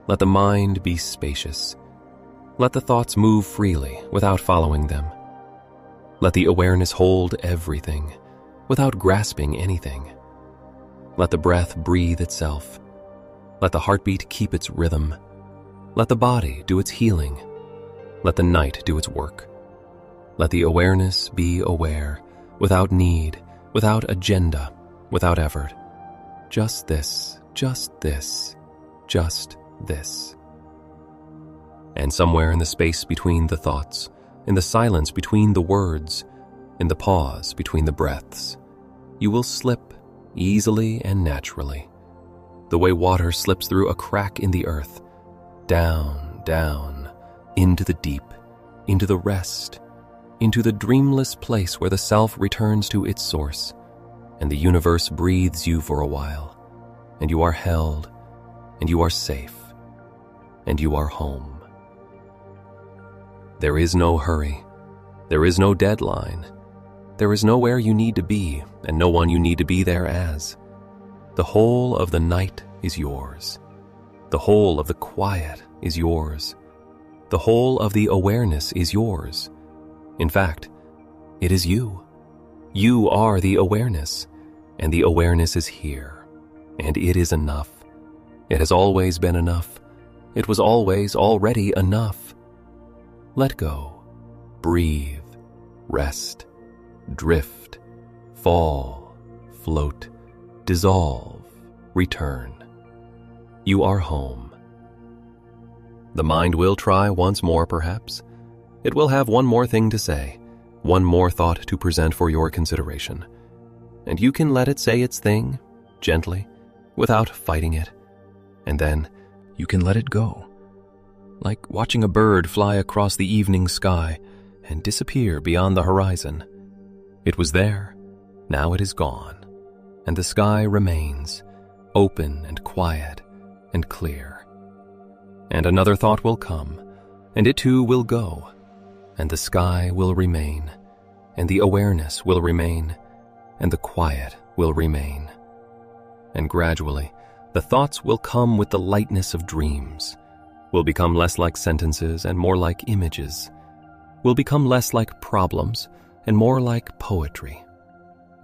B: Let the mind be spacious. Let the thoughts move freely without following them. Let the awareness hold everything without grasping anything. Let the breath breathe itself. Let the heartbeat keep its rhythm. Let the body do its healing. Let the night do its work. Let the awareness be aware, without need, without agenda, without effort. Just this, just this, just this. And somewhere in the space between the thoughts, in the silence between the words, in the pause between the breaths, you will slip easily and naturally, the way water slips through a crack in the earth, down, down, into the deep, into the rest, into the dreamless place where the self returns to its source, and the universe breathes you for a while, and you are held, and you are safe, and you are home. There is no hurry. There is no deadline. There is nowhere you need to be, and no one you need to be there as. The whole of the night is yours. The whole of the quiet is yours. The whole of the awareness is yours. In fact, it is you. You are the awareness, and the awareness is here, and it is enough. It has always been enough. It was always already enough. Let go, breathe, rest, drift, fall, float, dissolve, return. You are home. The mind will try once more, perhaps. It will have one more thing to say, one more thought to present for your consideration. And you can let it say its thing, gently, without fighting it. And then you can let it go.
A: like watching a bird fly across the evening sky and disappear beyond the horizon. It was there, now it is gone, and the sky remains, open and quiet and clear. And another thought will come, and it too will go, and the sky will remain, and the awareness will remain, and the quiet will remain. And gradually, the thoughts will come with the lightness of dreams, will become less like sentences and more like images, will become less like problems and more like poetry,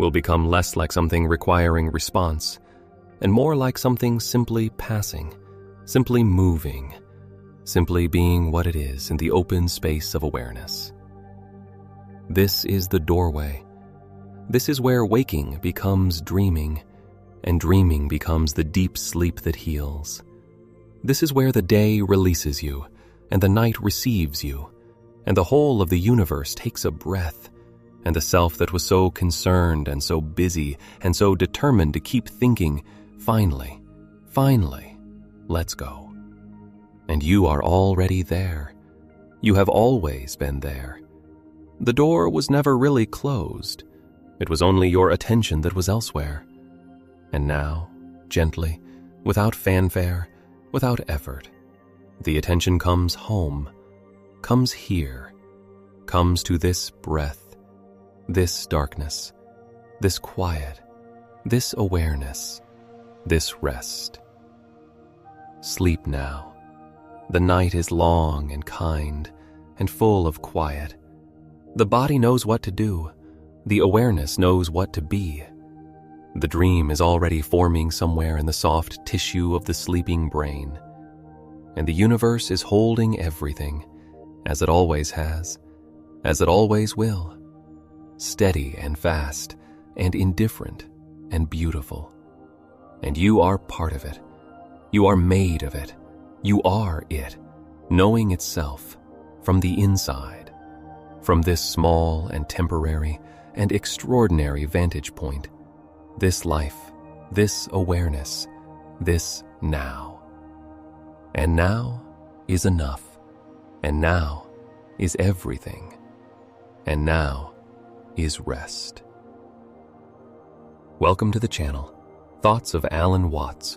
A: will become less like something requiring response and more like something simply passing, simply moving, simply being what it is in the open space of awareness. This is the doorway. This is where waking becomes dreaming, and dreaming becomes the deep sleep that heals. This is where the day releases you, and the night receives you, and the whole of the universe takes a breath, and the self that was so concerned and so busy and so determined to keep thinking, finally, lets go. And you are already there. You have always been there. The door was never really closed. It was only your attention that was elsewhere. And now, gently, without fanfare, without effort, the attention comes home, comes here, comes to this breath, this darkness, this quiet, this awareness, this rest. Sleep now. The night is long and kind and full of quiet. The body knows what to do. The awareness knows what to be. The dream is already forming somewhere in the soft tissue of the sleeping brain. And the universe is holding everything, as it always has, as it always will, steady and fast and indifferent and beautiful. And you are part of it. You are made of it. You are it, knowing itself from the inside, from this small and temporary and extraordinary vantage point, this life, this awareness, this now. And now is enough, and now is everything, and now is rest. Welcome to the channel, Thoughts of Alan Watts,